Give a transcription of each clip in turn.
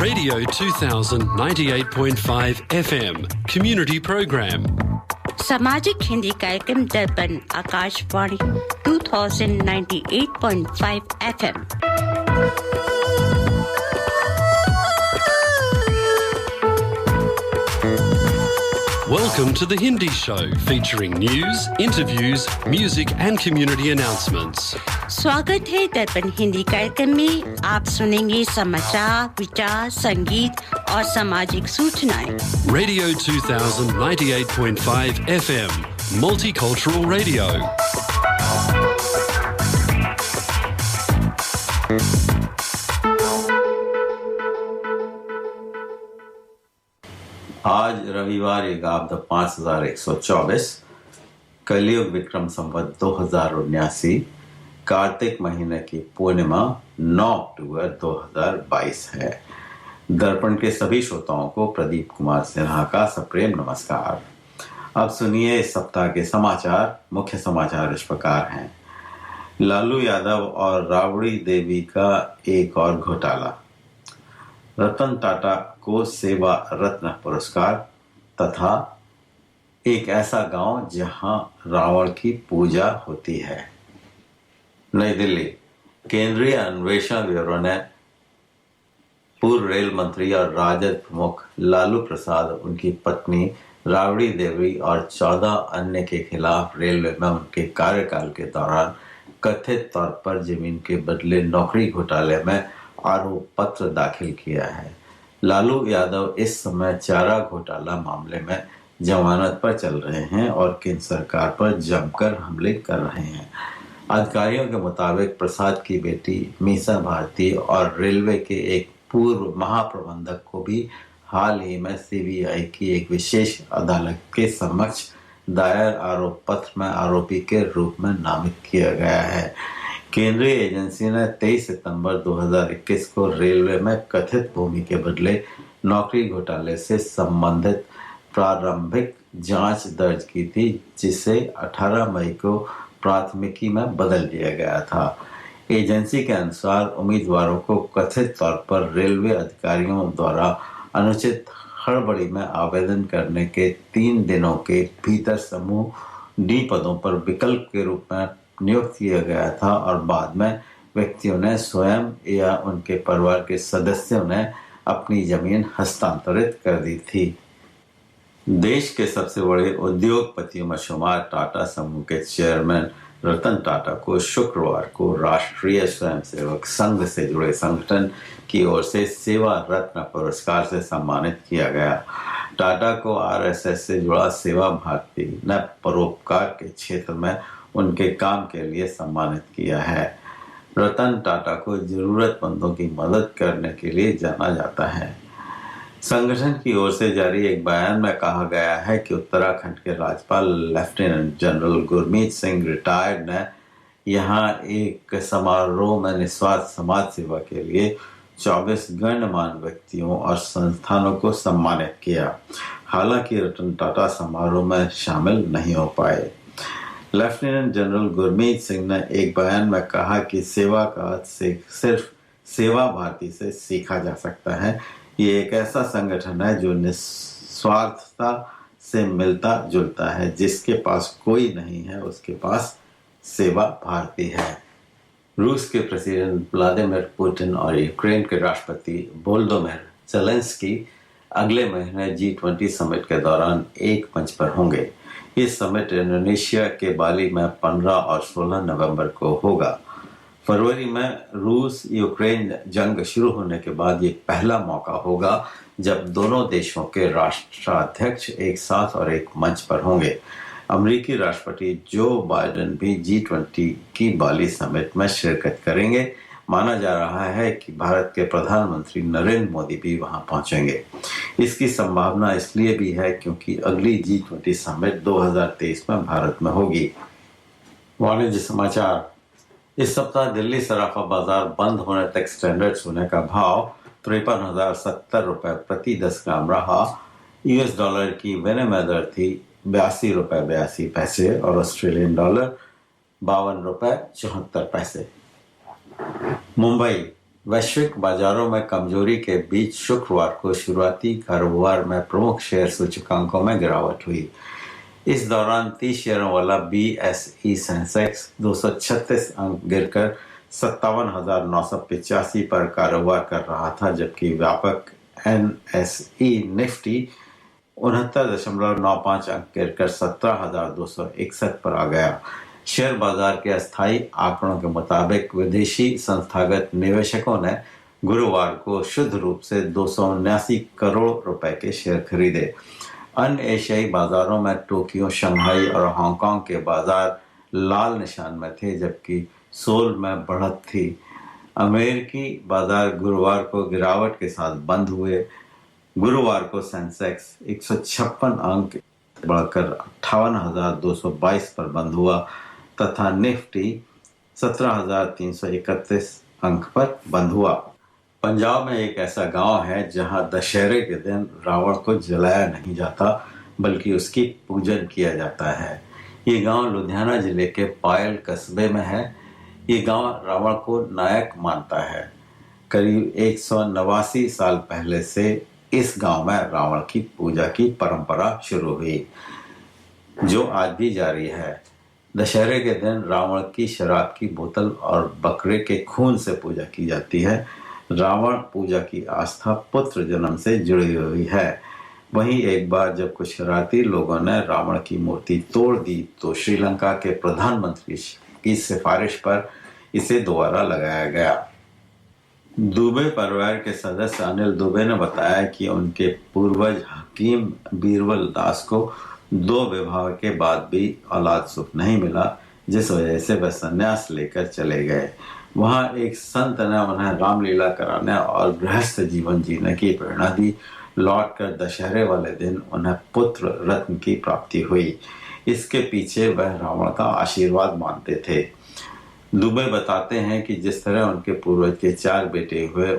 Radio 2000 98.5 FM Community Program. सामाजिक हिंदी कार्यक्रम दर्पण Akashvani 2098.5 FM। Welcome to the Hindi Show, featuring news, interviews, music and community announcements. स्वागत है दर्पण हिंदी कार्यक्रम में। आप सुनेंगे समाचार, विचार, संगीत और सामाजिक सूचनाएं। Radio 2000 98.5 FM Multicultural Radio. आज रविवार 5124 कलियुग विक्रम संवत 2079 कार्तिक महीने की पूर्णिमा 9 अक्टूबर 2022 है। दर्पण के सभी श्रोताओं को प्रदीप कुमार सिन्हा का सप्रेम नमस्कार। अब सुनिए इस सप्ताह के समाचार। मुख्य समाचार इस प्रकार हैं। लालू यादव और राबड़ी देवी का एक और घोटाला, रतन टाटा को सेवा रत्न पुरस्कार तथा एक ऐसा गांव जहां रावण की पूजा होती है। नई दिल्ली, केंद्रीय अन्वेषण ब्यूरो ने पूर्व रेल मंत्री और राजद प्रमुख लालू प्रसाद, उनकी पत्नी राबड़ी देवी और 14 अन्य के खिलाफ रेलवे में उनके कार्यकाल के दौरान कथित तौर पर जमीन के बदले नौकरी घोटाले में आरोप पत्र दाखिल किया है। लालू यादव इस समय चारा घोटाला मामले में जमानत पर चल रहे हैं और केंद्र सरकार पर जमकर हमले कर रहे हैं। अधिकारियों के मुताबिक प्रसाद की बेटी मीसा भारती और रेलवे के एक पूर्व महाप्रबंधक को भी हाल ही में सीबीआई की एक विशेष अदालत के समक्ष दायर आरोप पत्र में आरोपी के रूप में नामित किया गया है। केंद्रीय एजेंसी ने 23 सितंबर 2021 को रेलवे में कथित भूमि के बदले नौकरी घोटाले से संबंधित प्रारंभिक जांच दर्ज की थी, जिसे 18 मई को प्राथमिकी में बदल दिया गया था। एजेंसी के अनुसार उम्मीदवारों को कथित तौर पर रेलवे अधिकारियों द्वारा अनुचित हड़बड़ी में आवेदन करने के 3 दिनों के भीतर समूह डी पदों पर विकल्प के रूप में नियुक्त किया गया था और बाद में व्यक्तियों ने स्वयं या उनके परिवार के सदस्यों ने अपनी जमीन हस्तांतरित कर दी थी। देश के सबसे बड़े उद्योगपतियों में शुमार टाटा समूह के चेयरमैन रतन टाटा को शुक्रवार को राष्ट्रीय स्वयंसेवक संघ से जुड़े संगठन की ओर से सेवा रत्न पुरस्कार से सम्मानित किया गया। टाटा को आरएसएस से जुड़ा सेवा भारती ने परोपकार के क्षेत्र में उनके काम के लिए सम्मानित किया है। रतन टाटा को जरूरतमंदों की मदद करने के लिए जाना जाता है। संगठन की ओर से जारी एक बयान में कहा गया है कि उत्तराखंड के राज्यपाल lieutenant general Gurmeet Singh retired ने यहां एक समारोह में निस्वार्थ समाज सेवा के लिए 24 गणमान्य व्यक्तियों और संस्थानों को सम्मानित किया। हालांकि रतन टाटा समारोह में शामिल नहीं हो पाए। लेफ्टिनेंट जनरल गुरमीत सिंह ने एक बयान में कहा कि सेवा का सिर्फ सेवा भारती से सीखा जा सकता है। ये एक ऐसा संगठन है जो निस्वार्थता से मिलता जुलता है। जिसके पास कोई नहीं है उसके पास सेवा भारती है। रूस के प्रेसिडेंट व्लादिमीर पुतिन और यूक्रेन के राष्ट्रपति वोलोदिमीर ज़ेलेंस्की अगले महीने G20 समिट के दौरान एक मंच पर होंगे। इस समिट इंडोनेशिया के बाली में 15 और 16 नवंबर को होगा। फरवरी में रूस यूक्रेन जंग शुरू होने के बाद ये पहला मौका होगा जब दोनों देशों के राष्ट्राध्यक्ष एक साथ और एक मंच पर होंगे। अमेरिकी राष्ट्रपति जो बाइडेन भी G20 की बाली समिट में शिरकत करेंगे। माना जा रहा है कि भारत के प्रधानमंत्री नरेंद्र मोदी भी वहां पहुंचेंगे। इसकी संभावना इसलिए भी है क्योंकि अगली G20 समिट 2023 में भारत में होगी। वाणिज्य समाचार। इस सप्ताह दिल्ली सराफा बाजार बंद होने तक स्टैंडर्ड सोने का भाव 53,070 रुपए प्रति 10 ग्राम रहा। US डॉलर की विनिमय दर थी 82 रुपए 82 पैसे और ऑस्ट्रेलियन डॉलर 52 रुपए 74 पैसे। मुंबई, वैश्विक बाजारों में कमजोरी के बीच शुक्रवार को शुरुआती कारोबार में प्रमुख शेयर सूचकांकों में गिरावट हुई। इस दौरान 30 शेयरों वाला BSE सेंसेक्स 236 अंक गिरकर 57,985 पर कारोबार कर रहा था, जबकि व्यापक NSE निफ्टी 69.95 अंक गिरकर 17,261 पर आ गया। शेयर बाजार के अस्थायी आंकड़ों के मुताबिक विदेशी संस्थागत निवेशकों ने गुरुवार को शुद्ध रूप से 279 करोड़ रुपए के शेयर खरीदे। अन्य एशियाई बाजारों में टोक्यो, शंघाई और हांगकांग के बाजार लाल निशान में थे, जबकि सोल में बढ़त थी। अमेरिकी बाजार गुरुवार को गिरावट के साथ बंद हुए। गुरुवार को सेंसेक्स 156 अंक बढ़कर 58,222 पर बंद हुआ तथा निफ्टी 17,331 अंक पर बंद हुआ। पंजाब में एक ऐसा गांव है जहां दशहरे के दिन रावण को जलाया नहीं जाता बल्कि उसकी पूजन किया जाता है। ये गांव लुधियाना जिले के पायल कस्बे में है। ये गांव रावण को नायक मानता है। करीब 189 साल पहले से इस गांव में रावण की पूजा की परंपरा शुरू हुई, जो आज भी जारी है। दशहरे के दिन रावण की शराब की बोतल और बकरे के खून से पूजा की जाती है। रावण पूजा की आस्था पुत्र जन्म से जुड़ी हुई है। वहीं एक बार जब कुछ शरारती लोगों ने रावण की मूर्ति तोड़ दी तो श्रीलंका के प्रधानमंत्री की सिफारिश पर इसे दोबारा लगाया गया। दुबे परिवार के सदस्य अनिल दुबे ने बताया कि उनके पूर्वज हकीम बीरबल दास को 2 विवाह के बाद भी औलाद सुख नहीं मिला, जिस वजह से वह संन्यास लेकर चले गए। वहां एक संत ने उन्हें रामलीला कराने और गृहस्थ जीवन जीने की प्रेरणा दी। लौटकर दशहरे वाले दिन उन्हें पुत्र रत्न की प्राप्ति हुई। इसके पीछे वह रावण का आशीर्वाद मानते थे। दुबे बताते हैं कि जिस तरह उनके पूर्वज के 4 बेटे हुए,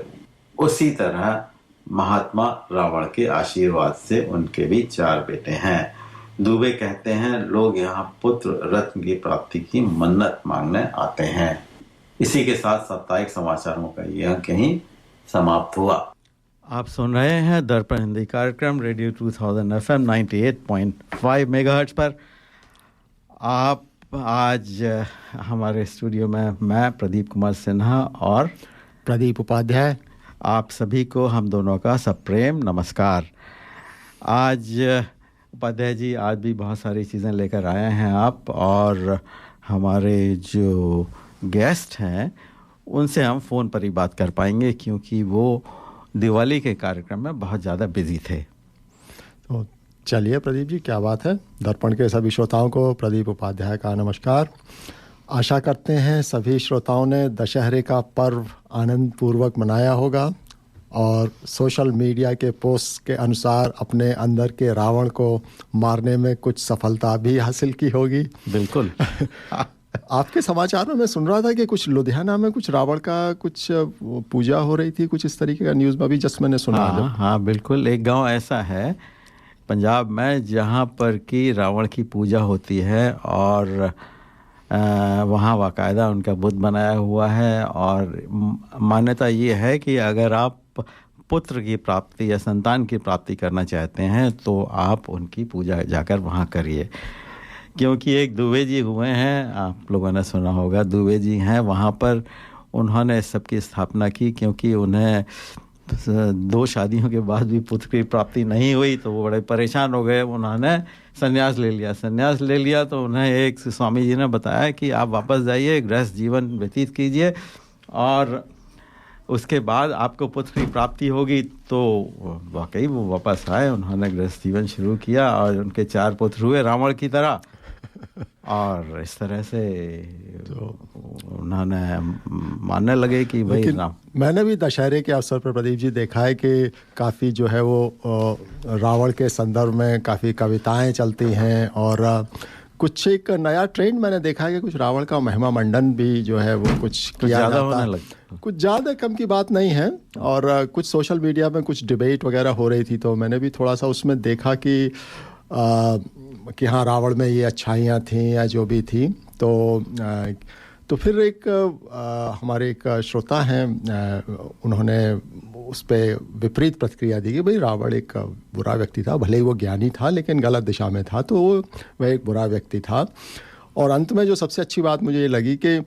उसी तरह महात्मा रावण के आशीर्वाद से उनके भी 4 बेटे हैं। दुबे कहते हैं लोग यहाँ पुत्र रत्न की प्राप्ति की मन्नत मांगने आते हैं। इसी के साथ साप्ताहिक समाचारों का ये अंक यहीं समाप्त हुआ। आप सुन रहे हैं दर्पण हिंदी कार्यक्रम रेडियो 2000 FM 98.5 मेगाहर्ट्ज पर। आप आज हमारे स्टूडियो में मैं प्रदीप कुमार सिन्हा और प्रदीप उपाध्याय, आप सभी को हम दोनों का सप्रेम नमस्कार। आज उपाध्याय जी आज भी बहुत सारी चीज़ें लेकर आए हैं आप, और हमारे जो गेस्ट हैं उनसे हम फ़ोन पर ही बात कर पाएंगे क्योंकि वो दिवाली के कार्यक्रम में बहुत ज़्यादा बिजी थे। तो चलिए प्रदीप जी, क्या बात है। दर्पण के सभी श्रोताओं को प्रदीप उपाध्याय का नमस्कार। आशा करते हैं सभी श्रोताओं ने दशहरे का पर्व आनंद पूर्वक मनाया होगा और सोशल मीडिया के पोस्ट के अनुसार अपने अंदर के रावण को मारने में कुछ सफलता भी हासिल की होगी। बिल्कुल। आपके समाचारों में सुन रहा था कि कुछ लुधियाना में कुछ रावण का कुछ पूजा हो रही थी, कुछ इस तरीके का न्यूज़ में भी जस्ट मैंने सुना। हाँ, बिल्कुल। एक गांव ऐसा है पंजाब में जहाँ पर कि रावण की पूजा होती है और वहाँ बाकायदा उनका बुत बनाया हुआ है और मान्यता ये है कि अगर आप पुत्र की प्राप्ति या संतान की प्राप्ति करना चाहते हैं तो आप उनकी पूजा जाकर वहाँ करिए। क्योंकि एक दुबे जी हुए हैं, आप लोगों ने सुना होगा, दुबे जी हैं वहाँ पर। उन्होंने इस सब की स्थापना की क्योंकि उन्हें 2 शादियों के बाद भी पुत्र की प्राप्ति नहीं हुई तो वो बड़े परेशान हो गए। उन्होंने संन्यास ले लिया तो उन्हें एक स्वामी जी ने बताया कि आप वापस जाइए, गृहस्थ जीवन व्यतीत कीजिए और उसके बाद आपको पुत्र की प्राप्ति होगी। तो वाकई वो वापस आए, उन्होंने गृहस्थ जीवन शुरू किया और उनके 4 पुत्र हुए रावण की तरह। और इस तरह से तो उन्होंने मानने लगे कि भाई राम। मैंने भी दशहरे के अवसर पर प्रदीप जी देखा है कि काफ़ी जो है वो रावण के संदर्भ में काफ़ी कविताएं चलती हैं और कुछ एक नया ट्रेंड मैंने देखा है कि कुछ रावण का महिमा मंडन भी जो है वो कुछ किया जाता है। कुछ ज़्यादा कम की बात नहीं है। और कुछ सोशल मीडिया में कुछ डिबेट वगैरह हो रही थी तो मैंने भी थोड़ा सा उसमें देखा कि हाँ रावण में ये अच्छाइयाँ थीं या जो भी थी। तो तो फिर एक हमारे एक श्रोता हैं, उन्होंने उस पर विपरीत प्रतिक्रिया दी कि भाई रावण एक बुरा व्यक्ति था, भले ही वो ज्ञानी था लेकिन गलत दिशा में था, तो वह एक बुरा व्यक्ति था। और अंत में जो सबसे अच्छी बात मुझे ये लगी कि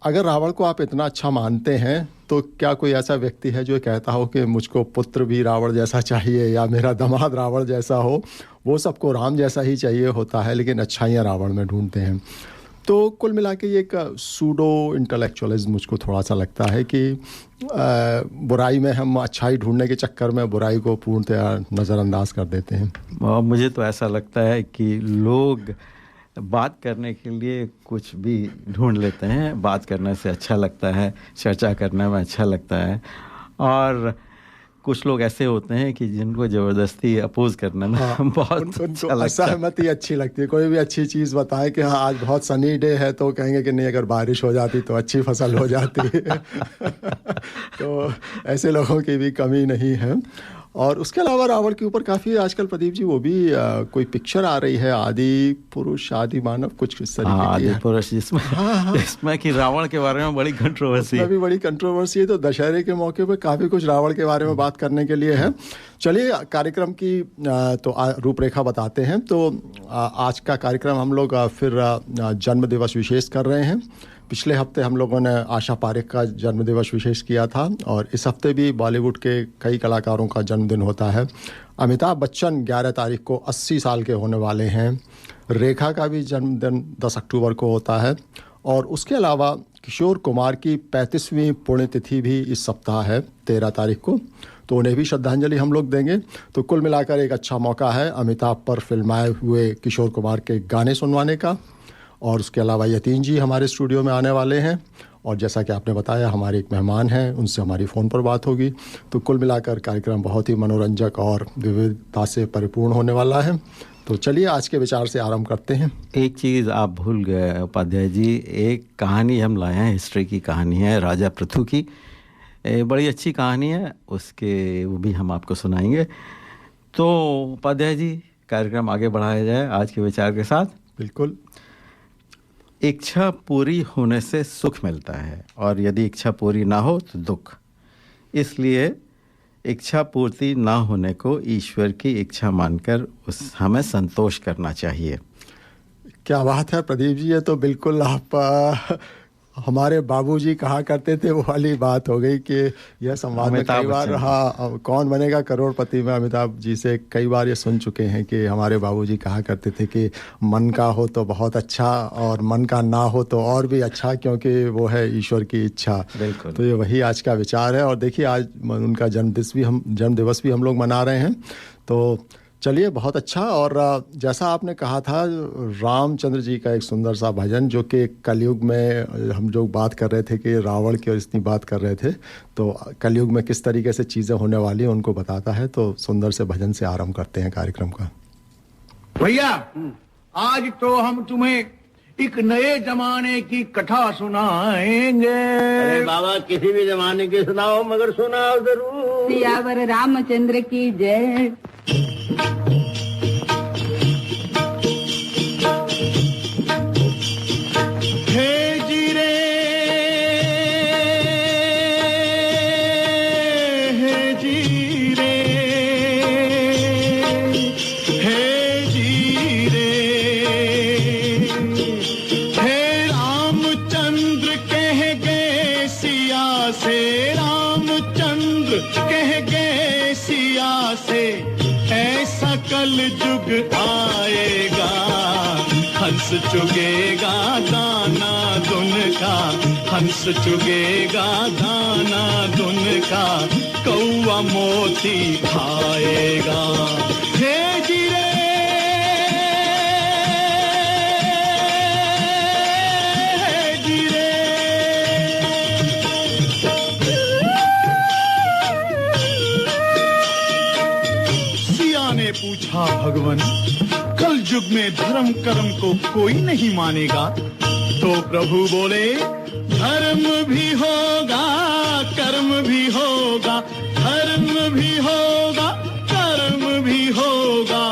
अगर रावण को आप इतना अच्छा मानते हैं तो क्या कोई ऐसा व्यक्ति है जो कहता हो कि मुझको पुत्र भी रावण जैसा चाहिए या मेरा दामाद रावण जैसा हो। वो सबको राम जैसा ही चाहिए होता है, लेकिन अच्छाइयाँ रावण में ढूंढते हैं। तो कुल मिला के ये एक सूडो इंटेलेक्चुअलिज्म मुझको थोड़ा सा लगता है कि बुराई में हम अच्छाई ढूंढने के चक्कर में बुराई को पूर्णतया नज़रअंदाज कर देते हैं। और मुझे तो ऐसा लगता है कि लोग बात करने के लिए कुछ भी ढूंढ लेते हैं। बात करने से अच्छा लगता है, चर्चा करने में अच्छा लगता है। और कुछ लोग ऐसे होते हैं कि जिनको ज़बरदस्ती अपोज करने में बहुत अच्छा लगता है। असहमति अच्छी लगती है। कोई भी अच्छी चीज़ बताए कि हाँ आज बहुत सनी डे है तो कहेंगे कि नहीं, अगर बारिश हो जाती तो अच्छी फसल हो जाती तो ऐसे लोगों की भी कमी नहीं है। और उसके अलावा रावण के ऊपर काफ़ी आजकल प्रदीप जी वो भी कोई पिक्चर आ रही है, आदि पुरुष आदि मानव, कुछ इस तरीके की आदि पुरुष, जिसमें इसमें कि रावण के बारे में बड़ी कंट्रोवर्सी है। भी बड़ी कंट्रोवर्सी है। तो दशहरे के मौके पर काफ़ी कुछ रावण के बारे में बात करने के लिए है। चलिए कार्यक्रम की तो रूपरेखा बताते हैं। तो आज का कार्यक्रम हम लोग फिर जन्म दिवस विशेष कर रहे हैं। पिछले हफ्ते हम लोगों ने आशा पारेख का जन्मदिवस विशेष किया था और इस हफ्ते भी बॉलीवुड के कई कलाकारों का जन्मदिन होता है। अमिताभ बच्चन 11 तारीख को 80 साल के होने वाले हैं। रेखा का भी जन्मदिन 10 अक्टूबर को होता है। और उसके अलावा किशोर कुमार की 35वीं पुण्यतिथि भी इस सप्ताह है 13 तारीख को, तो उन्हें भी श्रद्धांजलि हम लोग देंगे। तो कुल मिलाकर एक अच्छा मौका है अमिताभ पर फिल्माए हुए किशोर कुमार के गाने सुनवाने का। और उसके अलावा यतीन जी हमारे स्टूडियो में आने वाले हैं और जैसा कि आपने बताया हमारे एक मेहमान हैं, उनसे हमारी फ़ोन पर बात होगी। तो कुल मिलाकर कार्यक्रम बहुत ही मनोरंजक और विविधता से परिपूर्ण होने वाला है। तो चलिए आज के विचार से आरंभ करते हैं। एक चीज़ आप भूल गए उपाध्याय जी, एक कहानी हम लाए हैं, हिस्ट्री की कहानी है राजा पृथु की। बड़ी अच्छी कहानी है, उसके वो भी हम आपको सुनाएंगे। तो उपाध्याय जी कार्यक्रम आगे बढ़ाया जाए आज के विचार के साथ। बिल्कुल। इच्छा पूरी होने से सुख मिलता है और यदि इच्छा पूरी ना हो तो दुख। इसलिए इच्छा पूर्ति ना होने को ईश्वर की इच्छा मानकर हमें संतोष करना चाहिए। क्या बात है प्रदीप जी, ये तो बिल्कुल आप हमारे बाबूजी कहा करते थे वो वाली बात हो गई कि यह संवाद में कई बार रहा। कौन बनेगा करोड़पति में अमिताभ जी से कई बार ये सुन चुके हैं कि हमारे बाबूजी कहा करते थे कि मन का हो तो बहुत अच्छा और मन का ना हो तो और भी अच्छा, क्योंकि वो है ईश्वर की इच्छा। बिल्कुल। तो ये वही आज का विचार है। और देखिए आज उनका जन्मदिवस भी हम लोग मना रहे हैं। तो चलिए बहुत अच्छा। और जैसा आपने कहा था रामचंद्र जी का एक सुंदर सा भजन, जो कि कलयुग में हम जो बात कर रहे थे कि रावण की और इतनी बात कर रहे थे, तो कलयुग में किस तरीके से चीज़ें होने वाली हैं उनको बताता है। तो सुंदर से भजन से आरंभ करते हैं कार्यक्रम का। भैया आज तो हम तुम्हें एक नए जमाने की कथा सुनाएंगे। अरे बाबा किसी भी जमाने की सुनाओ, मगर सुनाओ जरूर। सियावर रामचंद्र की जय। हे जीरे हे जीरे हे जीरे हे रामचंद्र कह गए सिया से, रामचंद्र कह गए सिया से, ऐसा कल जुग आएगा, हंस चुगेगा दाना दुन का, हंस चुगेगा दाना दुन का, कौवा मोती खाएगा। हे जीरे हे जीरे। सिया ने पूछा भगवन कल युग में धर्म कर्म को कोई नहीं मानेगा? तो प्रभु बोले धर्म भी होगा कर्म भी होगा, धर्म भी होगा कर्म भी होगा,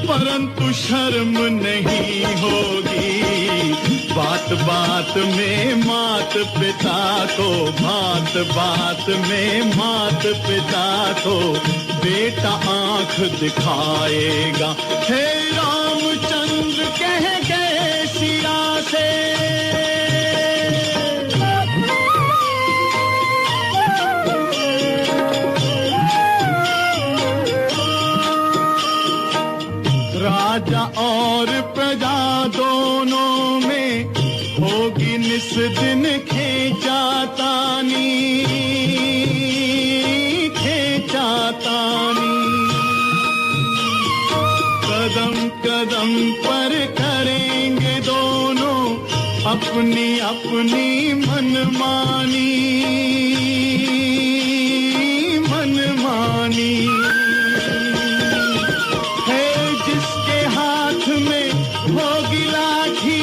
परंतु शर्म नहीं होगी। बात बात बात में मात पिता को, बात बात में मात पिता को बेटा आंख दिखाएगा। हे रामचंद्र कह गए सिया से, राजा और प्रजा दोनों में होगी निस दिन खेचातानी, खेचातानी। कदम कदम पर करेंगे दोनों अपनी अपनी मनमानी, मनमानी। होगी लाठी,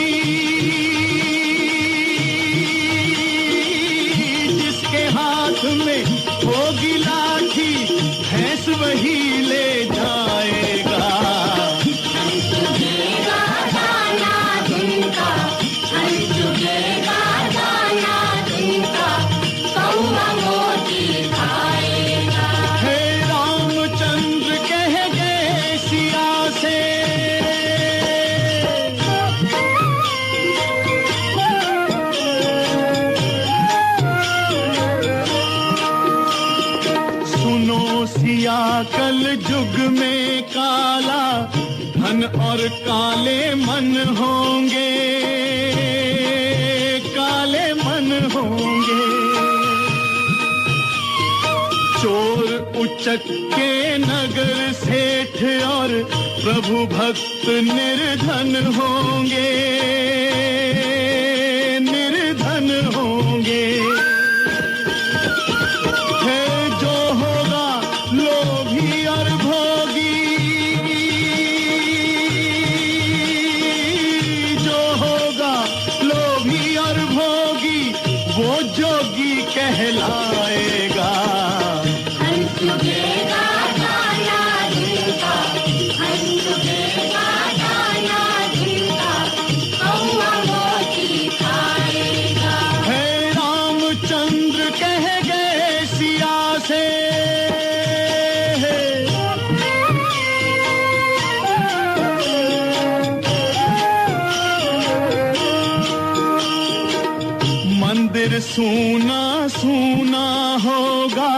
जिसके हाथ में होगी लाठी, भैंस वही ले जाएगा। चुगेगा दाना जिनका, चुगेगा दाना जिनका, कौवा मोती खाएगा। हे रामचंद्र कह गए सिया से, सिया कल युग में काला धन और काले मन होंगे, काले मन होंगे। चोर उचक के नगर सेठ और प्रभु भक्त निर्धन होंगे, निर्धन होंगे। लोभी और भोगी, जो होगा लोभी और भोगी, वो जोगी कहलाएगा। चुगेगा दाना जिनका, चुगेगा दाना जिनका, कौवा मोती खाएगा। हे रामचंद्र कह गए सिया से, मंदिर सूना सूना होगा,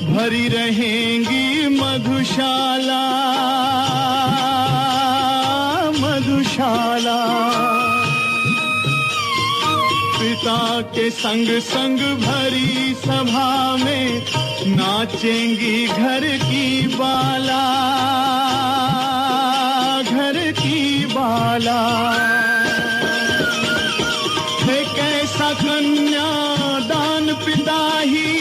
भरी रहेंगी मधुशाला, मधुशाला। पिता के संग संग भरी सभा में नाचेंगी घर की बाला, घर की बाला। कैसा कन्या दान पिता ही,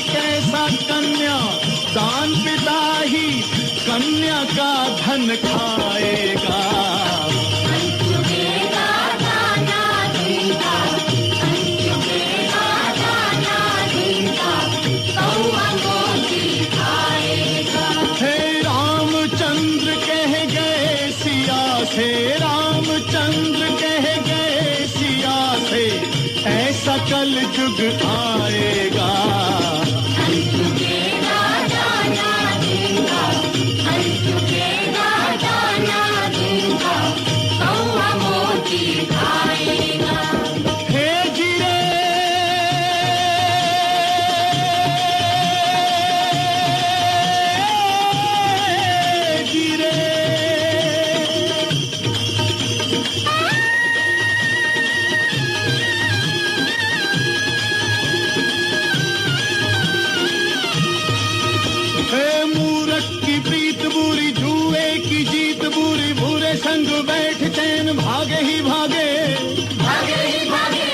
कैसा कन्या दान पिता ही, कन्या का धन खाएगा। चुगेगा दाना जिनका, चुगेगा दाना जिनका, कौवा मोती खाएगा। हे रामचंद्र कह गए सिया से, रामचंद्र कह गए सिया से, ऐसा कल युग आएगा। चुगेगा दाना जिनका, चुगेगा दाना जिनका, कौवा मोती खाएगा। हे जिरे जिरे, संग बैठ चैन भागे ही भागे, भागे ही भागे।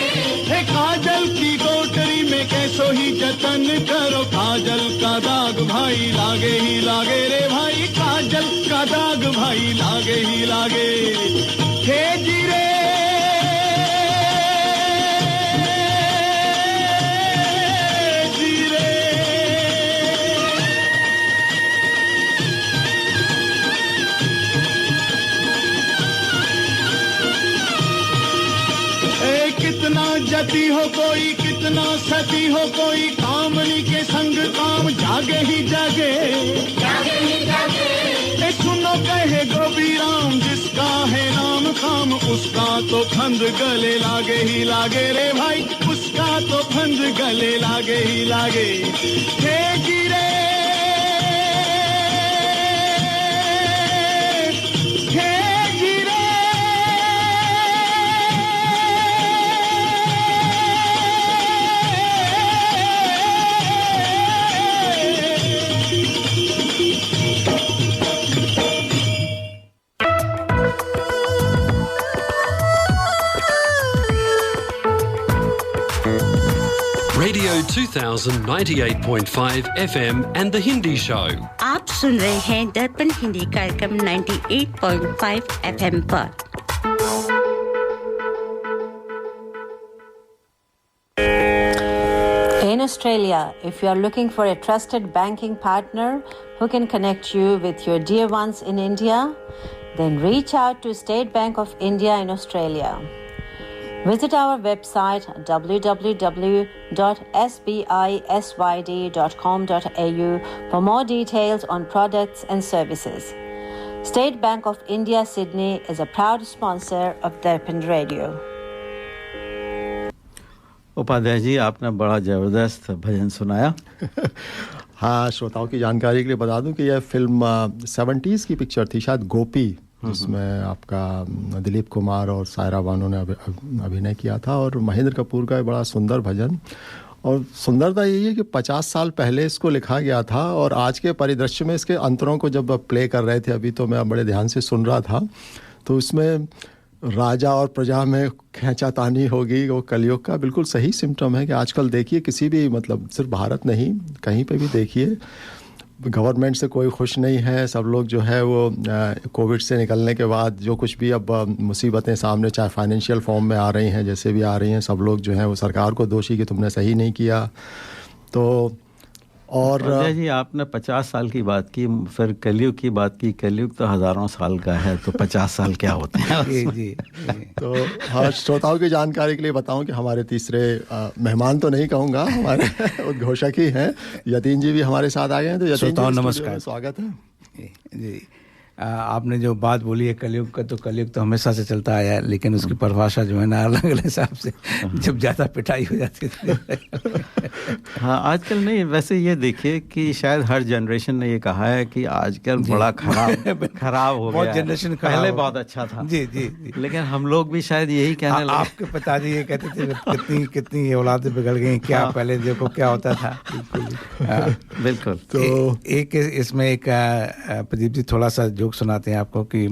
हे काजल की कोटरी में कैसो ही जतन करो, काजल का दाग भाई लागे ही लागे रे भाई, काजल का दाग भाई लागे ही लागे। हे जीरे कितना जती हो कोई, कितना सती हो कोई, कामनी के संग काम जागे ही जागे, जागे ही जागे। ए सुनो कहे गोपी राम, जिसका है नाम काम, उसका तो फंद गले लागे ही लागे रे भाई, उसका तो फंद गले लागे ही लागे। हे गिरे Radio 2000 98.5 FM and The Hindi Show. आप सुन रहे हैं दर्पण हिंदी कार्यक्रम 98.5 FM पर। In Australia, if you are looking for a trusted banking partner who can connect you with your dear ones in India, then reach out to State Bank of India in Australia. Visit our website www.sbisyd.com.au for more details on products and services. State Bank of India, Sydney is a proud sponsor of Darpan Radio. Upadhyay ji, आपने बड़ा ज़बरदस्त भजन सुनाया। हाँ, श्रोताओं की जानकारी के लिए बता दूं कि यह फिल्म 70s की पिक्चर थी, शायद गोपी, जिसमें आपका दिलीप कुमार और सायरा बानो ने अभिनय किया था, और महेंद्र कपूर का बड़ा सुंदर भजन। और सुंदरता यही है कि 50 साल पहले इसको लिखा गया था, और आज के परिदृश्य में इसके अंतरों को जब प्ले कर रहे थे, अभी तो मैं बड़े ध्यान से सुन रहा था, तो इसमें राजा और प्रजा में खींचातानी होगी, वो कलयुग का बिल्कुल सही सिम्टम है। कि आजकल देखिए, किसी भी मतलब सिर्फ भारत नहीं, कहीं पे भी देखिए, गवर्नमेंट से कोई खुश नहीं है। सब लोग जो है वो कोविड से निकलने के बाद जो कुछ भी अब मुसीबतें सामने, चाहे फाइनेंशियल फॉर्म में आ रही हैं, जैसे भी आ रही हैं, सब लोग जो है वो सरकार को दोषी कि तुमने सही नहीं किया। तो और जी, आपने 50 साल की बात की, फिर कलयुग की बात की। कलयुग तो हज़ारों साल का है, तो 50 साल क्या होते हैं? जी। तो हाँ, श्रोताओं की जानकारी के लिए बताऊं कि हमारे तीसरे मेहमान तो नहीं कहूँगा, हमारे उद्घोषक ही हैं, यतीन जी भी हमारे साथ आ गए हैं। तो यतीन जी, नमस्कार, स्वागत है जी। आपने जो बात बोली है कलयुग का, तो कलयुग तो हमेशा से चलता आया है, लेकिन उसकी परिभाषा जो है ना अलग अलग हिसाब से जब ज़्यादा पिटाई हो जाती है। हाँ, आजकल नहीं, वैसे ये देखिए कि शायद हर जनरेशन ने ये कहा है कि आजकल बड़ा खराब हो गया। जनरेशन पहले बहुत अच्छा था। जी जी, लेकिन हम लोग भी शायद यही कहने लगे। आपके पिताजी ये कहते थे कितनी औलादें बिगड़ गई क्या, पहले देखो क्या होता था। बिल्कुल। तो एक इसमें एक प्रदीप जी थोड़ा सा जोक सुनाते हैं आपको कि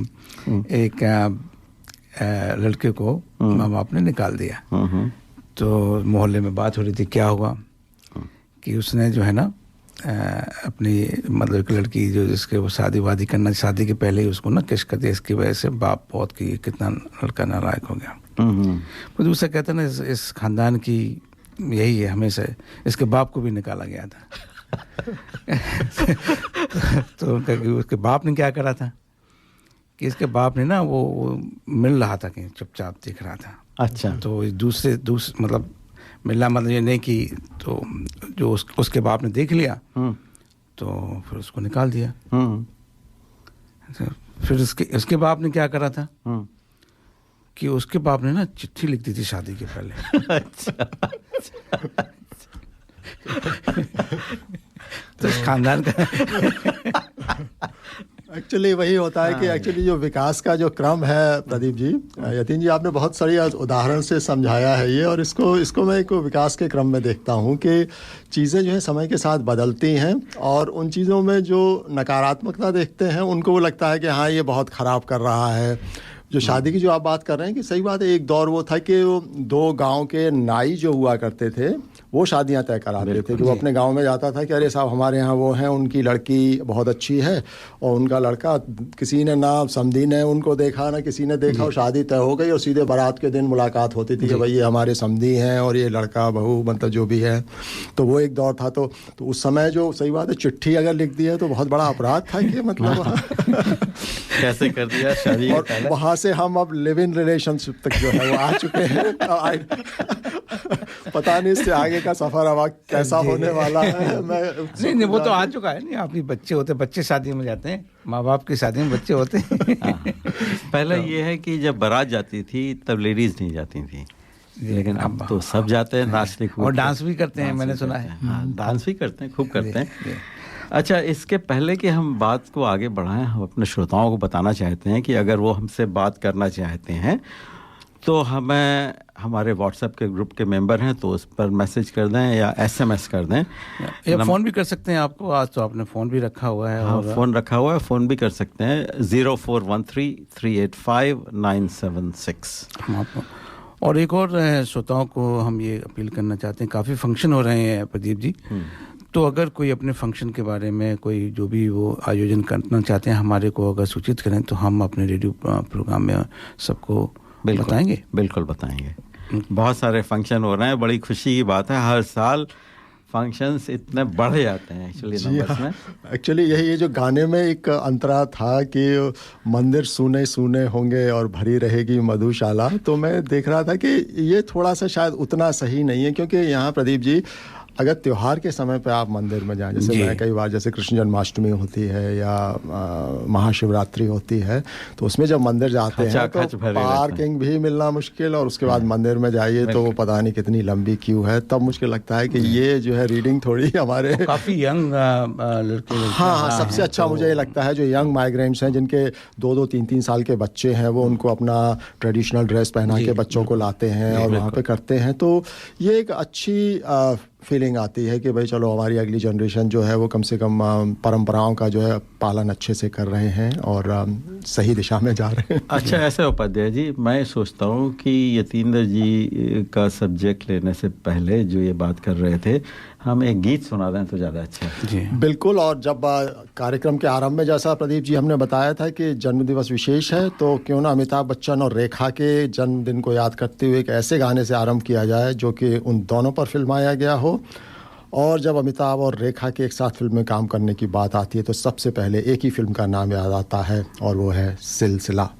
एक लड़के को माँ बाप ने निकाल दिया, तो मोहल्ले में बात हो रही थी, क्या हुआ कि उसने जो है ना अपनी मतलब एक लड़की जो जिसके वो शादी वादी करना, शादी के पहले ही उसको ना किस कर दिया। इसकी वजह से बाप बहुत की कितना लड़का नालायक हो गया। तो दूसरा कहता ना इस खानदान की यही है, हमेशा इसके बाप को भी निकाला गया था। तो उसके बाप ने क्या करा था कि इसके बाप ने ना वो मिल रहा था कहीं, चुपचाप देख रहा था। अच्छा। तो दूसरे मतलब मिलना मतलब ये नहीं कि तो जो उसके बाप ने देख लिया तो फिर उसको निकाल दिया। फिर उसके बाप ने क्या करा था कि उसके बाप ने ना चिट्ठी लिख दी थी शादी के पहले। अच्छा। तो इस खानदान का एक्चुअली वही होता है कि एक्चुअली जो विकास का जो क्रम है, प्रदीप जी, यतीन जी आपने बहुत सारी उदाहरण से समझाया है ये, और इसको मैं एक विकास के क्रम में देखता हूँ कि चीज़ें जो है समय के साथ बदलती हैं, और उन चीज़ों में जो नकारात्मकता देखते हैं उनको वो लगता है कि हाँ ये बहुत ख़राब कर रहा है। जो शादी की जो आप बात कर रहे हैं कि सही बात है, एक दौर वो था कि वो 2 गांव के नाई जो हुआ करते थे वो शादियां तय कराते थे कि वो अपने गांव में जाता था कि अरे साहब हमारे यहाँ वो हैं, उनकी लड़की बहुत अच्छी है और उनका लड़का, किसी ने ना समधी ने उनको देखा ना किसी ने देखा, और शादी तय हो गई और सीधे बारात के दिन मुलाकात होती थी कि भाई ये हमारे समधी हैं और ये लड़का बहू मतलब जो भी है। तो वो एक दौर था। तो उस समय जो सही बात है चिट्ठी अगर लिख दी है तो बहुत बड़ा अपराध था कि मतलब कैसे कर दिया शादी। और वहाँ से हम अब लिव इन रिलेशनशिप तक जो है वो आ चुके हैं। पता नहीं इससे आगे का सफर अब कैसा होने वाला है। नहीं वो तो आ चुका है। नहीं आप बच्चे होते, बच्चे शादी में जाते हैं, माँ बाप की शादी में बच्चे होते हैं। पहले ये है कि जब बारात जाती थी तब लेडीज नहीं जाती थी, लेकिन अब तो सब जाते हैं नाचने और डांस भी करते हैं, मैंने सुना है। हाँ, डांस भी करते हैं, खूब करते हैं। अच्छा, इसके पहले कि हम बात को आगे बढ़ाएं, हम अपने श्रोताओं को बताना चाहते हैं कि अगर वो हमसे बात करना चाहते हैं तो हमें हमारे व्हाट्सएप के ग्रुप के मेंबर हैं तो उस पर मैसेज कर दें या एसएमएस कर दें या फ़ोन भी कर सकते हैं। आपको आज तो आपने फ़ोन भी रखा हुआ है। हाँ, फ़ोन रखा हुआ है, फ़ोन भी कर सकते हैं 0413-385-976। और एक और श्रोताओं को हम ये अपील करना चाहते हैं, काफ़ी फंक्शन हो रहे हैं प्रदीप जी, तो अगर कोई अपने फंक्शन के बारे में कोई जो भी वो आयोजन करना चाहते हैं हमारे को अगर सूचित करें तो हम अपने रेडियो प्रोग्राम में सबको बताएंगे। बिल्कुल बताएंगे। बहुत सारे फंक्शन हो रहे हैं, बड़ी खुशी की बात है। हर साल फंक्शंस इतने बढ़ जाते हैं एक्चुअली नंबर्स में। एक्चुअली यही ये जो गाने में एक अंतरा था कि मंदिर सूने सूने होंगे और भरी रहेगी मधुशाला, तो मैं देख रहा था कि ये थोड़ा सा शायद उतना सही नहीं है, क्योंकि यहाँ प्रदीप जी अगर त्योहार के समय पे आप मंदिर में जाएं, जैसे मैं कई बार जैसे कृष्ण जन्माष्टमी होती है या महाशिवरात्रि होती है, तो उसमें जब मंदिर जाते हैं तो पार्किंग भी मिलना मुश्किल, और उसके बाद मंदिर में जाइए तो पता नहीं कितनी लंबी क्यू है। तब मुझे लगता है कि ये जो है रीडिंग थोड़ी हमारे काफ़ी यंग लड़के। हाँ, सबसे अच्छा मुझे ये लगता है जो यंग माइग्रेंट्स हैं, जिनके 2-2, 3-3 साल के बच्चे हैं, वो उनको अपना ट्रेडिशनल ड्रेस पहना के बच्चों को लाते हैं और वहाँ पे करते हैं। तो ये एक अच्छी फीलिंग आती है कि भाई चलो हमारी अगली जनरेशन जो है वो कम से कम परंपराओं का जो है पालन अच्छे से कर रहे हैं और सही दिशा में जा रहे हैं। अच्छा, ऐसे उपाध्याय जी, मैं सोचता हूँ कि यतीन्द्र जी का सब्जेक्ट लेने से पहले जो ये बात कर रहे थे, हम एक गीत सुना दें तो ज़्यादा अच्छा है। जी बिल्कुल। और जब कार्यक्रम के आरंभ में जैसा प्रदीप जी हमने बताया था कि जन्मदिवस विशेष है, तो क्यों ना अमिताभ बच्चन और रेखा के जन्मदिन को याद करते हुए एक ऐसे गाने से आरंभ किया जाए जो कि उन दोनों पर फिल्माया गया हो। और जब अमिताभ और रेखा के एक साथ फिल्म में काम करने की बात आती है तो सबसे पहले एक ही फिल्म का नाम याद आता है और वो है सिलसिला।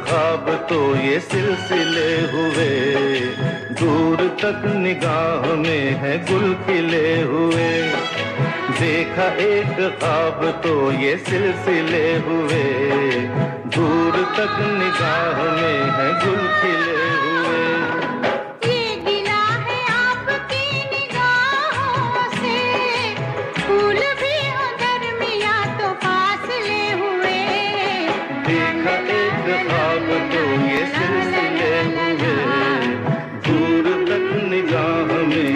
ख्वाब तो ये सिलसिले हुए, दूर तक निगाह में है गुल खिले हुए। देखा एक ख्वाब तो ये सिलसिले हुए, दूर तक निगाह में है गुल खिले हुए। ये गिला है आपकी निगाहों से, फूल भी उधर मिया तो फासले हुए। देखा एक ख्वाब तो ये सिलसिले हुए, दूर तक निगाह में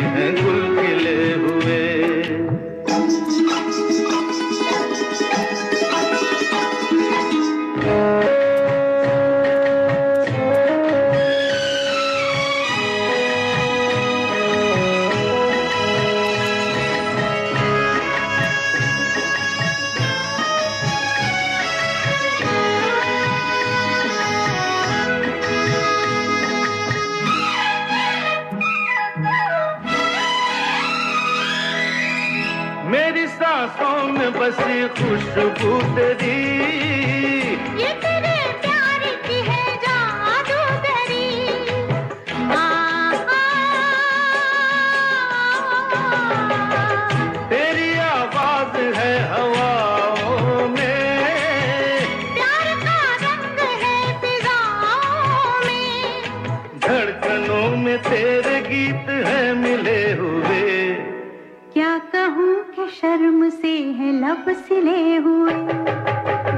में बसी खुशबू तेरी, ये तेरे प्यार की है जादूगरी। तेरी आवाज है हवाओं में, प्यार का रंग है फिजाओं में, धड़कनों में तेरे गीत है मिले हुए। क्या कहूँ कि शर्म से है लब सिले हुए।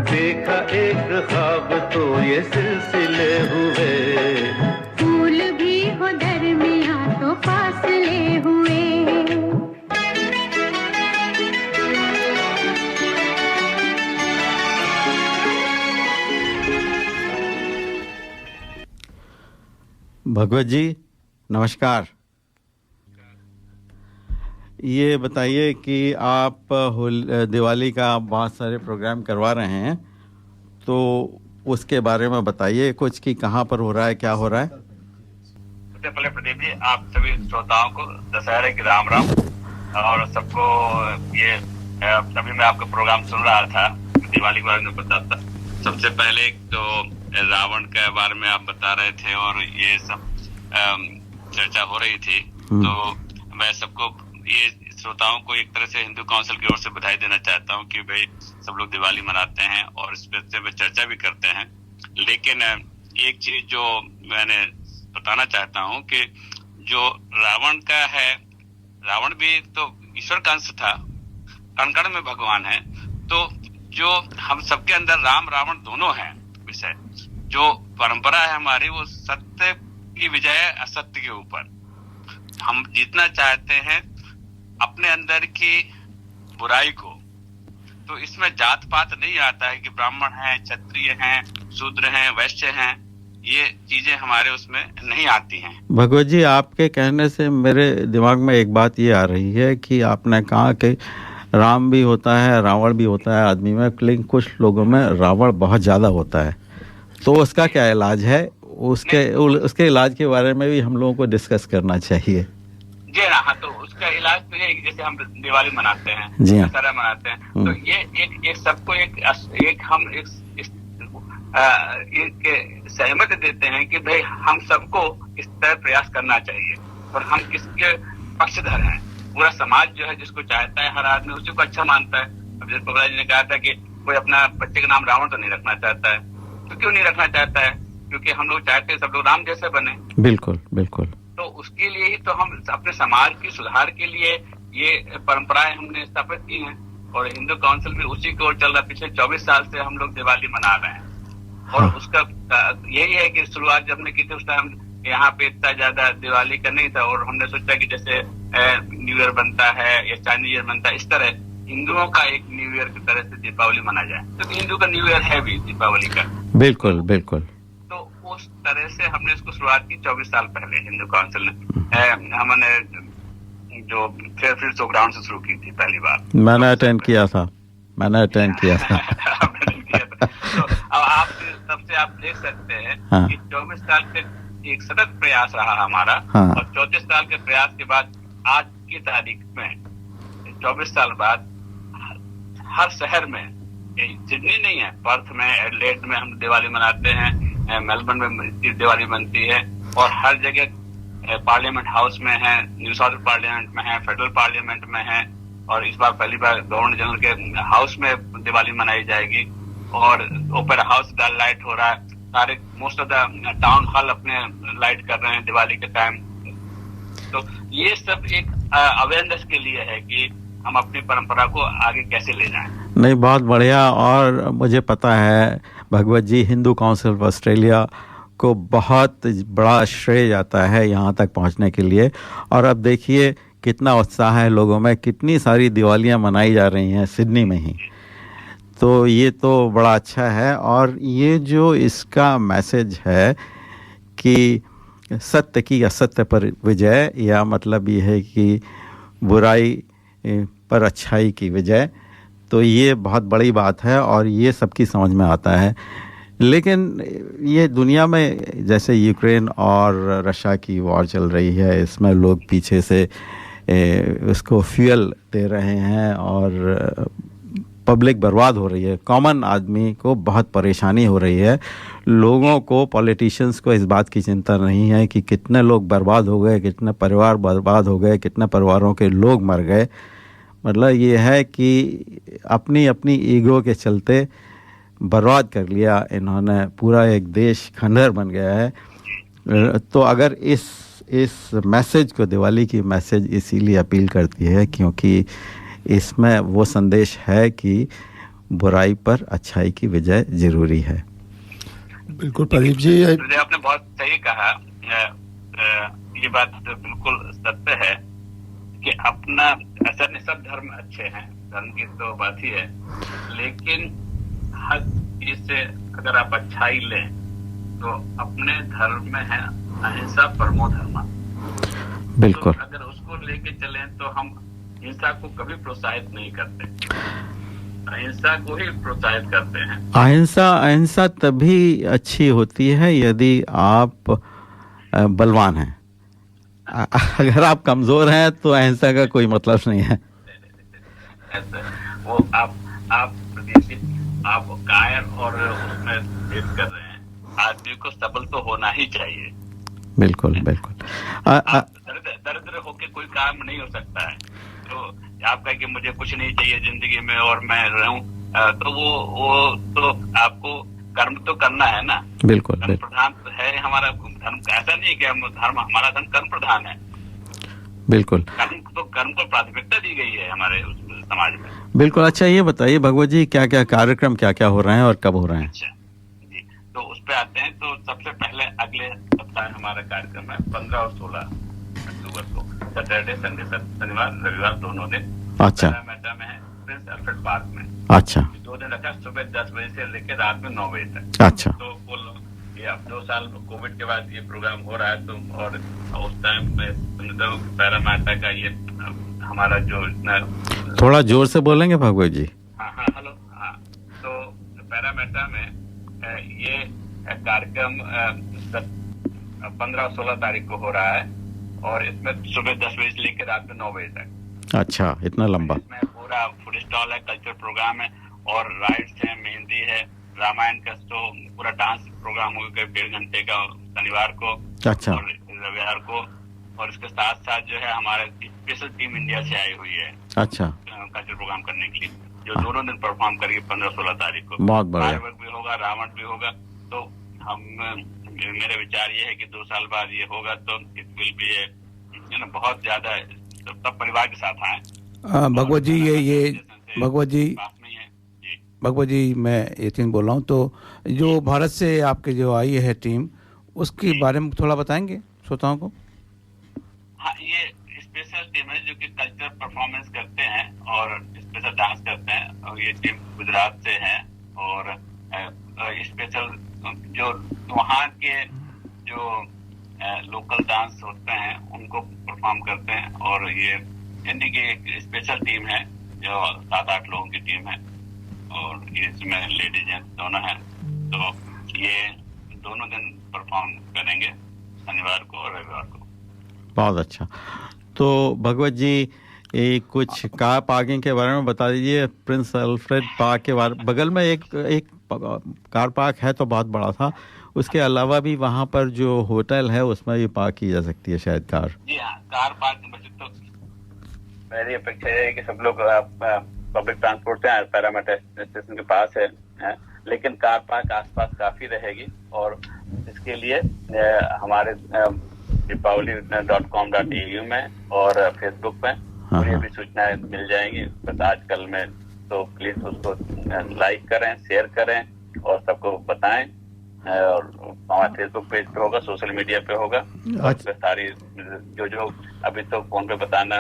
देखा एक ख्वाब तो ये सिलसिले हुए, फूल भी हो दरमियाँ तो फासले हुए। भगवत जी नमस्कार। ये बताइए कि आप दिवाली का बहुत सारे प्रोग्राम करवा रहे हैं, तो उसके बारे में बताइए कुछ कि कहाँ पर हो रहा है, क्या हो रहा है। सबसे पहले प्रदीप जी आप सभी श्रोताओं को दशहरे की राम राम, और सबको ये अभी मैं आपका प्रोग्राम सुन रहा था, दिवाली के बारे में बताता। सबसे पहले तो रावण के बारे में आप बता रहे थे और ये सब चर्चा हो रही थी, तो मैं सबको ये श्रोताओं को एक तरह से हिंदू काउंसिल की ओर से बधाई देना चाहता हूँ कि भाई सब लोग दिवाली मनाते हैं और इस पे चर्चा भी करते हैं। लेकिन एक चीज जो मैंने बताना चाहता हूँ कि जो रावण का है, रावण भी तो ईश्वर का अंश था, कण कण में भगवान है। तो जो हम सबके अंदर राम रावण दोनों हैं विषय, जो परंपरा है हमारी वो सत्य की विजय असत्य के ऊपर। हम जीतना चाहते हैं अपने अंदर की बुराई को, तो इसमें जात पात नहीं आता है कि ब्राह्मण हैं, क्षत्रिय हैं, शूद्र हैं, वैश्य हैं, ये चीजें हमारे उसमें नहीं आती हैं। भगवत जी आपके कहने से मेरे दिमाग में एक बात ये आ रही है कि आपने कहा कि राम भी होता है रावण भी होता है आदमी में, लेकिन कुछ लोगों में रावण बहुत ज़्यादा होता है, तो उसका क्या इलाज है? उसके इलाज के बारे में भी हम लोगों को डिस्कस करना चाहिए। जी हाँ, तो उसका इलाज तो ये जैसे हम दिवाली मनाते हैं, दशहरा मनाते हैं, तो ये सबको एक हम सहमति देते हैं कि भाई हम सबको इस तरह प्रयास करना चाहिए और हम किसके पक्षधर हैं। पूरा समाज जो है जिसको चाहता है, हर आदमी उसी को अच्छा मानता है। अब जैसे बाबा जी ने कहा था कि कोई अपना बच्चे का नाम रावण तो नहीं रखना चाहता है, तो क्यों नहीं रखना चाहता है? क्योंकि हम लोग चाहते हैं सब लोग राम जैसे बने। बिल्कुल बिल्कुल। तो उसके लिए ही तो हम अपने समाज की सुधार के लिए ये परंपराएं हमने स्थापित की हैं और हिंदू काउंसिल भी उसी की ओर चल रहा है। पिछले 24 साल से हम लोग दिवाली मना रहे हैं और उसका यही है कि शुरुआत जब हमने की थी उस टाइम यहाँ पे इतना ज्यादा दिवाली का नहीं था और हमने सोचा कि जैसे न्यू ईयर बनता है या चाइनीज ईयर बनता है, इस तरह हिंदुओं का एक न्यू ईयर की तरह से दीपावली मना जाए, क्योंकि हिंदू का न्यू ईयर है भी दीपावली का। बिल्कुल बिल्कुल। तो उस तरह से हमने इसको शुरुआत की 24 साल पहले हिंदू काउंसिल ने। हमने जो फेयरफील्ड शो ग्राउंड से शुरू की थी पहली बार। मैंने अटेंड किया था। तो अब आप सबसे आप देख सकते हैं कि 24 साल से एक सतत प्रयास रहा हमारा और 34 साल के प्रयास के बाद आज की तारीख में 24 साल बाद हर शहर में, सिडनी नहीं है, पर्थ में, एडिलेड में हम दिवाली मनाते हैं, मेलबर्न में दिवाली बनती है और हर जगह पार्लियामेंट हाउस में है, न्यू साउथ पार्लियामेंट में है, फेडरल पार्लियामेंट में है और इस बार पहली बार गवर्नर जनरल के हाउस में दिवाली मनाई जाएगी और ओपेरा हाउस लाइट हो रहा है। सारे most of the town hall अपने लाइट कर रहे हैं दिवाली के टाइम। तो ये सब एक अवेयरनेस के लिए है कि हम अपनी परंपरा को आगे कैसे ले जाएं। नहीं, बहुत बढ़िया। और मुझे पता है भगवत जी हिंदू काउंसिल ऑफ ऑस्ट्रेलिया को बहुत बड़ा श्रेय जाता है यहाँ तक पहुँचने के लिए। और अब देखिए कितना उत्साह है लोगों में, कितनी सारी दिवालियाँ मनाई जा रही हैं सिडनी में ही, तो ये तो बड़ा अच्छा है। और ये जो इसका मैसेज है कि सत्य की असत्य पर विजय, या मतलब ये है कि बुराई पर अच्छाई की विजय, तो ये बहुत बड़ी बात है और ये सबकी समझ में आता है। लेकिन ये दुनिया में जैसे यूक्रेन और रशिया की वॉर चल रही है, इसमें लोग पीछे से उसको फ्यूल दे रहे हैं और पब्लिक बर्बाद हो रही है, कॉमन आदमी को बहुत परेशानी हो रही है। लोगों को, पॉलिटिशियंस को इस बात की चिंता नहीं है कि कितने लोग बर्बाद हो गए, कितने परिवार बर्बाद हो गए, कितने परिवारों के लोग मर गए। मतलब ये है कि अपनी अपनी ईगो के चलते बर्बाद कर लिया इन्होंने, पूरा एक देश खंडहर बन गया है। तो अगर इस मैसेज को, दिवाली की मैसेज इसीलिए अपील करती है क्योंकि इसमें वो संदेश है कि बुराई पर अच्छाई की विजय जरूरी है। बिल्कुल प्रदीप जी, आपने बहुत सही कहा। ये बात बिल्कुल सत्य है कि अपना, ऐसा नहीं सब धर्म अच्छे हैं, धर्म की तो बात ही है, लेकिन हर चीज से अगर आप अच्छाई लें तो अपने धर्म में है अहिंसा परमो धर्म। बिल्कुल। तो अगर उसको लेके चलें तो हम हिंसा को कभी प्रोत्साहित नहीं करते, अहिंसा को ही प्रोत्साहित करते हैं। अहिंसा तभी अच्छी होती है यदि आप बलवान हैं। अगर आप कमजोर हैं तो अहिंसा का कोई मतलब नहीं है। वो आप कायर और उसमें भेद कर रहे हैं। आदमी को सबल तो होना ही चाहिए। बिल्कुल बिल्कुल। दरिद्र होके कोई काम नहीं हो सकता है। तो आप कहें कि मुझे कुछ नहीं चाहिए जिंदगी में और मैं रहूं, तो वो तो आपको कर्म तो करना है ना। बिल्कुल। कर्म प्रधान है हमारा धर्म। ऐसा नहीं है कि हमारा धर्म कर्म प्रधान है। बिल्कुल। कर्म को प्राथमिकता दी गई है हमारे समाज में। बिल्कुल। अच्छा, ये बताइए भगवत जी, क्या क्या कार्यक्रम क्या क्या हो रहे हैं और कब हो रहे हैं? अच्छा जी, तो उस पे आते हैं। तो सबसे पहले अगले सप्ताह हमारा कार्यक्रम है 15 और 16 अक्टूबर को, सैटरडे संडे, शनिवार रविवार दोनों दिन। अच्छा। मेटा में है, प्रिंस अल्फ्रेड पार्क में। अच्छा। 2 दिन रखा, सुबह 10 बजे से लेकर रात में 9 बजे तक। अच्छा। तो ये अब 2 साल कोविड के बाद ये प्रोग्राम हो रहा है। तो और उस टाइम में सुनता हूँ पैरामाटा का ये हमारा जो थोड़ा जोर से बोलेंगे भगवत जी? हाँ हेलो। हाँ, तो पैरामाटा में ये कार्यक्रम 15 और 16 तारीख को हो रहा है और इसमें सुबह 10 बजे से लेकर रात में 9 बजे तक। अच्छा, इतना लंबा? इसमें पूरा फूड स्टॉल है, कल्चर प्रोग्राम है और राइड्स है, मेहंदी है, रामायण का शो, पूरा डांस प्रोग्राम होगा करीब 1.5 घंटे का शनिवार को। अच्छा। और रविवार को। और इसके साथ साथ जो है हमारे स्पेशल टीम इंडिया से आई हुई है। अच्छा। कल्चर प्रोग्राम करने के लिए, जो दोनों दिन परफॉर्म करेगी 15-16 तारीख को। बहुत बढ़िया। फायरवर्क भी होगा, रावण भी होगा। तो मेरे विचार ये है कि 2 साल बाद ये होगा तो इट विल बी बहुत ज्यादा, सब परिवार के साथ आए। भगवत जी, ये भगवत जी मैं यतीन बोल रहा हूँ। तो जो भारत से आपके जो आई है टीम, उसके बारे में थोड़ा बताएंगे श्रोताओं को? हाँ, ये स्पेशल टीम है जो कि कल्चर परफॉर्मेंस करते हैं और स्पेशल डांस करते हैं। और ये टीम गुजरात से है और स्पेशल जो वहाँ के जो लोकल डांस होते हैं उनको परफॉर्म करते हैं। और ये हिंदी की एक स्पेशल टीम है जो 7-8 लोगों की टीम है और ये इसमें लेडीज हैं दोनों हैं। तो ये दोनों दिन परफॉर्म करेंगे, शनिवार को और रविवार को। बहुत अच्छा। तो भगवत जी, कुछ कार पार्किंग के बारे में बता दीजिए। प्रिंस अल्फ्रेड पार्क के बारे, बगल में एक कार पार्क है तो बहुत बड़ा था। उसके अलावा भी वहाँ पर जो होटल है उसमें भी पार्क की जा सकती है शायद कार? जी हाँ, कार पार्क में तो मेरी अपेक्षा है कि सब लोग पब्लिक ट्रांसपोर्ट से पैरामाटा स्टेशन के पास है, लेकिन कार पार्क आसपास काफी रहेगी। और इसके लिए हमारे deepavali.com.au में और फेसबुक पे उन्हें भी सूचनाएं मिल जाएंगी बस आजकल में। तो प्लीज उसको लाइक करें, शेयर करें और सबको बताएं। और हमारे फेसबुक पेज पे होगा, सोशल मीडिया पे होगा। अच्छा। सारी जो अभी तो फोन पे बताना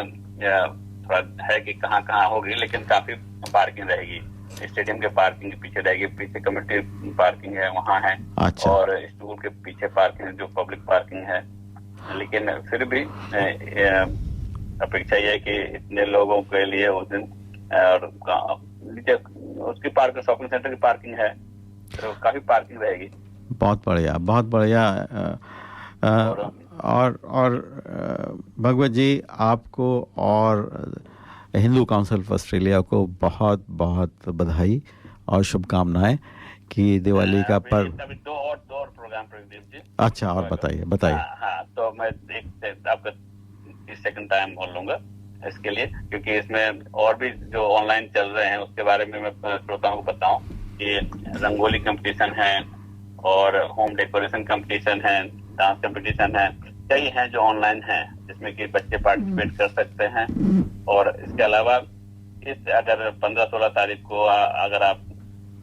थोड़ा है कि कहाँ कहाँ होगी, लेकिन काफी पार्किंग रहेगी। स्टेडियम के पार्किंग के पीछे रहेगी, पीछे कम्युनिटी पार्किंग है वहाँ है। अच्छा। और स्कूल के पीछे पार्किंग जो पब्लिक पार्किंग है। लेकिन फिर भी अपेक्षा यह है कि इतने लोगों के लिए उस दिन और उसकी पार्क, शॉपिंग सेंटर की पार्किंग है तो काफी पार्किंग रहेगी। बहुत बढ़िया, बहुत बढ़िया। और भगवत जी, आपको और हिंदू काउंसिल ऑफ ऑस्ट्रेलिया को बहुत बहुत बधाई और शुभकामनाएं कि दिवाली का पर्व। अभी दो और प्रोग्राम प्रदीप जी। अच्छा, और बताइए। हाँ, तो मैं आपका 30 सेकंड टाइम और लूंगा इसके लिए, क्योंकि इसमें और भी जो ऑनलाइन चल रहे हैं उसके बारे में मैं श्रोताओं को बताऊं कि रंगोली कंपटीशन है और होम डेकोरेशन कंपटीशन है, डांस कंपटीशन है, कई हैं जो ऑनलाइन हैं जिसमें कि बच्चे पार्टिसिपेट कर सकते हैं। और इसके अलावा अगर 15-16 तारीख को अगर आप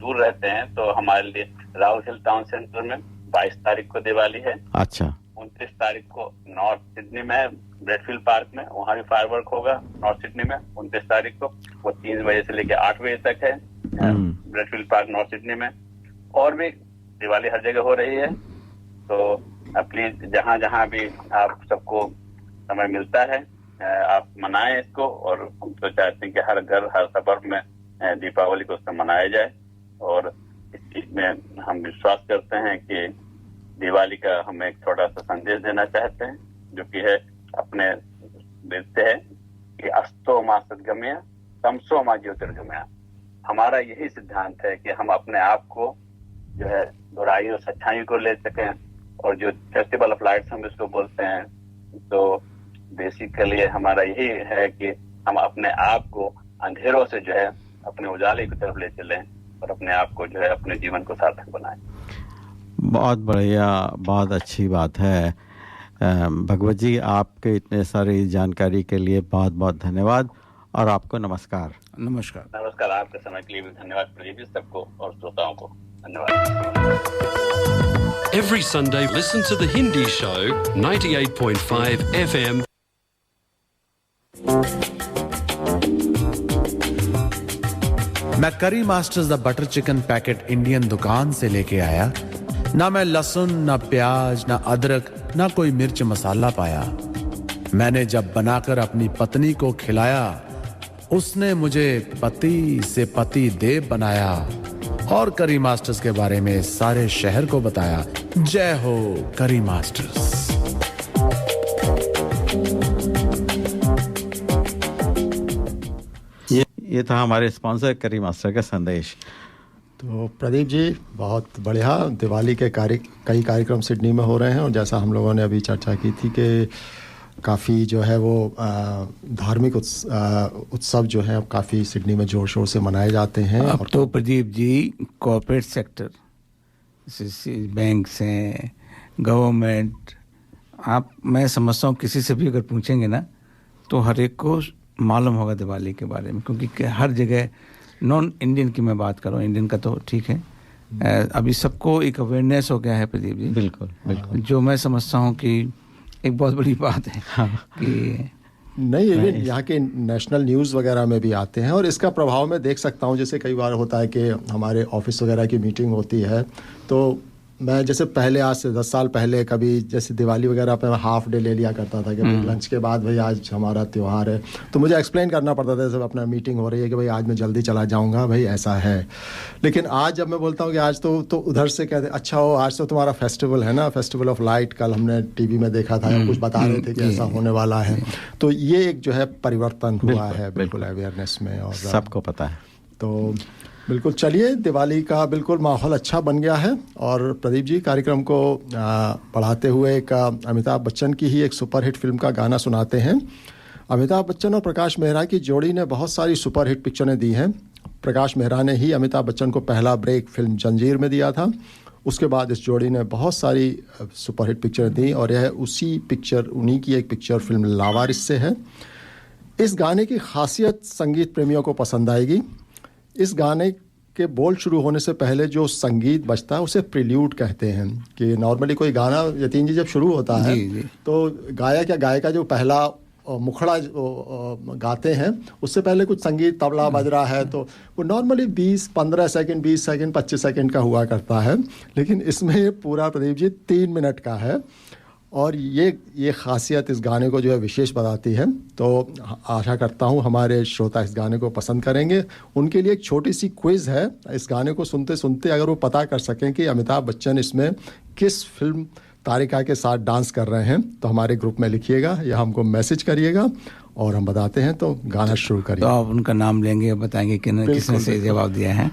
दूर रहते हैं तो हमारे लिए राहुल हिल टाउन सेंटर में 22 तारीख को दिवाली है। अच्छा। 29 तारीख को नॉर्थ सिडनी में ब्रेडफील्ड पार्क में, वहाँ भी फायरवर्क होगा नॉर्थ सिडनी में 29 तारीख को, वो 3 बजे से लेकर 8 बजे तक है ब्रेडफील्ड पार्क नॉर्थ सिडनी में। और भी दिवाली हर जगह हो रही है, तो प्लीज जहाँ जहाँ भी आप सबको समय मिलता है आप मनाएं इसको। और हम तो चाहते हैं कि हर घर हर सबर में दीपावली को उससे मनाया जाए। और इस चीज में हम विश्वास करते हैं कि दिवाली का हम एक छोटा सा संदेश देना चाहते हैं, जो कि है अपने दिल से है कि अस्तो मा सद्गमया तमसो मा ज्योतिर्गमया। हमारा यही सिद्धांत है कि हम अपने आप को जो है बुराई और सच्चाई को ले सकें। और जो फेस्टिवल ऑफ लाइट्स हम इसको बोलते हैं, तो बेसिकली हमारा यही है कि हम अपने आप को अंधेरों से जो है अपने उजाले की तरफ ले चलें और अपने आप को जो है अपने जीवन को सार्थक बनाएं। बहुत बढ़िया, बहुत अच्छी बात है। भगवत जी, आपके इतने सारी जानकारी के लिए बहुत बहुत धन्यवाद और आपको नमस्कार। नमस्कार, आपके समय के लिए भी धन्यवाद प्रदीप जी, सबको और श्रोताओं को धन्यवाद। Every Sunday, listen to the Hindi Show, 98.5 FM. मैं करी masters the butter chicken packet Indian दुकान से लेके आया। ना मैं लहसुन, ना प्याज, ना अदरक, ना कोई मिर्च मसाला पाया। मैंने जब बनाकर अपनी पत्नी को खिलाया, उसने मुझे पति से पति देव बनाया और करी मास्टर्स के बारे में सारे शहर को बताया। जय हो करी मास्टर्स। ये था हमारे स्पॉन्सर करी मास्टर का संदेश। तो प्रदीप जी, बहुत बढ़िया। दिवाली के कई कार्यक्रम सिडनी में हो रहे हैं और जैसा हम लोगों ने अभी चर्चा की थी कि काफ़ी जो है वो धार्मिक उत्सव जो है अब काफ़ी सिडनी में ज़ोर शोर से मनाए जाते हैं। अब तो Pradeep ji corporate sector, banks हैं, गवर्नमेंट, मैं समझता हूँ किसी से भी अगर पूछेंगे ना तो हर एक को मालूम होगा दिवाली के बारे में, क्योंकि हर जगह नॉन इंडियन की मैं बात कर रहा हूँ, इंडियन का तो ठीक है, अभी सबको एक अवेयरनेस हो गया है प्रदीप जी। बिल्कुल। जो मैं समझता हूँ कि एक बहुत बड़ी बात है। हाँ। कि नहीं, इवन यहाँ के नेशनल न्यूज़ वगैरह में भी आते हैं और इसका प्रभाव मैं देख सकता हूँ। जैसे कई बार होता है कि हमारे ऑफिस वगैरह की मीटिंग होती है, तो मैं जैसे पहले आज से 10 साल पहले कभी जैसे दिवाली वगैरह पे हाफ डे ले लिया करता था कि भाई लंच के बाद भाई आज हमारा त्यौहार है, तो मुझे एक्सप्लेन करना पड़ता था जब अपना मीटिंग हो रही है कि भाई आज मैं जल्दी चला जाऊंगा, भाई ऐसा है। लेकिन आज जब मैं बोलता हूँ कि आज तो उधर से कहते अच्छा हो, आज तो तुम्हारा फेस्टिवल है ना, फेस्टिवल ऑफ लाइट, कल हमने टीवी में देखा था, कुछ बता रहे थे कि ऐसा होने वाला है। तो ये एक जो है परिवर्तन हुआ है बिल्कुल अवेयरनेस में और सबको पता है। तो बिल्कुल, चलिए, दिवाली का बिल्कुल माहौल अच्छा बन गया है। और प्रदीप जी कार्यक्रम को बढ़ाते हुए एक अमिताभ बच्चन की ही एक सुपरहिट फिल्म का गाना सुनाते हैं। अमिताभ बच्चन और प्रकाश मेहरा की जोड़ी ने बहुत सारी सुपरहिट पिक्चरें दी हैं। प्रकाश मेहरा ने ही अमिताभ बच्चन को पहला ब्रेक फिल्म जंजीर में दिया था। उसके बाद इस जोड़ी ने बहुत सारी सुपरहिट पिक्चरें दी और यह उन्हीं की एक पिक्चर फिल्म लावारिस से है। इस गाने की खासियत संगीत प्रेमियों को पसंद आएगी। इस गाने के बोल शुरू होने से पहले जो संगीत बजता है उसे प्रिल्यूड कहते हैं। कि नॉर्मली कोई गाना यतीन जी जब शुरू होता है तो गायक या गायिका जो पहला मुखड़ा गाते हैं उससे पहले कुछ संगीत तबला बज रहा है, तो वो नॉर्मली 15 सेकंड 20 सेकंड 25 सेकंड का हुआ करता है। लेकिन इसमें पूरा प्रदीप जी 3 मिनट का है और ये खासियत इस गाने को जो है विशेष बताती है। तो आशा करता हूँ हमारे श्रोता इस गाने को पसंद करेंगे। उनके लिए एक छोटी सी क्विज़ है। इस गाने को सुनते सुनते अगर वो पता कर सकें कि अमिताभ बच्चन इसमें किस फिल्म तारिका के साथ डांस कर रहे हैं तो हमारे ग्रुप में लिखिएगा या हमको मैसेज करिएगा और हम बताते हैं, तो गाना शुरू करिए। तो आप उनका नाम लेंगे और बताएंगे कि किसने सही जवाब दिया है।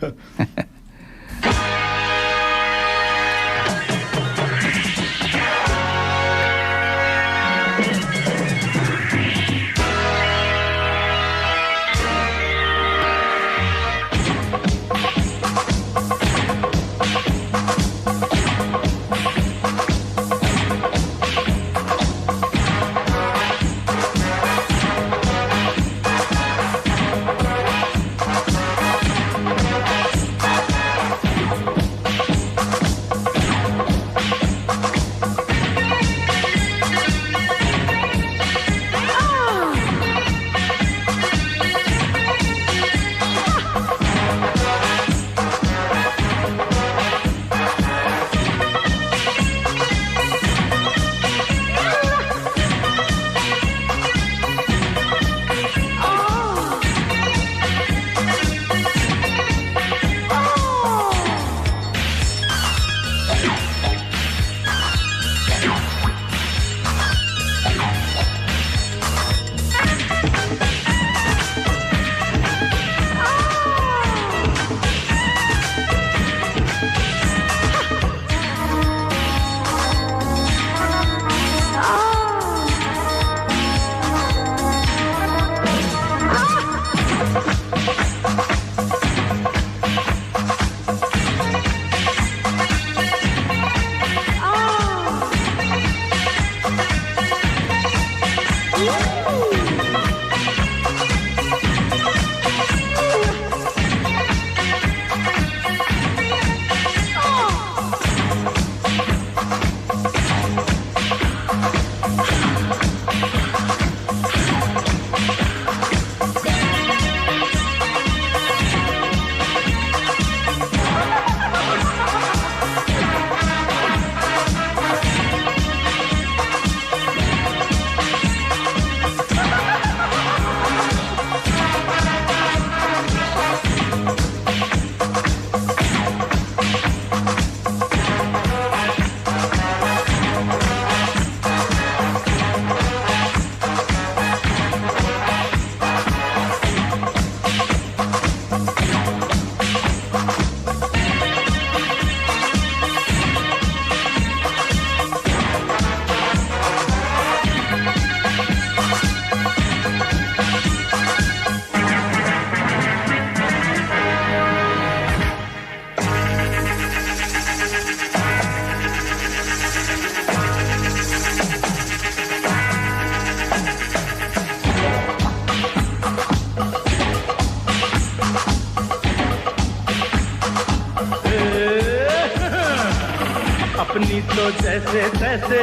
अपनी तो जैसे तैसे,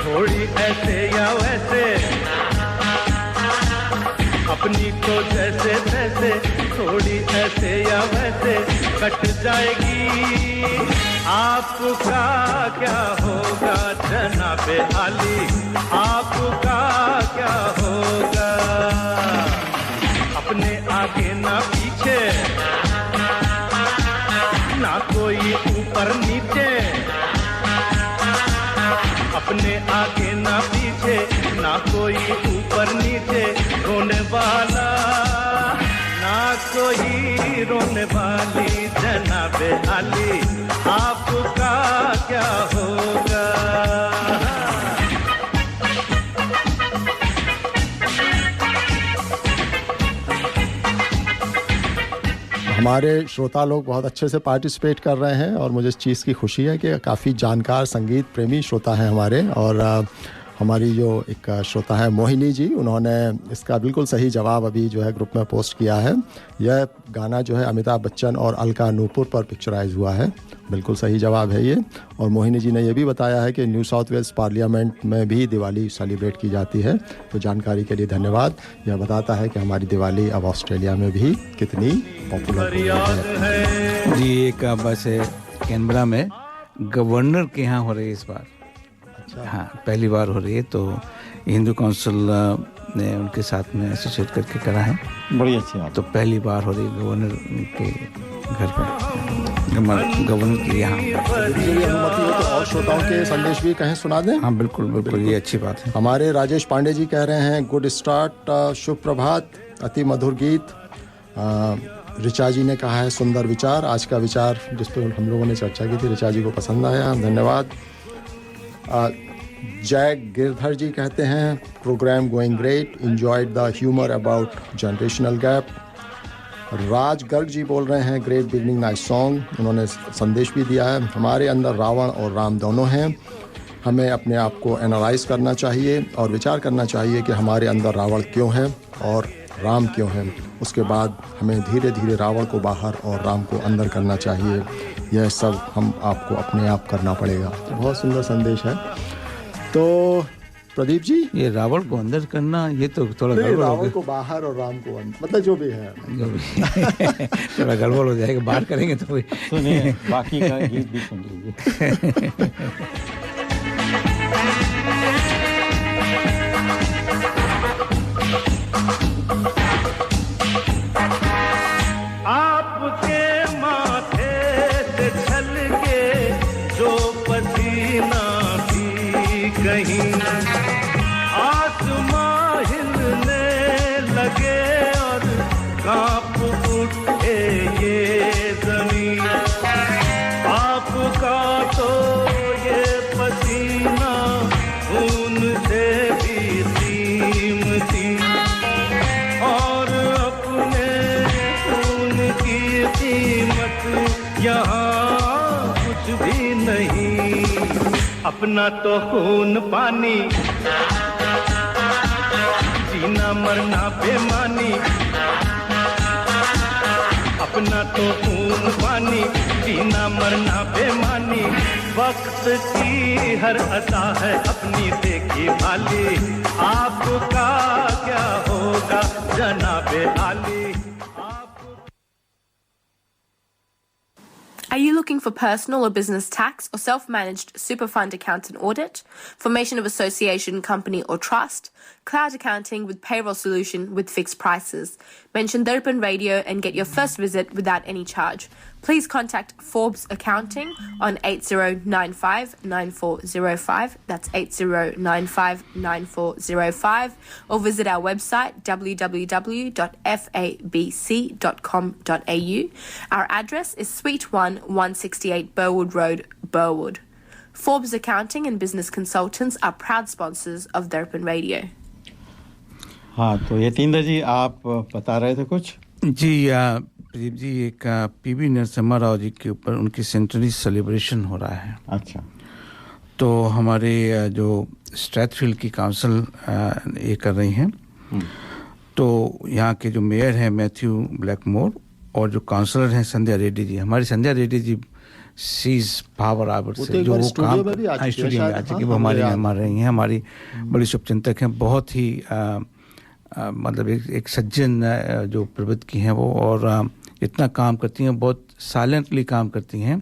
थोड़ी ऐसे या वैसे, अपनी तो जैसे तैसे, थोड़ी ऐसे या वैसे कट जाएगी। आपका क्या होगा जनाबे आली, आपका क्या होगा? अपने आगे ना पीछे, ना कोई ऊपर नीचे, अपने आगे ना पीछे, ना कोई ऊपर नीचे, रोने वाला ना कोई रोने वाली जनाबे आली, आपका क्या होगा? हमारे श्रोता लोग बहुत अच्छे से पार्टिसिपेट कर रहे हैं और मुझे इस चीज़ की खुशी है कि काफ़ी जानकार संगीत प्रेमी श्रोता हैं हमारे। और हमारी जो एक श्रोता है मोहिनी जी, उन्होंने इसका बिल्कुल सही जवाब अभी जो है ग्रुप में पोस्ट किया है। यह गाना जो है अमिताभ बच्चन और अलका नूपुर पर पिक्चराइज हुआ है, बिल्कुल सही जवाब है ये। और मोहिनी जी ने यह भी बताया है कि न्यू साउथ वेल्स पार्लियामेंट में भी दिवाली सेलिब्रेट की जाती है, तो जानकारी के लिए धन्यवाद। यह बताता है कि हमारी दिवाली अब ऑस्ट्रेलिया में भी कितनी पॉपुलर है। जी, एक बस कैनबरा में गवर्नर के यहाँ हो रही है इस बार। हाँ, पहली बार हो रही है, तो हिंदू काउंसिल ने उनके साथ में एसोसिएट करके करा है। बड़ी अच्छी बात। तो पहली बार हो रही है गवर्नर के घर पर। गवर्नर की यहाँ अनुमति हो तो और श्रोताओं के संदेश भी कहें सुना दें। हाँ बिल्कुल बिल्कुल, ये अच्छी बात है। हमारे राजेश पांडे जी कह रहे हैं गुड स्टार्ट, शुभ प्रभात, अति मधुर गीत। ऋचा जी ने कहा है सुंदर विचार, आज का विचार जिस पर हम लोगों ने चर्चा की थी ऋचा जी को पसंद आया, धन्यवाद। जय गिरधर जी कहते हैं programme going great, enjoyed the humour about generational gap. Raj Garg ji बोल रहे हैं ग्रेट बिगनिंग नाइस सॉन्ग, उन्होंने संदेश भी दिया है हमारे अंदर रावण और राम दोनों हैं, हमें अपने आप को एनालाइज करना चाहिए और विचार करना चाहिए कि हमारे अंदर रावण क्यों है और राम क्यों है, उसके बाद हमें धीरे धीरे रावण को बाहर और राम को अंदर करना चाहिए, यह सब हम आपको अपने आप करना पड़ेगा। तो बहुत सुंदर संदेश है। तो प्रदीप जी, ये रावण को अंदर करना ये तो थोड़ा गड़बड़ हो रावण को बाहर और राम को अंदर, मतलब जो भी है थोड़ा गड़बड़ हो जाएगा, बाहर करेंगे तो सुनिए बाकी का गीत भी सुन लीजिए। आपके माथे से छलके जो पसीना भी कहीं आसमां हिलने लगे और कांप उठे ये जमीन, आपका तो ये पसीना खून से भी कीमती और अपने खून की कीमत यहाँ कुछ भी नहीं, अपना तो खून पानी जीना मरना बेमानी, अपना तो खून पानी जीना मरना बेमानी, वक्त की हर अता है अपनी देखी भाली, आपका क्या होगा जनाबे आली। Are you looking for personal or business tax or self-managed super fund account and audit, formation of association, company or trust, cloud accounting with payroll solution with fixed prices? Mention Darpan Radio and get your first visit without any charge. Please contact Forbes Accounting on 8095-9405, that's 8095-9405, or visit our website www.fabc.com.au. Our address is Suite 1, 168 Burwood Road, Burwood. Forbes Accounting and Business Consultants are proud sponsors of Darpan Radio. हाँ, तो यतीन्द्र जी आप बता रहे थे कुछ? जी प्रदीप जी, एक PV Narasimha Rao ji के ऊपर उनकी सेंचुरी सेलिब्रेशन हो रहा है। अच्छा। तो हमारे जो स्ट्रैथफील्ड की काउंसिल ये कर रही हैं, तो यहाँ के जो मेयर हैं मैथ्यू ब्लैकमोर और जो काउंसलर हैं संध्या रेड्डी जी, हमारी संध्या Reddy ji seize power our से जो वो काम स्टूडियो में आ चुकी, वो हमारे यहाँ हमारे रही हैं, हमारी बड़ी शुभचिंतक हैं, बहुत ही मतलब एक सज्जन जो प्रवृत्ति की हैं वो, और इतना काम करती हैं, बहुत साइलेंटली काम करती हैं,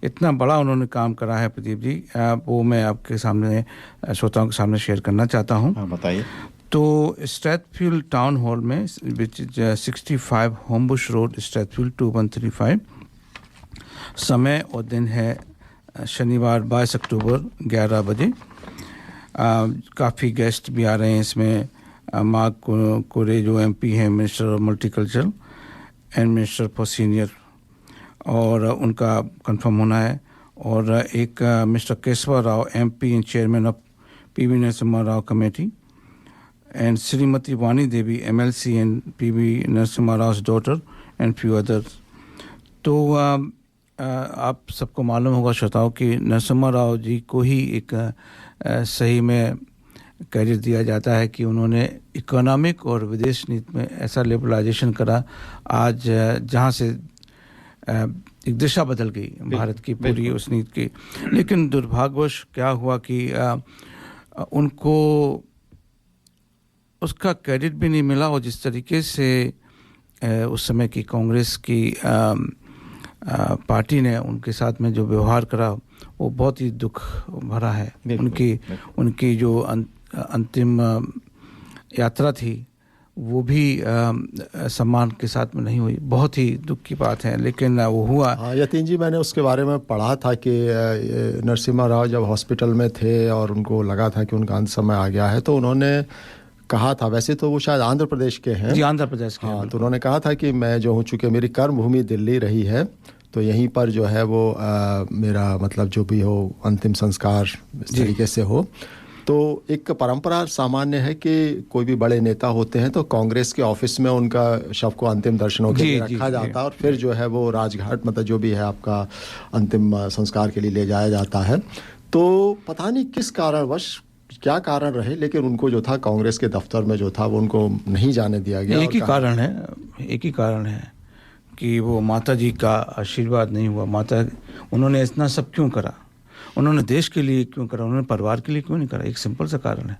इतना बड़ा उन्होंने काम करा है प्रदीप जी, वो मैं आपके सामने श्रोताओं के सामने शेयर करना चाहता हूँ। बताइए। तो स्ट्रैथफील्ड टाउन हॉल में विच इज 65 होमबुश रोड स्ट्रैथफील्ड 2135, समय और दिन है शनिवार 22 अक्टूबर 11 बजे। काफ़ी गेस्ट भी आ रहे हैं इसमें, मार्क कोरे जो एमपी हैं, minister of multiculture and minister for senior, और उनका कंफर्म होना है, और एक mister Keshava Rao MP and chairman of PV Narasimha Rao committee, and Shrimati Vani Devi MLC and PV Narasimha Rao daughter and few others. तो आप सबको मालूम होगा श्रोताओं कि नरसिम्हा राव जी को ही एक सही में क्रेडिट दिया जाता है कि उन्होंने इकोनॉमिक और विदेश नीति में ऐसा लिबरलाइजेशन करा आज जहाँ से एक दिशा बदल गई भारत की पूरी उस नीति की। लेकिन दुर्भाग्यवश क्या हुआ कि उनको उसका क्रेडिट भी नहीं मिला, और जिस तरीके से उस समय की कांग्रेस की पार्टी ने उनके साथ में जो व्यवहार करा वो बहुत ही दुख भरा है। उनकी जो अंतिम यात्रा थी वो भी सम्मान के साथ में नहीं हुई। बहुत ही दुख की बात है, लेकिन वो हुआ। हाँ यतीन जी, मैंने उसके बारे में पढ़ा था कि नरसिम्हा राव जब हॉस्पिटल में थे और उनको लगा था कि उनका अंत समय आ गया है, तो उन्होंने कहा था, वैसे तो वो शायद आंध्र प्रदेश के हैं जी, आंध्र प्रदेश के। हाँ, तो उन्होंने कहा था कि मैं जो हूँ, चूँकि मेरी कर्म भूमि दिल्ली रही है, तो यहीं पर जो है वो मेरा मतलब जो भी हो अंतिम संस्कार इस तरीके से हो। तो एक परंपरा सामान्य है कि कोई भी बड़े नेता होते हैं तो कांग्रेस के ऑफिस में उनका शव को अंतिम दर्शनों के लिए रखा जाता है और फिर जो है वो राजघाट मतलब जो भी है आपका अंतिम संस्कार के लिए ले जाया जाता है। तो पता नहीं किस कारणवश, क्या कारण रहे, लेकिन उनको जो था कांग्रेस के दफ्तर में जो था वो उनको नहीं जाने दिया गया। एक ही कारण है कि वो माता जी का आशीर्वाद नहीं हुआ। उन्होंने इतना सब क्यों करा, उन्होंने देश के लिए क्यों करा, उन्होंने परिवार के लिए क्यों नहीं करा, एक सिंपल सा कारण है।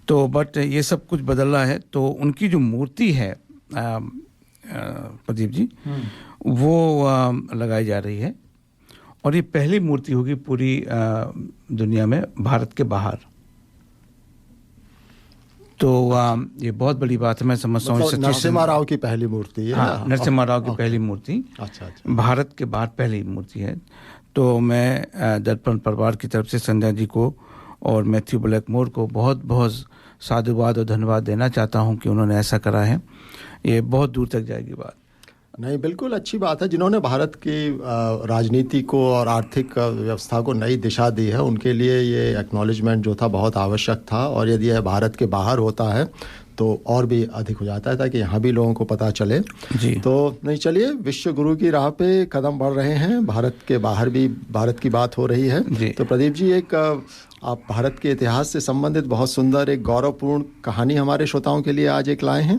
तो बट ये सब कुछ बदल रहा है। तो उनकी जो मूर्ति है प्रदीप जी, वो लगाई जा रही है और ये पहली मूर्ति होगी पूरी दुनिया में भारत के बाहर। तो ये बहुत बड़ी बात है, मैं समझता हूँ। नरसिम्हा राव की पहली मूर्ति है। हाँ, नरसिम्हा राव की पहली मूर्ति अच्छा भारत के बाहर पहली मूर्ति है। तो मैं दर्पण परिवार की तरफ से संध्या जी को और मैथ्यू ब्लैकमोर को बहुत बहुत साधुवाद और धन्यवाद देना चाहता हूं कि उन्होंने ऐसा करा है। ये बहुत दूर तक जाएगी बात। नहीं, बिल्कुल अच्छी बात है। जिन्होंने भारत की राजनीति को और आर्थिक व्यवस्था को नई दिशा दी है, उनके लिए ये एक्नॉलेजमेंट जो था बहुत आवश्यक था। और यदि यह भारत के बाहर होता है तो और भी अधिक हो जाता है, ताकि यहाँ भी लोगों को पता चले जी। तो नहीं, चलिए विश्व गुरु की राह पे कदम बढ़ रहे हैं, भारत के बाहर भी भारत की बात हो रही है जी। तो प्रदीप जी, एक आप भारत के इतिहास से संबंधित बहुत सुंदर एक गौरवपूर्ण कहानी हमारे श्रोताओं के लिए आज एक लाए हैं।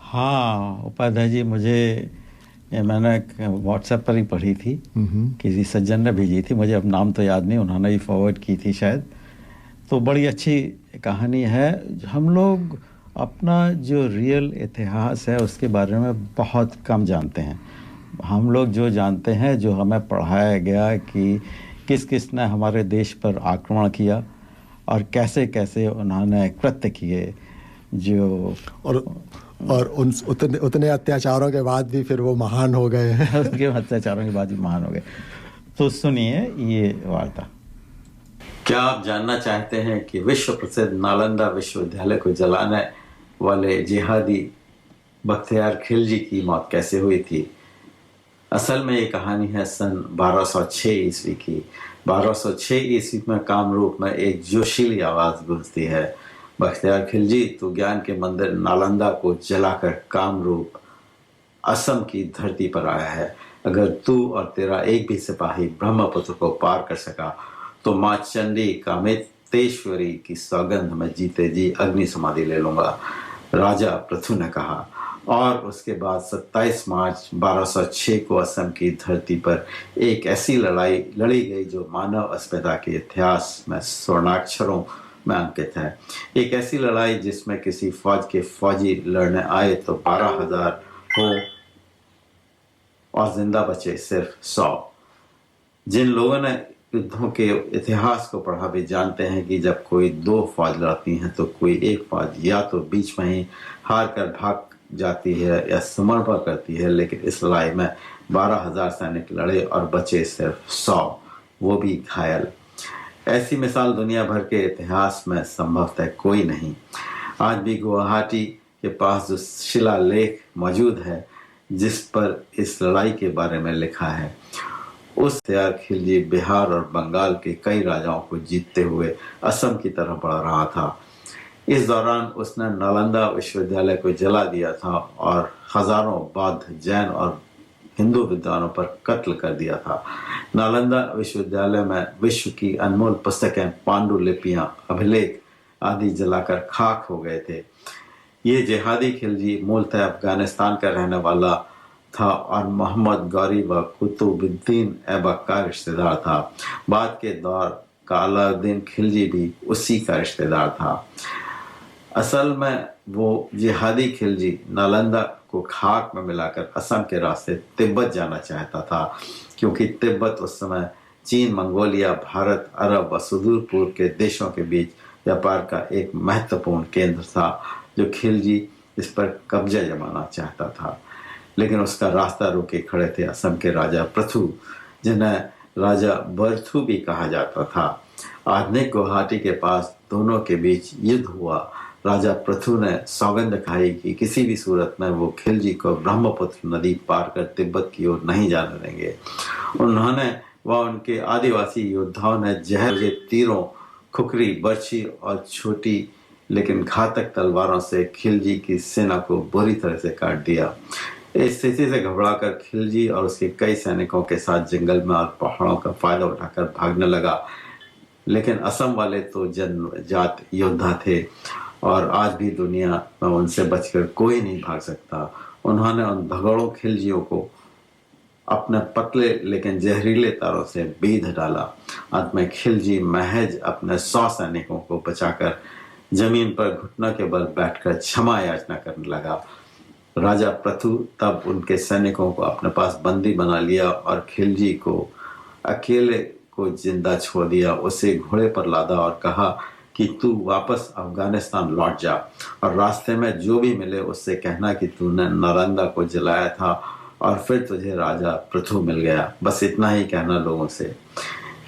हाँ उपाध्याय जी, मैंने व्हाट्सएप पर ही पढ़ी थी, किसी सज्जन ने भेजी थी, मुझे अब नाम तो याद नहीं, उन्होंने ही फॉरवर्ड की थी शायद। तो बड़ी अच्छी कहानी है। हम लोग अपना जो रियल इतिहास है उसके बारे में बहुत कम जानते हैं। हम लोग जो जानते हैं, जो हमें पढ़ाया गया कि किस किस ने हमारे देश पर आक्रमण किया और कैसे कैसे उन्होंने कृत्य किए, जो और उतने अत्याचारों के बाद भी फिर वो महान हो गए हैं। उसके अत्याचारों के बाद भी महान हो गए। तो सुनिए ये वार्ता। क्या आप जानना चाहते हैं कि विश्व प्रसिद्ध नालंदा विश्वविद्यालय को जलाने वाले जिहादी बख्तियार खिलजी की मौत कैसे हुई थी? असल में ये कहानी है सन 1206 ईस्वी की। 1206 ईस्वी में कामरूप में एक जोशीली आवाज गूंजती है, बख्तियार खिलजी, तू ज्ञान के मंदिर नालंदा को जलाकर कामरूप असम की धरती पर आया है। अगर तू और तेरा एक भी सिपाही ब्रह्मपुत्र को पार कर सका तो माँ चंडी कामेतेश्वरी की सौगंध में जीते जी अग्नि समाधि ले लूंगा, राजा पृथु ने कहा। और उसके बाद 27 मार्च 1206 को असम की धरती पर एक ऐसी लड़ाई लड़ी गई जो मानव अस्मिता के इतिहास में स्वर्णाक्षरों में अंकित है। एक ऐसी लड़ाई जिसमें किसी फौज के फौजी लड़ने आए तो 12,000 हो और जिंदा बचे सिर्फ 100। जिन लोगों ने युद्धों के इतिहास को पढ़ा भी जानते हैं कि जब कोई दो फौज लड़ती हैं तो कोई एक फौज या तो बीच में ही हार कर भाग जाती है या समर्पण करती है, लेकिन इस लड़ाई में 12,000 सैनिक लड़े और बचे सिर्फ 100, वो भी घायल। ऐसी मिसाल दुनिया भर के इतिहास में संभवतः कोई नहीं। आज भी गुवाहाटी के पास जो शिलालेख मौजूद है जिस पर इस लड़ाई के बारे में लिखा है, उस बख्तियार खिलजी बिहार और बंगाल के कई राजाओं को जीतते हुए असम की तरफ बढ़ रहा था। इस दौरान उसने नालंदा विश्वविद्यालय को जला दिया था और हजारों बौद्ध, जैन और हिंदू विद्वानों पर कत्ल कर दिया था। नालंदा विश्वविद्यालय में विश्व की अनमोल पुस्तकें, पांडुलिपियां, अभिलेख आदि जलाकर खाक हो गए थे। ये जिहादी खिलजी मूलतः अफगानिस्तान का रहने वाला था और मोहम्मद गौरी व कुतुबुद्दीन ऐबक का रिश्तेदार था। बाद के दौर का अलाउद्दीन खिलजी भी उसी का रिश्तेदार था। असल में वो जिहादी खिलजी नालंदा को खाक में मिलाकर असम के रास्ते तिब्बत जाना चाहता था, क्योंकि तिब्बत उस समय चीन, मंगोलिया, भारत, अरब व सुदूर पूर्व के देशों के बीच व्यापार का एक महत्वपूर्ण केंद्र था। जो खिलजी इस पर कब्जा जमाना चाहता था। लेकिन उसका रास्ता रोके खड़े थे असम के राजा पृथु, जिन्हें राजा बर्थु भी कहा जाता था। आधुनिक गुवाहाटी के पास दोनों के बीच युद्ध हुआ। राजा पृथु ने सौगंध खाई कि किसी भी सूरत में वो खिलजी को ब्रह्मपुत्र नदी पार कर तिब्बत की ओर नहीं जाने देंगे। उन्होंने व उनके आदिवासी योद्धाओं ने जहर के तीरों, खुखरी, बर्छी और छोटी लेकिन घातक तलवारों से खिलजी की सेना को बुरी तरह से काट दिया। इस स्थिति से घबराकर खिलजी और उसके कई सैनिकों के साथ जंगल में और पहाड़ों का फायदा उठाकर भागने लगा। लेकिन असम वाले तो जन्मजात योद्धा थे और आज भी दुनिया में उनसे बचकर कोई नहीं भाग सकता। उन्होंने उन भगोड़ों खिलजियों को अपने पतले लेकिन जहरीले तारों से बीध डाला। अंत में खिलजी महज अपने 100 सैनिकों को बचाकर जमीन पर घुटनों के बल बैठकर क्षमा याचना करने लगा। राजा पृथु तब उनके सैनिकों को अपने पास बंदी बना लिया और खिलजी को अकेले को जिंदा छोड़ दिया। उसे घोड़े पर लादा और कहा कि तू वापस अफगानिस्तान लौट जा और रास्ते में जो भी मिले उससे कहना कि तूने नालंदा को जलाया था और फिर तुझे राजा पृथु मिल गया। बस इतना ही कहना लोगों से।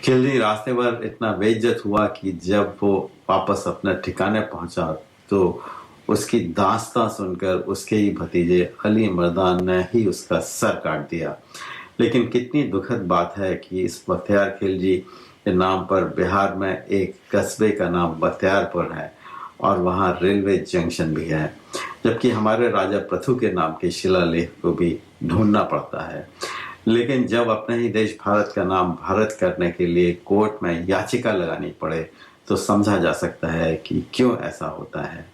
खिलजी रास्ते पर इतना बेइज्जत हुआ कि जब वो वापस अपने ठिकाने पहुंचा तो उसकी दास्तां सुनकर उसके ही भतीजे अली मर्दान ने ही उसका सर काट दिया। लेकिन कितनी दुखद बात है कि इस बख्तियार खिलजी के नाम पर बिहार में एक कस्बे का नाम बख्तियारपुर है और वहाँ रेलवे जंक्शन भी है, जबकि हमारे राजा पृथु के नाम के शिलालेख को भी ढूंढना पड़ता है। लेकिन जब अपने ही देश भारत का नाम भारत करने के लिए कोर्ट में याचिका लगानी पड़े तो समझा जा सकता है कि क्यों ऐसा होता है।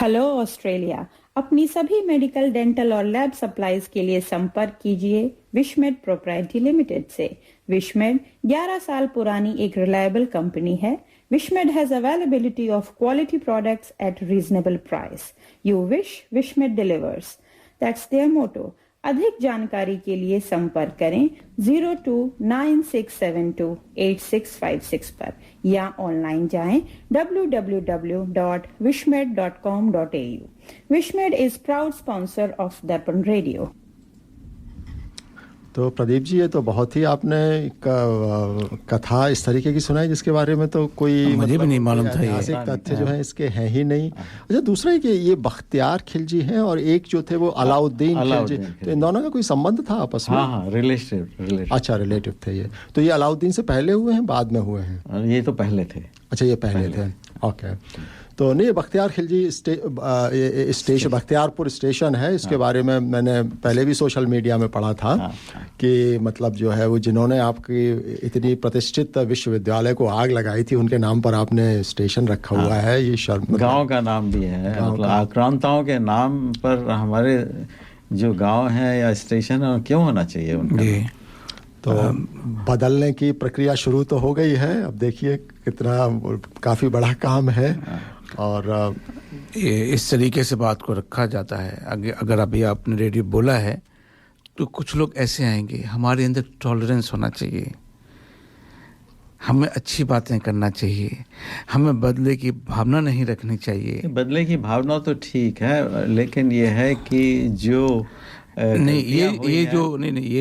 हेलो ऑस्ट्रेलिया, अपनी सभी मेडिकल, डेंटल और लैब सप्लाईज के लिए संपर्क कीजिए विशमेड प्रोप्राइटरी लिमिटेड से। विशमेड 11 साल पुरानी एक रिलायबल कंपनी है। Wishmed has availability of quality products at reasonable price. You wish, Wishmed delivers. That's their motto. अधिक जानकारी के लिए संपर्क करें 0296728656 पर या ऑनलाइन जाएं www.wishmed.com.au. Wishmed is proud sponsor of Darpan Radio. तो प्रदीप जी, ये तो बहुत ही आपने कथा इस तरीके की सुनाई जिसके बारे में तो कोई मुझे भी नहीं मालूम था। ऐतिहासिक तथ्य जो है इसके हैं ही नहीं। अच्छा, दूसरा है कि ये बख्तियार खिलजी हैं और एक जो थे वो अलाउद्दीन खिलजी, तो इन दोनों का कोई संबंध था आपस में? हाँ, रिलेटिव। अच्छा, रिलेटिव थे ये। तो ये अलाउद्दीन से पहले हुए हैं, बाद में हुए हैं? ये तो पहले थे। अच्छा, ये पहले थे। ओके। तो नहीं, बख्तियार खिलजी स्टेशन, बख्तियारपुर स्टेशन है, इसके बारे में मैंने पहले भी सोशल मीडिया में पढ़ा था कि मतलब जो है वो जिन्होंने आपकी इतनी प्रतिष्ठित विश्वविद्यालय को आग लगाई थी उनके नाम पर आपने स्टेशन रखा हुआ है। ये शर्म, गांव का नाम भी है, मतलब आक्रांताओं के नाम पर हमारे जो गांव है या स्टेशन है क्यों होना चाहिए उनका? तो बदलने की प्रक्रिया शुरू तो हो गई है। अब देखिए कितना काफ़ी बड़ा काम है और ये इस तरीके से बात को रखा जाता है। अगर अभी आपने रेडियो बोला है तो कुछ लोग ऐसे आएंगे, हमारे अंदर टॉलरेंस होना चाहिए, हमें अच्छी बातें करना चाहिए, हमें बदले की भावना नहीं रखनी चाहिए। बदले की भावना तो ठीक है, लेकिन ये है कि जो नहीं, ये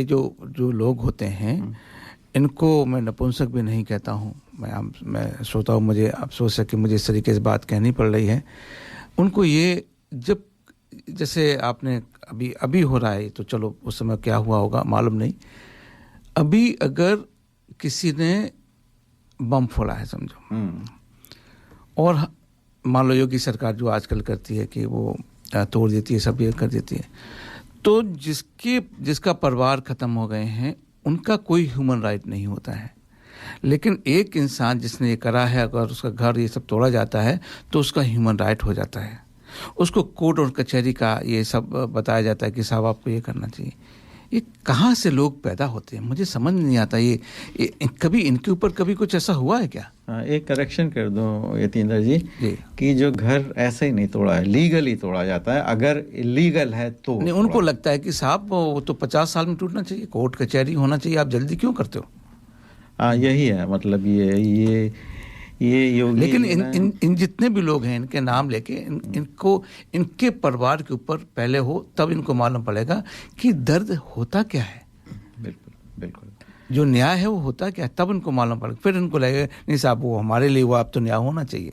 जो लोग होते हैं इनको मैं नपुंसक भी नहीं कहता हूँ। मैं सोचता हूँ, मुझे अफसोस है कि मुझे इस तरीके से बात कहनी पड़ रही है। उनको ये जब जैसे आपने अभी हो रहा है तो चलो उस समय क्या हुआ होगा मालूम नहीं। अभी अगर किसी ने बम फोड़ा है समझो, और मान लो योगी सरकार जो आजकल करती है कि वो तोड़ देती है, सब ये कर देती है, तो जिसका परिवार खत्म हो गए हैं उनका कोई ह्यूमन राइट नहीं होता है। लेकिन एक इंसान जिसने ये करा है, अगर उसका घर ये सब तोड़ा जाता है तो उसका ह्यूमन राइट हो जाता है। उसको कोर्ट और कचहरी का ये सब बताया जाता है कि साहब आपको ये करना चाहिए। ये कहाँ से लोग पैदा होते हैं मुझे समझ नहीं आता। ये कभी इनके ऊपर कभी कुछ ऐसा हुआ है क्या? एक करेक्शन कर दो यतीन्द्र जी कि जो घर ऐसे ही नहीं तोड़ा है, लीगली तोड़ा जाता है। अगर इलीगल है तो नहीं, उनको लगता है कि साहब वो तो 50 साल में टूटना चाहिए, कोर्ट कचहरी होना चाहिए, आप जल्दी क्यों करते हो? यही है मतलब ये योगी, लेकिन इन जितने भी लोग हैं इनके नाम लेके इनको इनके परिवार के ऊपर पहले हो तब इनको मालूम पड़ेगा कि दर्द होता क्या है। बिल्कुल बिल्कुल, जो न्याय है वो होता क्या है, तब इनको मालूम पड़ेगा। फिर इनको लगेगा नहीं साहब वो हमारे लिए हुआ, अब तो न्याय होना चाहिए।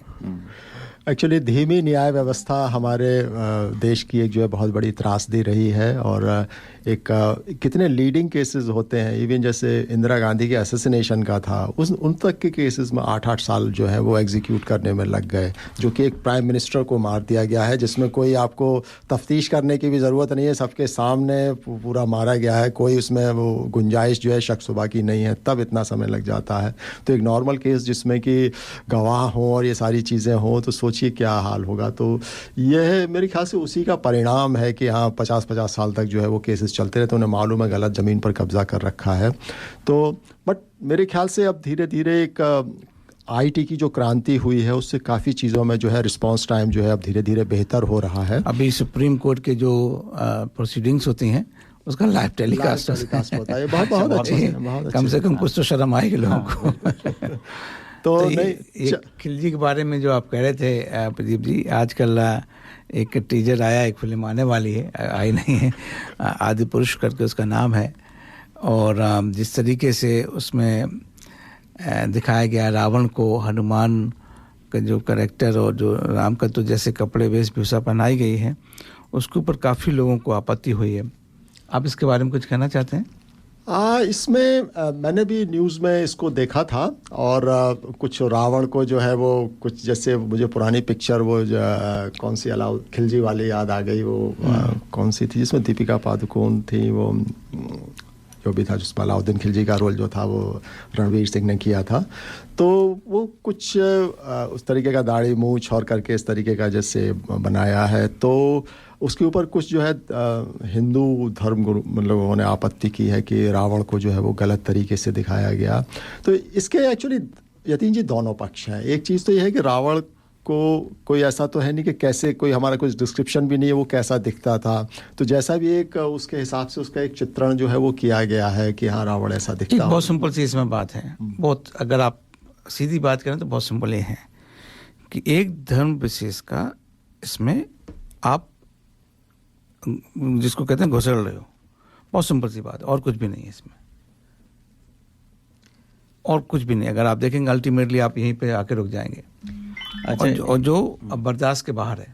एक्चुअली धीमी न्याय व्यवस्था हमारे देश की एक जो है बहुत बड़ी त्रासदी रही है। और एक कितने लीडिंग केसेस होते हैं, इवन जैसे इंदिरा गांधी के असैसिनेशन का था, उन तक के केसेस में 8-8 साल जो है वो एग्जीक्यूट करने में लग गए, जो कि एक प्राइम मिनिस्टर को मार दिया गया है, जिसमें कोई आपको तफ्तीश करने की भी ज़रूरत नहीं है, सबके सामने पूरा मारा गया है, कोई उसमें वो गुंजाइश जो है शक सुबह की नहीं है, तब इतना समय लग जाता है। तो एक नॉर्मल केस जिसमें कि गवाह हों और ये सारी चीज़ें हों, तो सोचिए क्या हाल होगा। तो यह मेरे ख्याल से उसी का परिणाम है कि हाँ 50-50 साल तक जो है वो केसेस चलते रहे, तो उन्हें मालूम है गलत ज़मीन पर कब्जा कर रखा है। तो बट मेरे ख्याल से अब धीरे धीरे एक आईटी की जो क्रांति हुई है उससे काफ़ी चीज़ों में जो है रिस्पांस टाइम जो है अब धीरे धीरे बेहतर हो रहा है। अभी सुप्रीम कोर्ट के जो प्रोसीडिंग्स होती हैं उसका लाइव टेलीकास्ट होता है, बहुत अच्छे हैं, कम से कम कुछ तो शर्म आएगी लोगों को। तो ये खिलजी के बारे में जो आप कह रहे थे प्रदीप जी, आजकल एक टीजर आया, एक फिल्म आने वाली है, आई नहीं है, आदि पुरुष करके उसका नाम है। और जिस तरीके से उसमें दिखाया गया रावण को, हनुमान का जो कैरेक्टर और जो राम का तो जैसे कपड़े वेशभूषा पहनाई गई है, उसके ऊपर काफ़ी लोगों को आपत्ति हुई है। आप इसके बारे में कुछ कहना चाहते हैं? इसमें मैंने भी न्यूज़ में इसको देखा था, और कुछ रावण को जो है वो कुछ जैसे मुझे पुरानी पिक्चर वो कौन सी खिलजी वाली याद आ गई, वो कौन सी थी जिसमें दीपिका पादुकोण थी, वो जो भी था जिसमें अलाउद्दीन खिलजी का रोल जो था वो रणवीर सिंह ने किया था। तो वो कुछ उस तरीके का दाढ़ी मूंछ और करके इस तरीके का जैसे बनाया है, तो उसके ऊपर कुछ जो है हिंदू धर्म लोगों ने आपत्ति की है कि रावण को जो है वो गलत तरीके से दिखाया गया। तो इसके एक्चुअली यतीन जी दोनों पक्ष हैं। एक चीज़ तो ये है कि रावण को कोई ऐसा तो है नहीं कि कैसे, कोई हमारा कुछ डिस्क्रिप्शन भी नहीं है वो कैसा दिखता था, तो जैसा भी एक उसके हिसाब से उसका एक चित्रण जो है वो किया गया है कि हाँ रावण ऐसा दिखता है। बहुत सिंपल सी इसमें बात है, बहुत अगर आप सीधी बात करें तो बहुत सिंपल ये है कि एक धर्म विशेष का इसमें आप जिसको कहते हैं घुसल रहे हो, बहुत सिंपल सी बात, और कुछ भी नहीं है इसमें, और कुछ भी नहीं। अगर आप देखेंगे अल्टीमेटली आप यहीं पे आके रुक जाएंगे। अच्छा, और जो अब बर्दाश्त के बाहर है।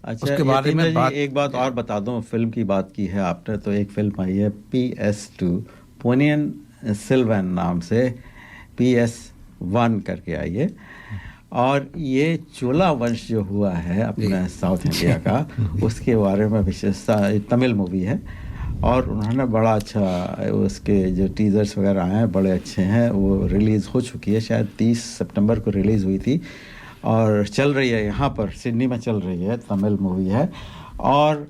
अच्छा, उसके बारे में एक बात और बता दूं, फिल्म की बात की है आपने, तो एक फिल्म आई है PS2 पोनियन सिल्वन नाम से, PS1 करके आई है, और ये चोला वंश जो हुआ है अपने साउथ इंडिया का उसके बारे में विशेषता, तमिल मूवी है, और उन्होंने बड़ा अच्छा, उसके जो टीजर्स वगैरह आए हैं बड़े अच्छे हैं। वो रिलीज़ हो चुकी है, शायद 30 सितंबर को रिलीज़ हुई थी, और चल रही है यहाँ पर सिडनी में चल रही है, तमिल मूवी है। और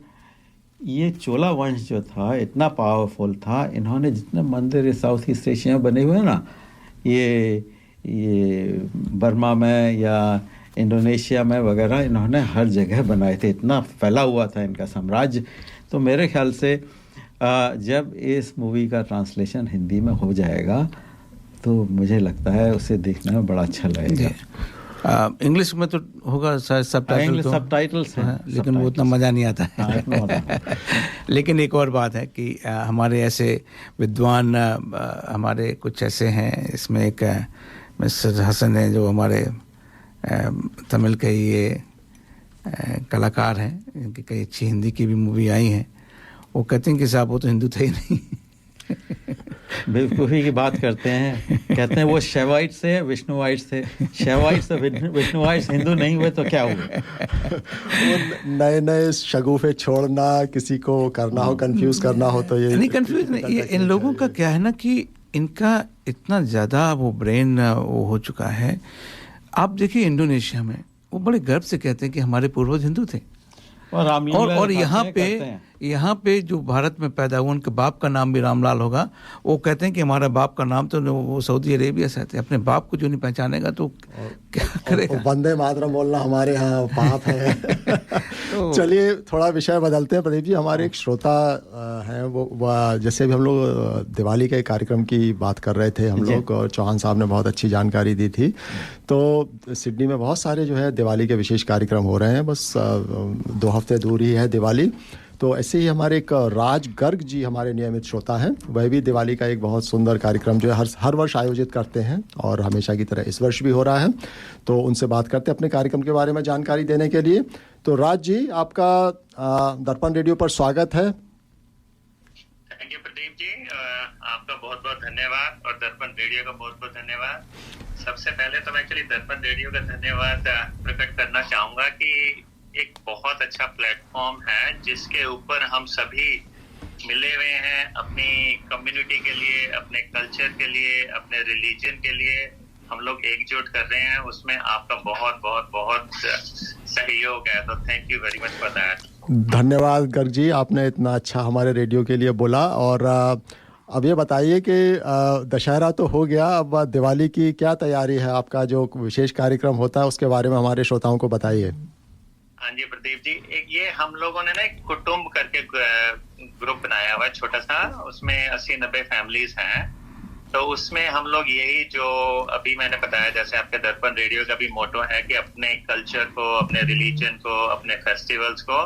ये चोला वंश जो था इतना पावरफुल था, इन्होंने जितने मंदिर साउथ ईस्ट एशिया में बने हुए हैं ना, ये बर्मा में या इंडोनेशिया में वगैरह, इन्होंने हर जगह बनाए थे, इतना फैला हुआ था इनका साम्राज्य। तो मेरे ख्याल से जब इस मूवी का ट्रांसलेशन हिंदी में हो जाएगा तो मुझे लगता है उसे देखने में बड़ा अच्छा लगेगा। इंग्लिश में तो होगा सबटाइटल्स हैं, लेकिन वो उतना मज़ा नहीं आता है। लेकिन एक और बात है कि हमारे ऐसे विद्वान हमारे कुछ ऐसे हैं, इसमें एक मिस्टर हसन है जो हमारे तमिल के ये कलाकार हैं, इनकी कई अच्छी हिंदी की भी मूवी आई हैं। वो कहते हैं कि साहब वो तो हिंदू थे ही नहीं। बेवकूफ़ी की बात करते हैं, कहते हैं वो शैवाइट से विष्णुवाइट से, शैवाइट से विष्णुवाइट हिंदू नहीं हुए तो क्या हुआ। वो नए नए शगुफे छोड़ना, किसी को करना हो, कंफ्यूज करना हो, तो ये नहीं कंफ्यूज नहीं, ये इन लोगों का क्या है ना कि इनका इतना ज़्यादा वो ब्रेन वो हो चुका है। आप देखिए इंडोनेशिया में वो बड़े गर्व से कहते हैं कि हमारे पूर्वज हिंदू थे, और यहाँ यहाँ पे जो भारत में पैदा हुआ उनके बाप का नाम भी रामलाल होगा, वो कहते हैं कि हमारा बाप का नाम तो वो सऊदी अरेबिया से है, अपने बाप को जो नहीं पहचानेगा तो क्या करेगा। वंदे मातरम बोलना हमारे यहाँ पाप है। चलिए थोड़ा विषय बदलते हैं प्रदीप जी। हमारे एक श्रोता हैं, वो जैसे भी हम लोग दिवाली के कार्यक्रम की बात कर रहे थे हम लोग, और चौहान साहब ने बहुत अच्छी जानकारी दी थी। तो सिडनी में बहुत सारे जो है दिवाली के विशेष कार्यक्रम हो रहे हैं, बस 2 हफ्ते दूर ही है दिवाली। तो ऐसे ही हमारे एक राज गर्ग जी हमारे नियमित श्रोता हैं, वह भी दिवाली का एक बहुत सुंदर कार्यक्रम जो है हर वर्ष आयोजित करते हैं, और हमेशा की तरह इस वर्ष भी हो रहा है। तो उनसे बात करते हैं अपने कार्यक्रम के बारे में जानकारी देने के लिए। तो राज जी, आपका दर्पण रेडियो पर स्वागत है। थैंक यू प्रदीप जी, आपका बहुत बहुत धन्यवाद, और दर्पण रेडियो का बहुत बहुत धन्यवाद। सबसे पहले तो मैं एक्चुअली दर्पण रेडियो का धन्यवाद प्रकट करना चाहूँगा कि एक बहुत अच्छा प्लेटफॉर्म है जिसके ऊपर हम सभी मिले हुए हैं, अपनी कम्युनिटी के लिए, अपने कल्चर के लिए, अपने रिलीजन के लिए हम लोग एकजुट कर रहे हैं। उसमें आपका बहुत बहुत बहुत सहयोग है, तो thank you very much for that. धन्यवाद गर्ग जी, आपने इतना अच्छा हमारे रेडियो के लिए बोला। और अब ये बताइए कि दशहरा तो हो गया, अब दिवाली की क्या तैयारी है? आपका जो विशेष कार्यक्रम होता है उसके बारे में हमारे श्रोताओं को बताइए। हाँ जी प्रदीप जी, एक ये हम लोगों ने ना एक कुटुंब करके ग्रुप बनाया हुआ है छोटा सा, उसमें 80-90 फैमिलीज हैं। तो उसमें हम लोग यही जो अभी मैंने बताया, जैसे आपके दर्पण रेडियो का भी मोटो है कि अपने कल्चर को, अपने रिलीजन को, अपने फेस्टिवल्स को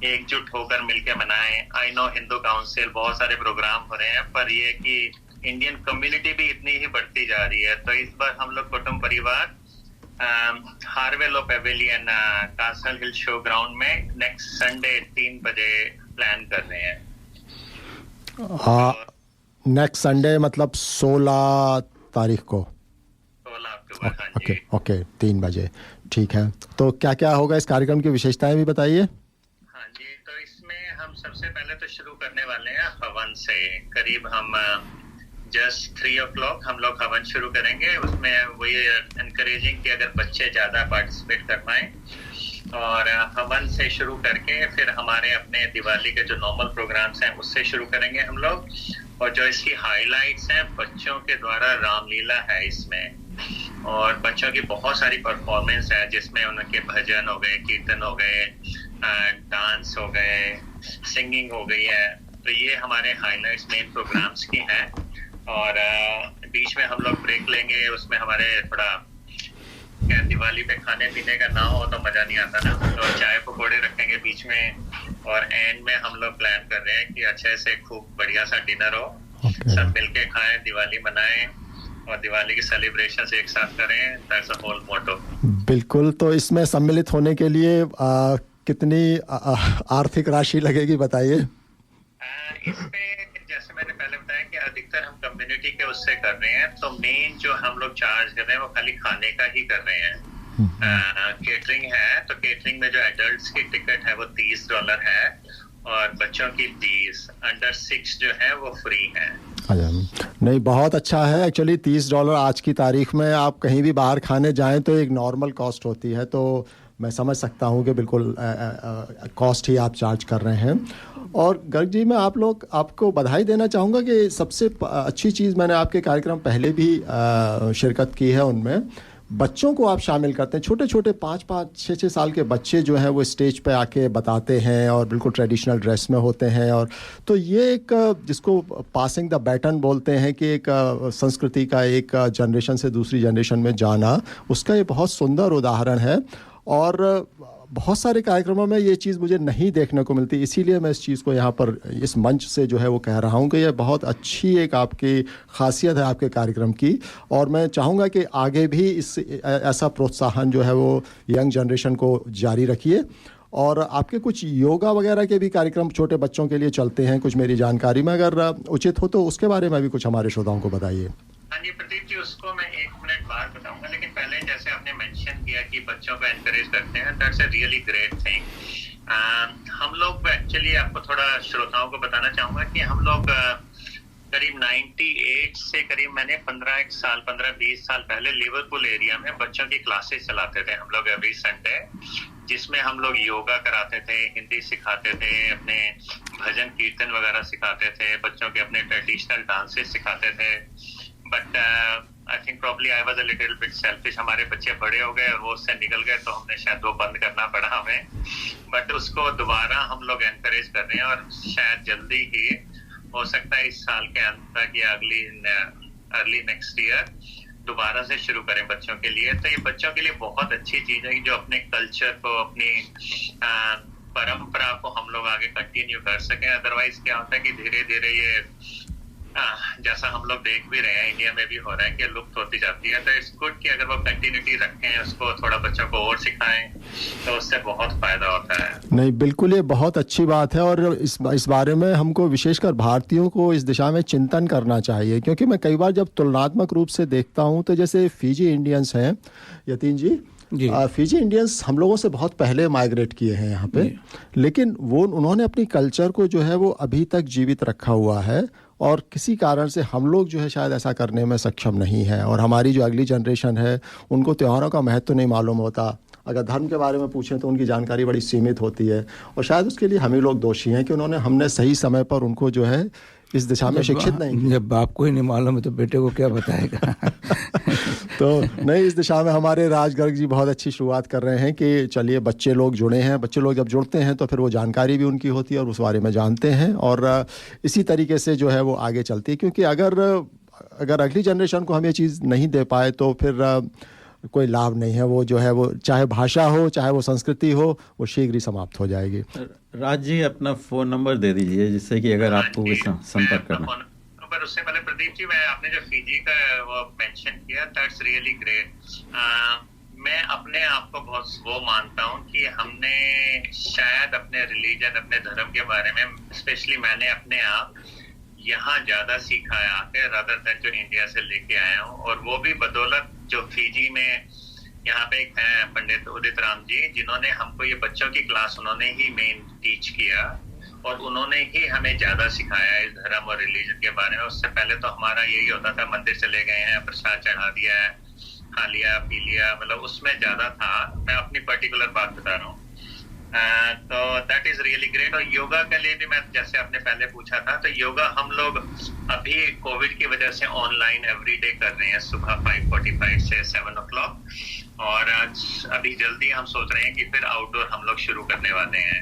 एकजुट होकर मिलकर मनाएं। आई नो हिंदू काउंसिल बहुत सारे प्रोग्राम हो रहे हैं, पर ये कि इंडियन कम्युनिटी भी इतनी ही बढ़ती जा रही है। तो इस बार हम लोग कुटुंब परिवार हार्वेलो पेविलियन कासल हिल शो ग्राउंड में नेक्स्ट संडे 3 बजे प्लान कर रहे हैं। नेक्स्ट संडे मतलब 16 तारीख को? 16 अक्टूबर। हाँ जी। ओके 3 बजे, ठीक है। तो क्या क्या होगा इस कार्यक्रम की विशेषताएं भी बताइए। हाँ जी, तो इसमें हम सबसे पहले तो शुरू करने वाले हैं हवन से। करीब हम जस्ट 3 o'clock हम लोग हवन शुरू करेंगे। उसमें वही एनकरेजिंग कि अगर बच्चे ज्यादा पार्टिसिपेट कर पाए, और हवन से शुरू करके फिर हमारे अपने दिवाली के जो नॉर्मल प्रोग्राम्स हैं उससे शुरू करेंगे हम लोग। और जो इसकी हाइलाइट्स हैं, बच्चों के द्वारा रामलीला है इसमें, और बच्चों की बहुत सारी परफॉर्मेंस है जिसमें उनके भजन हो गए, कीर्तन हो गए, डांस हो गए, सिंगिंग हो गई है। तो ये हमारे हाइलाइट्स मेन प्रोग्राम्स की हैं। और बीच में हम लोग ब्रेक लेंगे, उसमें हमारे थोड़ा क्या दिवाली पे खाने पीने का ना हो तो मजा नहीं आता ना, तो चाय पकौड़े रखेंगे बीच में। और एंड में हम लोग प्लान कर रहे हैं कि अच्छे से खूब बढ़िया सा डिनर हो, सब मिलके खाएं, दिवाली मनाएं और दिवाली की सेलिब्रेशन एक साथ करें। दैट्स द होल मोटो। बिल्कुल। तो इसमें सम्मिलित होने के लिए कितनी आर्थिक राशि लगेगी बताइए। इसमें जैसे मैंने पहले बताया कि अधिकतर हम कम्युनिटी के उससे कर रहे हैं, तो मेन जो हम लोग चार्ज कर रहे हैं वो खाली खाने का ही कर रहे हैं। केटरिंग है, तो केटरिंग में जो एडल्ट्स की टिकट है वो $30 है, और बच्चों की 20, अंडर 6 जो है वो फ्री है। नहीं, बहुत अच्छा है। एक्चुअली $30 आज की तारीख में आप कहीं भी बाहर खाने जाएं तो एक नॉर्मल कॉस्ट होती है, तो मैं समझ सकता हूं कि बिल्कुल कॉस्ट ही आप चार्ज कर रहे हैं। और गर्ग जी, मैं आपको बधाई देना चाहूँगा कि सबसे अच्छी चीज़, मैंने आपके कार्यक्रम पहले भी शिरकत की है, उनमें बच्चों को आप शामिल करते हैं। छोटे छोटे 5-5, 6-6 साल के बच्चे जो हैं वो स्टेज पे आके बताते हैं और बिल्कुल ट्रेडिशनल ड्रेस में होते हैं। और तो ये एक, जिसको पासिंग द बैटन बोलते हैं, कि एक संस्कृति का एक जनरेशन से दूसरी जनरेशन में जाना, उसका ये बहुत सुंदर उदाहरण है। और बहुत सारे कार्यक्रमों में ये चीज़ मुझे नहीं देखने को मिलती, इसीलिए मैं इस चीज़ को यहाँ पर इस मंच से जो है वो कह रहा हूँ कि ये बहुत अच्छी एक आपकी खासियत है आपके कार्यक्रम की। और मैं चाहूँगा कि आगे भी ऐसा प्रोत्साहन जो है वो यंग जनरेशन को जारी रखिए। और आपके कुछ योगा वगैरह के भी कार्यक्रम छोटे बच्चों के लिए चलते हैं कुछ, मेरी जानकारी में, अगर उचित हो तो उसके बारे में भी कुछ हमारे श्रोताओं को बताइए। हाँ जी प्रदीप जी, उसको मैं 1 मिनट बाद बताऊंगा, लेकिन पहले जैसे आपने मेंशन किया कि बच्चों को एनकरेज करते हैं, that's a really great thing. हम लोग एक्चुअली आपको थोड़ा श्रोताओं को बताना चाहूंगा कि हम लोग करीब 98 से करीब मैंने 15-20 साल पहले लिवरपूल एरिया में बच्चों की क्लासेस चलाते थे हम लोग एवरी संडे। जिसमें हम लोग योगा कराते थे, हिंदी सिखाते थे, अपने भजन कीर्तन वगैरह सिखाते थे, बच्चों के अपने ट्रेडिशनल डांसेस सिखाते थे। But I think probably I was a little bit selfish. हमारे बच्चे बड़े हो गए और वो उससे निकल गए, तो हमने शायद वो बंद करना पड़ा हमें। बट उसको दोबारा हम लोग एनकरेज कर रहे हैं और शायद जल्दी ही हो सकता है इस साल के अंत तक या अर्ली नेक्स्ट ईयर दोबारा से शुरू करें बच्चों के लिए। तो ये बच्चों के लिए बहुत अच्छी चीज है कि जो अपने कल्चर को, अपनी परंपरा को हम लोग आगे कंटिन्यू कर सकें। अदरवाइज क्या होता है कि धीरे धीरे ये जैसा हम लोग देख भी रहे हैं, इंडिया में भी हो रहा है कि लुप्त होती जाती है। तो इट्स गुड कि अगर वो कंटिन्यूटी रखें, उसको थोड़ा बच्चों को और सिखाएं, तो उससे बहुत फायदा होता है। नहीं, बिल्कुल ये बहुत अच्छी बात है और इस बारे में हमको विशेषकर भारतीयों को इस दिशा में चिंतन करना चाहिए, क्योंकि मैं कई बार जब तुलनात्मक रूप से देखता हूँ तो जैसे फिजी इंडियंस हैं, यतीन जी, फिजी इंडियंस हम लोगों से बहुत पहले माइग्रेट किए हैं यहाँ पे, लेकिन उन्होंने अपनी कल्चर को जो है वो अभी तक जीवित रखा हुआ है और किसी कारण से हम लोग जो है शायद ऐसा करने में सक्षम नहीं है। और हमारी जो अगली जनरेशन है उनको त्योहारों का महत्व नहीं मालूम होता। अगर धर्म के बारे में पूछें तो उनकी जानकारी बड़ी सीमित होती है और शायद उसके लिए हम ही लोग दोषी हैं कि हमने सही समय पर उनको जो है इस दिशा में शिक्षित नहीं। जब बाप को ही नहीं मालूम है तो बेटे को क्या बताएगा। तो नहीं, इस दिशा में हमारे राज गर्ग जी बहुत अच्छी शुरुआत कर रहे हैं कि चलिए बच्चे लोग जुड़े हैं। बच्चे लोग जब जुड़ते हैं तो फिर वो जानकारी भी उनकी होती है और उस बारे में जानते हैं और इसी तरीके से जो है वो आगे चलती है। क्योंकि अगर अगली जनरेशन को हम ये चीज़ नहीं दे पाए तो फिर कोई लाभ नहीं है। वो जो है वो चाहे भाषा हो, चाहे वो संस्कृति हो, वो शीघ्र ही समाप्त हो जाएगी। राज जी अपना फ़ोन नंबर दे दीजिए जिससे कि अगर आपको संपर्क करना। पर उससे पहले प्रदीप जी, मैं आपने जो फिजी का वो मेंशन किया, दैट्स रियली ग्रेट। मैं अपने आप को बहुत वो मानता हूँ कि हमने शायद अपने रिलीजन, अपने धर्म के बारे में, स्पेशली मैंने अपने आप यहाँ ज्यादा सीखा है आके, रादर देन जो इंडिया से लेके आया हूँ। और वो भी बदौलत जो फिजी में यहाँ पे एक है पंडित उदित राम जी, जिन्होंने हमको ये बच्चों की क्लास उन्होंने ही मेन टीच किया और उन्होंने ही हमें ज्यादा सिखाया इस धर्म और रिलीजन के बारे में। उससे पहले तो हमारा यही होता था, मंदिर चले गए हैं, प्रसाद चढ़ा दिया है, खा लिया पी लिया, मतलब उसमें ज्यादा था। मैं अपनी पर्टिकुलर बात बता रहा हूँ। तो दैट इज रियली ग्रेट। और योगा के लिए भी मैं, जैसे आपने पहले पूछा था, तो योगा हम लोग अभी कोविड की वजह से ऑनलाइन एवरीडे कर रहे हैं, सुबह 5:45 से 7 o'clock। और अभी जल्दी हम सोच रहे हैं कि फिर आउटडोर हम लोग शुरू करने वाले हैं।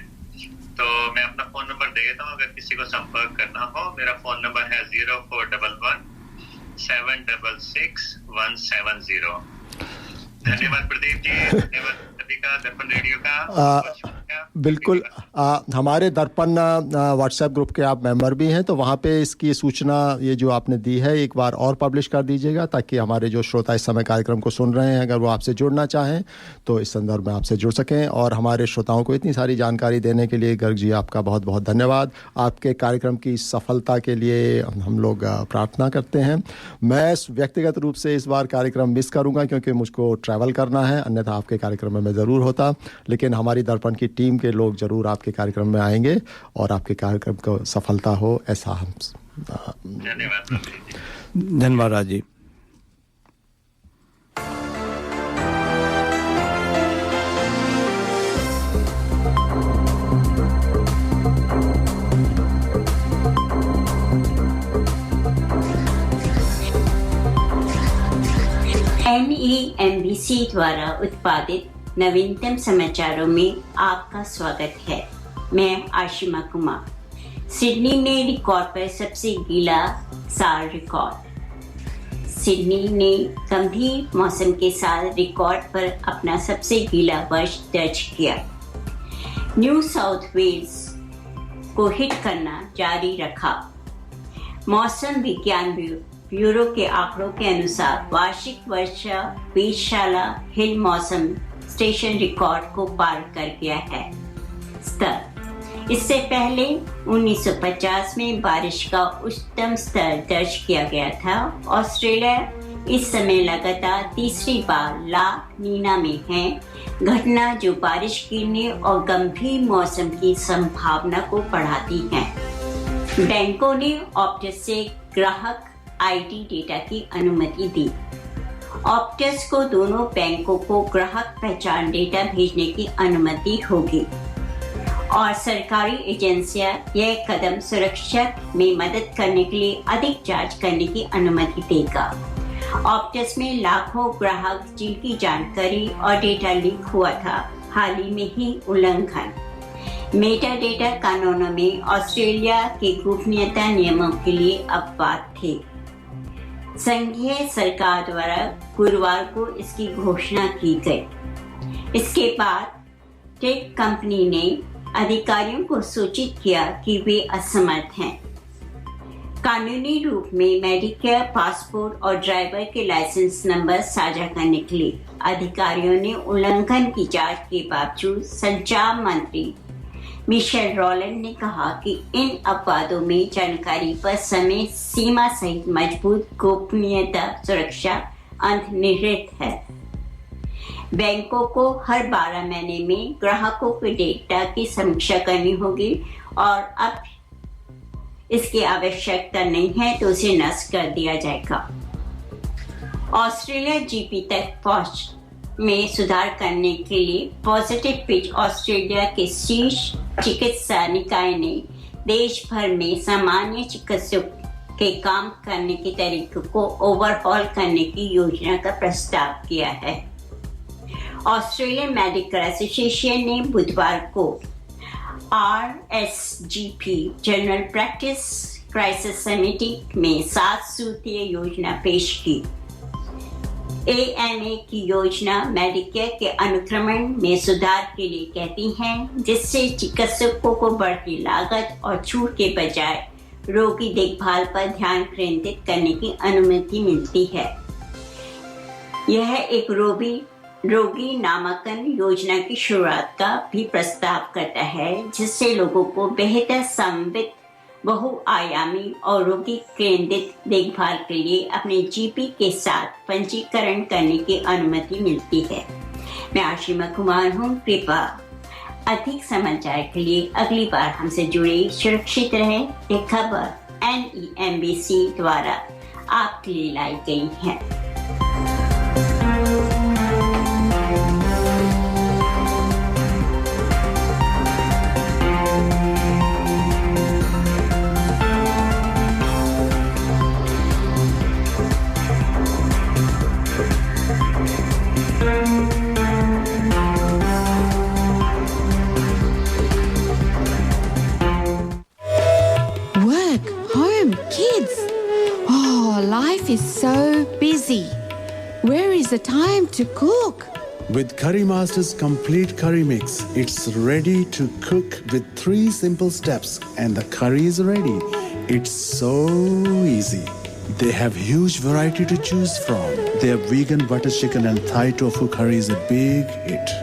तो मैं अपना फोन नंबर दे देता हूँ, अगर किसी को संपर्क करना हो। मेरा फोन नंबर है 0411 766 170। धन्यवाद प्रदीप जी, धन्यवाद दर्पण रेडियो का। बिल्कुल, हमारे दर्पण व्हाट्सएप ग्रुप के आप मेंबर भी हैं, तो वहाँ पे इसकी सूचना ये जो आपने दी है एक बार और पब्लिश कर दीजिएगा, ताकि हमारे जो श्रोता इस समय कार्यक्रम को सुन रहे हैं, अगर वो आपसे जुड़ना चाहें तो इस संदर्भ में आपसे जुड़ सकें। और हमारे श्रोताओं को इतनी सारी जानकारी देने के लिए गर्ग जी आपका बहुत बहुत धन्यवाद। आपके कार्यक्रम की सफलता के लिए हम लोग प्रार्थना करते हैं। मैं व्यक्तिगत रूप से इस बार कार्यक्रम मिस करूँगा क्योंकि मुझको ट्रैवल करना है, अन्यथा आपके कार्यक्रम में मैं ज़रूर होता। लेकिन हमारी दर्पण की टीम के लोग ज़रूर आपके कार्यक्रम में आएंगे और आपके कार्यक्रम को सफलता हो, ऐसा हम धन्यवाद राजी। NEMBC द्वारा उत्पादित नवीनतम समाचारों में आपका स्वागत है। मैं आशिमा कुमार। सिडनी ने रिकॉर्ड पर सबसे गीला साल रिकॉर्ड। सिडनी ने गंभीर मौसम के साथ रिकॉर्ड पर अपना सबसे गीला वर्ष दर्ज किया। न्यू साउथ वेल्स को हिट करना जारी रखा। मौसम विज्ञान ब्यूरो के आंकड़ों के अनुसार वार्षिक वर्षा वेधशाला हिल मौसम स्टेशन रिकॉर्ड को पार कर गया है स्तर। इससे पहले 1950 में बारिश का उच्चतम स्तर दर्ज किया गया था। ऑस्ट्रेलिया इस समय लगातार तीसरी बार ला नीना में है, घटना जो बारिश गिरने और गंभीर मौसम की संभावना को बढ़ाती है। बैंकों ने ऑप्टस से ग्राहक आईडी डेटा की अनुमति दी। ऑप्टस को दोनों बैंकों को ग्राहक पहचान डेटा भेजने की अनुमति होगी और सरकारी एजेंसियां यह कदम सुरक्षा में मदद करने के लिए अधिक जांच करने की अनुमति देगा। ऑप्टस में लाखों ग्राहक जिनकी जानकारी और डेटा लीक हुआ था, हाल ही में ही उल्लंघन। मेटा डेटा कानूनों में ऑस्ट्रेलिया के गोपनीयता नियमों के लिए अपवाद थे। संघीय सरकार द्वारा गुरुवार को इसकी घोषणा की गई। इसके बाद टेक कंपनी ने अधिकारियों को सूचित किया कि वे असमर्थ हैं। कानूनी रूप में मेडिकेयर पासपोर्ट और ड्राइवर के लाइसेंस नंबर साझा करने के लिए अधिकारियों ने उल्लंघन की जांच के बावजूद संचार मंत्री मिशेल रॉलैंड ने कहा कि इन अपवादों में जानकारी पर समय सीमा सहित मजबूत गोपनीयता सुरक्षा अंतर्निहित है। बैंकों को हर 12 महीने में ग्राहकों के डेटा की समीक्षा करनी होगी और अब इसकी आवश्यकता नहीं है तो उसे नष्ट कर दिया जाएगा। ऑस्ट्रेलिया जीपी तक पहुंच में सुधार करने के लिए पॉजिटिव पिच ऑस्ट्रेलिया के शीर्ष चिकित्सा निकाय ने देश भर में सामान्य चिकित्सक के काम करने के तरीकों को ओवरहॉल करने की योजना का प्रस्ताव किया है। ऑस्ट्रेलियन मेडिकल एसोसिएशन ने बुधवार को RSGP जनरल प्रैक्टिस क्राइसिस समिति में 7 सूत्रीय योजना पेश की। AMA की योजना मेडिकेयर के अनुक्रमण में सुधार के लिए कहती है, जिससे चिकित्सकों को बढ़ती लागत और छूट के बजाय रोगी देखभाल पर ध्यान केंद्रित करने की अनुमति मिलती है। यह एक रोगी नामांकन योजना की शुरुआत का भी प्रस्ताव करता है, जिससे लोगों को बेहतर समन्वित बहुआयामी और रोगी केंद्रित देखभाल के लिए अपने जीपी के साथ पंजीकरण करने की अनुमति मिलती है। मैं आशिमा कुमार हूँ। कृपया अधिक समाचार के लिए अगली बार हमसे जुड़े। सुरक्षित रहे। ये खबर NEMBC द्वारा आपके लिए लाई गई है। Life is so busy. Where is the time to cook? With Curry Master's complete curry mix, it's ready to cook with 3 simple steps and the curry is ready. It's so easy. They have huge variety to choose from. Their vegan butter chicken and Thai tofu curry is a big hit.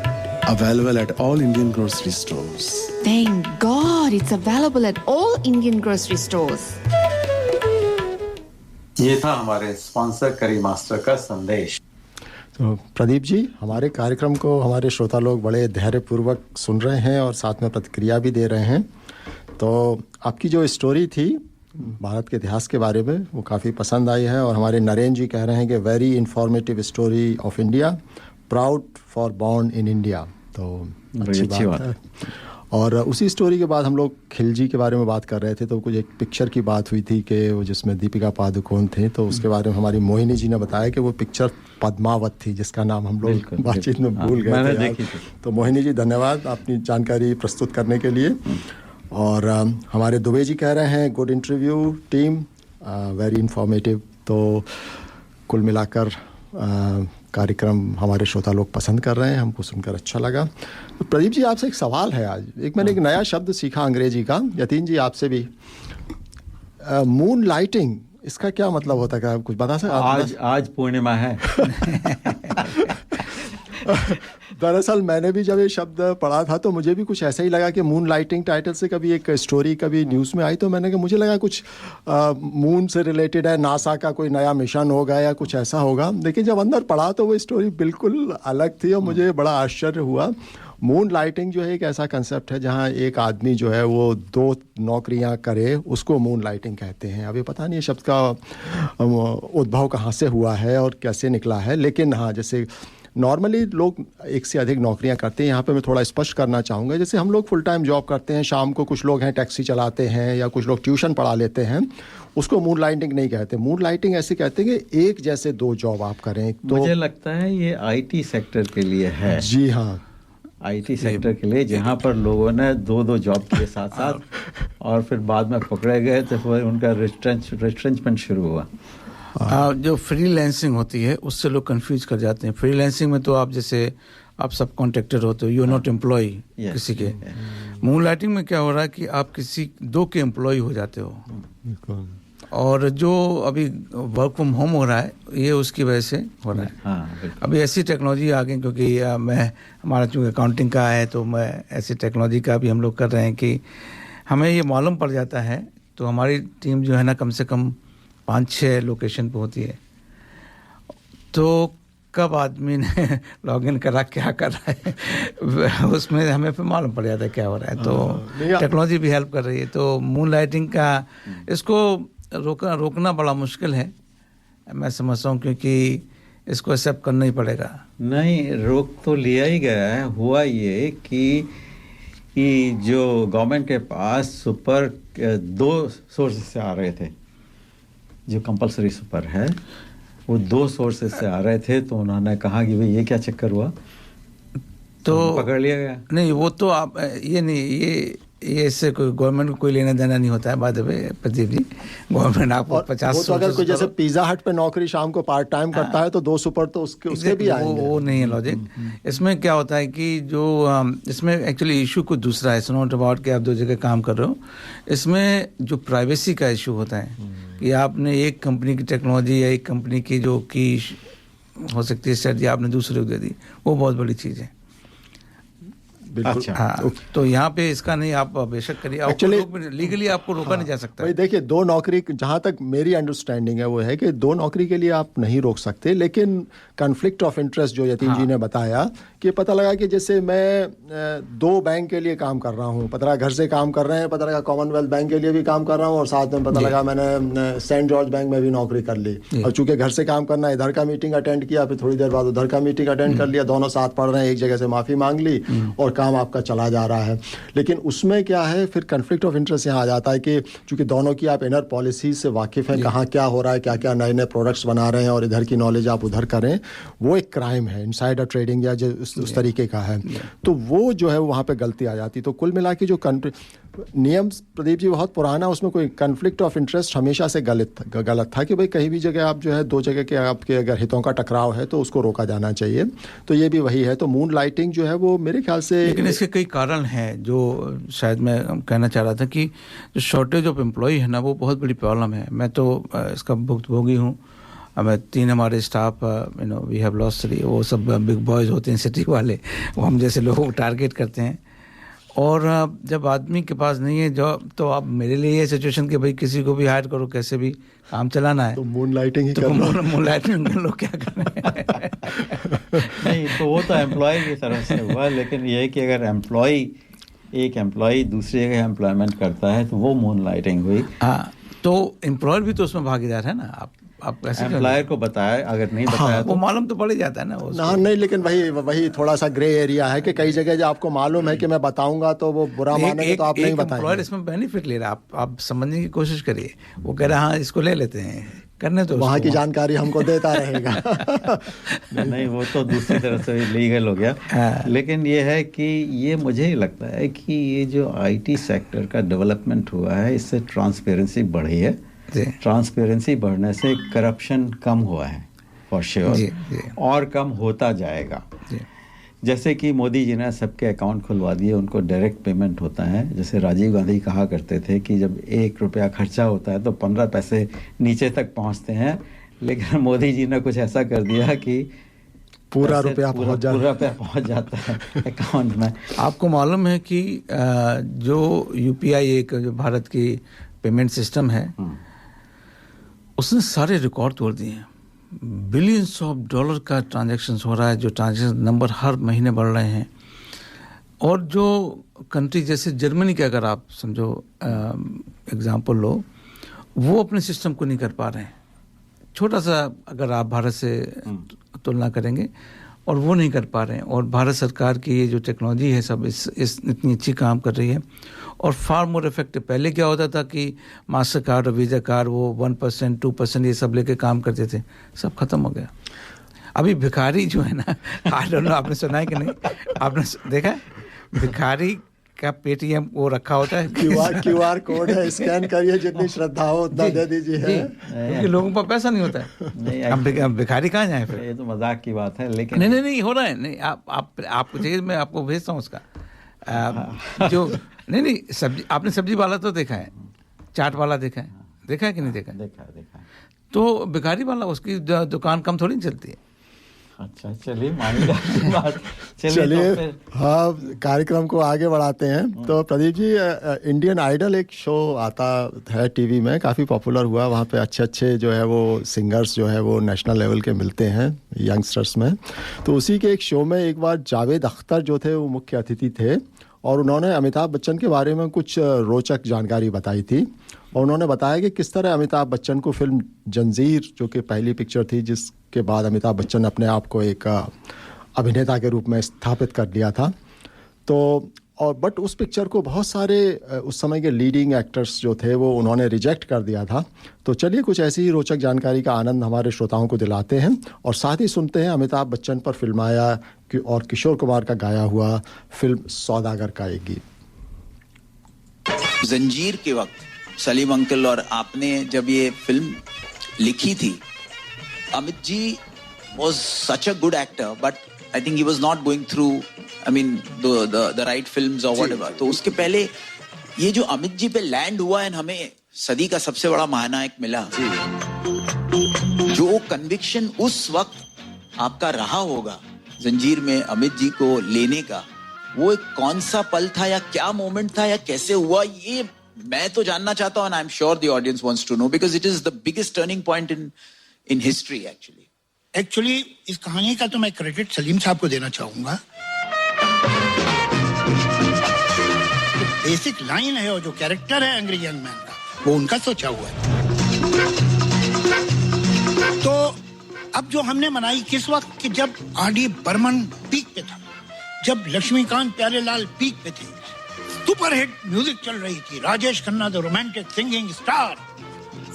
Available at all Indian grocery stores. Thank God it's available at all Indian grocery stores. ये था हमारे sponsor करी master का संदेश। तो प्रदीप जी, हमारे कार्यक्रम को हमारे श्रोता लोग बड़े धैर्यपूर्वक सुन रहे हैं और साथ में प्रतिक्रिया भी दे रहे हैं। तो आपकी जो स्टोरी थी भारत के इतिहास के बारे में, वो काफ़ी पसंद आई है और हमारे नरेंद्र जी कह रहे हैं कि very informative story of India, proud for born in India. तो अच्छी बात है। और उसी स्टोरी के बाद हम लोग खिलजी के बारे में बात कर रहे थे, तो कुछ एक पिक्चर की बात हुई थी कि वो जिसमें दीपिका पादुकोण थे, तो उसके बारे में हमारी मोहिनी जी ने बताया कि वो पिक्चर पद्मावत थी, जिसका नाम हम लोग बातचीत में भूल गए थे। तो मोहिनी जी धन्यवाद अपनी जानकारी प्रस्तुत करने के लिए। और हमारे दुबे जी कह रहे हैं good interview team, very informative. तो कुल मिलाकर कार्यक्रम हमारे श्रोता लोग पसंद कर रहे हैं, हमको सुनकर अच्छा लगा। तो प्रदीप जी, आपसे एक सवाल है आज। मैंने एक नया शब्द सीखा अंग्रेजी का, यतीन जी आपसे भी, मून लाइटिंग, इसका क्या मतलब होता है? क्या कुछ बता सकते? आज पूर्णिमा है। दरअसल मैंने भी जब ये शब्द पढ़ा था तो मुझे भी कुछ ऐसा ही लगा कि मून लाइटिंग टाइटल से कभी एक स्टोरी कभी न्यूज़ में आई, तो मैंने कहा मुझे लगा कुछ मून से रिलेटेड है, नासा का कोई नया मिशन होगा या कुछ ऐसा होगा। लेकिन जब अंदर पढ़ा तो वो स्टोरी बिल्कुल अलग थी और मुझे बड़ा आश्चर्य हुआ। मून लाइटिंग जो है एक ऐसा कंसेप्ट है जहाँ एक आदमी जो है वो 2 नौकरियां करे, उसको मून लाइटिंग कहते हैं। अभी पता नहीं ये शब्द का उद्भव कहाँ से हुआ है और कैसे निकला है, लेकिन हाँ, जैसे नॉर्मली लोग एक से अधिक नौकरियां करते हैं। यहाँ पे मैं थोड़ा स्पष्ट करना चाहूँगा, जैसे हम लोग फुल टाइम जॉब करते हैं, शाम को कुछ लोग हैं टैक्सी चलाते हैं या कुछ लोग ट्यूशन पढ़ा लेते हैं, उसको मून लाइटिंग नहीं कहते। मून लाइटिंग ऐसे कहते हैं कि एक जैसे 2 जॉब आप करें। तो मुझे लगता है ये आईटी सेक्टर के लिए है। जी हाँ, आईटी सेक्टर के लिए, जहाँ पर लोगों ने 2 जॉब किए साथ साथ और फिर बाद में पकड़े गए तो फिर उनका रिस्ट्रेंचमेंट शुरू हुआ। जो फ्रीलांसिंग होती है उससे लोग कंफ्यूज कर जाते हैं। फ्रीलांसिंग में तो आप जैसे आप सब कॉन्ट्रैक्टर होते हो, यू आर नॉट एम्प्लॉय किसी के। मून लाइटिंग में क्या हो रहा है कि आप किसी 2 के एम्प्लॉय हो जाते हो, और जो अभी वर्क फ्रॉम होम हो रहा है ये उसकी वजह से हो रहा है। हाँ, अभी ऐसी टेक्नोलॉजी आ गई, क्योंकि हमारा चूँकि अकाउंटिंग का है तो मैं ऐसी टेक्नोलॉजी का भी हम लोग कर रहे हैं कि हमें ये मालूम पड़ जाता है, तो हमारी टीम जो है ना कम से कम 5-6 लोकेशन पे होती है, तो कब आदमी ने लॉगिन करा क्या कर रहा है उसमें हमें फिर मालूम पड़ जाता है क्या हो रहा है। तो टेक्नोलॉजी भी हेल्प कर रही है। तो मून लाइटिंग का इसको रोकना बड़ा मुश्किल है, मैं समझता हूँ, क्योंकि इसको एक्सेप्ट करना ही पड़ेगा। नहीं, रोक तो लिया ही गया है। हुआ ये कि जो गवर्नमेंट के पास सुपर 2 सोर्स से आ रहे थे, जो कंपलसरी सुपर है वो 2 सोर्सेज से आ रहे थे, तो उन्होंने कहा कि भाई ये क्या चक्कर हुआ, तो पकड़ लिया गया। नहीं, वो तो आप ये नहीं, ये इससे कोई गवर्नमेंट को कोई लेना देना नहीं होता है। बात है प्रदीप जी, गवर्नमेंट आपको 50 तो अगर कोई जैसे पिज्जा हट पे नौकरी शाम को पार्ट टाइम करता है तो 2 सुपर तो उसके भी आएंगे। वो नहीं है लॉजिक। इसमें क्या होता है कि जो इसमें एक्चुअली इशू कुछ दूसरा है। इट्स नॉट अबाउट कि आप 2 जगह काम कर रहे हो। इसमें जो प्राइवेसी का इशू होता है कि आपने एक कंपनी की टेक्नोलॉजी या एक कंपनी की जो की हो सकती है स्ट्रेटजी आपने दूसरे को दे दी, वो बहुत बड़ी चीज़ है। अच्छा, हाँ, तो यहाँ पे इसका नहीं, आप बेशक करिए, एक्चुअली लीगली आपको रोका नहीं जा सकता। भाई देखिए, 2 नौकरी, जहाँ तक मेरी अंडरस्टैंडिंग है वो है कि 2 नौकरी के लिए आप नहीं रोक सकते, लेकिन कन्फ्लिक्ट ऑफ इंटरेस्ट जो यतीन जी ने बताया कि पता लगा कि जैसे मैं 2 बैंक के लिए काम कर रहा हूँ, पता लगा घर से काम कर रहे हैं, पता लगा कॉमनवेल्थ बैंक के लिए भी काम कर रहा हूँ और साथ में पता लगा मैंने सेंट जॉर्ज बैंक में भी नौकरी कर ली, और चूंकि घर से काम करना, इधर का मीटिंग अटेंड किया, फिर थोड़ी देर बाद उधर का मीटिंग अटेंड कर लिया, दोनों साथ पढ़ रहे हैं, एक जगह से माफ़ी मांग ली और काम आपका चला जा रहा है। लेकिन उसमें क्या है, फिर कन्फ्लिक्ट ऑफ इंटरेस्ट यहाँ आ जाता है कि चूंकि दोनों की आप इनर पॉलिसी से वाकिफ़ हैं, कहाँ क्या हो रहा है, क्या क्या नए नए प्रोडक्ट्स बना रहे हैं और इधर की नॉलेज आप उधर करें, वो एक क्राइम है, इनसाइडर ट्रेडिंग या जो उस तरीके का है, तो वो जो है वहाँ पे गलती आ जाती। तो कुल मिला के जो नियम प्रदीप जी बहुत पुराना, उसमें कोई कन्फ्लिक्ट ऑफ इंटरेस्ट हमेशा से गलत था कि भाई कहीं भी जगह आप जो है 2 जगह के आपके अगर हितों का टकराव है तो उसको रोका जाना चाहिए। तो ये भी वही है। तो मून लाइटिंग जो है वो मेरे ख्याल से, लेकिन इसके कई कारण हैं जो शायद मैं कहना चाह रहा था कि जो शॉर्टेज ऑफ एम्प्लॉय है ना, वो बहुत बड़ी प्रॉब्लम है। मैं तो इसका भुक्तभोगी हूँ। हमें 3 हमारे स्टाफ वी हैव लॉस्ट 3, वो सब बिग बॉयज़ होते हैं सिटी वाले, वो हम जैसे लोगों को टारगेट करते हैं। और जब आदमी के पास नहीं है जॉब, तो आप मेरे लिए ये सिचुएशन कि भाई किसी को भी हायर करो, कैसे भी काम चलाना है, तो मून लाइटिंग ही तो मून लाइटिंग कर लो, क्या करना है। नहीं, तो वो तो एम्प्लॉय की तरफ से हुआ, लेकिन ये है कि अगर एक एम्प्लॉय दूसरी जगह एम्प्लॉयमेंट करता है तो वो मून लाइटिंग हुई। हाँ, तो एम्प्लॉयर भी तो उसमें भागीदार है ना। आप कैसे एम्प्लॉयर को बताया, अगर नहीं बताया तो वो मालूम तो पड़ ही जाता है ना। हाँ, नहीं, लेकिन वही थोड़ा सा ग्रे एरिया है कि कई जगह जो आपको मालूम है कि मैं बताऊंगा तो वो बुरा मानेंगे, तो आप नहीं बताएंगे। एम्प्लॉयर इसमें बेनिफिट ले रहा है, आप समझने की कोशिश करिए। वो कह रहा है हाँ इसको ले लेते हैं, करने तो वहाँ की जानकारी हमको देता रहेगा। नहीं, वो तो दूसरी तरफ से लीगल हो गया। लेकिन ये है कि ये मुझे लगता है कि ये जो आईटी सेक्टर का डेवलपमेंट हुआ है, इससे ट्रांसपेरेंसी बढ़ी है। ट्रांसपेरेंसी बढ़ने से करप्शन कम हुआ है फॉर श्योर, और कम होता जाएगा। जैसे कि मोदी जी ने सबके अकाउंट खुलवा दिए, उनको डायरेक्ट पेमेंट होता है। जैसे राजीव गांधी कहा करते थे कि जब 1 रुपया खर्चा होता है तो 15 पैसे नीचे तक पहुंचते हैं, लेकिन मोदी जी ने कुछ ऐसा कर दिया कि पूरा रुपया पहुंच जाता है अकाउंट में। आपको मालूम है कि जो यूपीआई एक जो भारत की पेमेंट सिस्टम है, उसने सारे रिकॉर्ड तोड़ दिए हैं। बिलियंस ऑफ डॉलर का ट्रांजैक्शंस हो रहा है, जो ट्रांजैक्शन नंबर हर महीने बढ़ रहे हैं। और जो कंट्री जैसे जर्मनी के अगर आप समझो एग्जांपल लो, वो अपने सिस्टम को नहीं कर पा रहे हैं। छोटा सा अगर आप भारत से तुलना करेंगे, और वो नहीं कर पा रहे हैं। और भारत सरकार की ये जो टेक्नोलॉजी है सब इस इतनी अच्छी काम कर रही है और फार मोर इफेक्टिव। पहले क्या होता था कि मास्टर कार्ड और वीज़ा कार्ड वो 1%, 2% ये सब लेके काम करते थे, सब खत्म हो गया। अभी भिखारी जो है ना, आई डोंट नो आपने सुना है कि नहीं, आपने देखा है भिखारी का पेटीएम वो रखा होता है, क्यूआर कोड है, स्कैन करिए, जितनी श्रद्धा हो उतना दे दीजिए है, क्योंकि लोगों पर पैसा नहीं होता है। हम भिखारी कहाँ जाए फिर? ये तो मजाक की बात है, लेकिन नहीं हो रहा है। नहीं आपको चाहिए, मैं आपको भेजता हूँ उसका जो नहीं सब्जी, आपने सब्जी वाला तो देखा है, चाट वाला देखा है कि नहीं देखा है? देखा। तो भिखारी वाला उसकी दुकान कम थोड़ी चलती है। अच्छा चलिए मानिएगा बात। चलिए तो हाँ, कार्यक्रम को आगे बढ़ाते हैं। तो प्रदीप जी, इंडियन आइडल एक शो आता है टीवी में, काफ़ी पॉपुलर हुआ। वहाँ पे अच्छे जो है वो सिंगर्स जो है वो नेशनल लेवल के मिलते हैं यंगस्टर्स में। तो उसी के एक शो में एक बार जावेद अख्तर जो थे वो मुख्य अतिथि थे और उन्होंने अमिताभ बच्चन के बारे में कुछ रोचक जानकारी बताई थी। और उन्होंने बताया कि किस तरह अमिताभ बच्चन को फिल्म जंजीर, जो कि पहली पिक्चर थी जिसके बाद अमिताभ बच्चन ने अपने आप को एक अभिनेता के रूप में स्थापित कर लिया था, तो और बट उस पिक्चर को बहुत सारे उस समय के लीडिंग एक्टर्स जो थे वो उन्होंने रिजेक्ट कर दिया था। तो चलिए कुछ ऐसी ही रोचक जानकारी का आनंद हमारे श्रोताओं को दिलाते हैं और साथ ही सुनते हैं अमिताभ बच्चन पर फिल्माया और किशोर कुमार का गाया हुआ फिल्म सौदागर का एक गीत। जंजीर के वक्त सलीम अंकल और आपने जब ये फिल्म लिखी थी, Amit ji was such a good actor, but I think he was not going through, I mean, the right films or whatever. तो उसके पहले ये जो अमित जी पे लैंड हुआ है, हमें सदी का सबसे बड़ा महानायक मिला, जो कन्विक्शन उस वक्त आपका रहा होगा जंजीर में अमित जी को लेने का, वो एक कौन सा पल था या क्या मोमेंट था या कैसे हुआ, ये मैं तो जानना चाहता हूँ। and I'm sure the audience wants to know because it is the biggest turning point in history actually. Actually इस कहानी का तो मैं क्रेडिट सलीम साहब को देना चाहूंगा। बेसिक लाइन है और जो कैरेक्टर है एंग्री यंग मैन का, वो उनका सोचा हुआ है। तो अब जो हमने मनाई किस वक्त कि जब आर.डी. बर्मन पीक पे था, जब लक्ष्मीकांत प्यारेलाल पीक पे थे, सुपरहिट म्यूजिक चल रही थी, Rajesh Khanna the romantic singing star,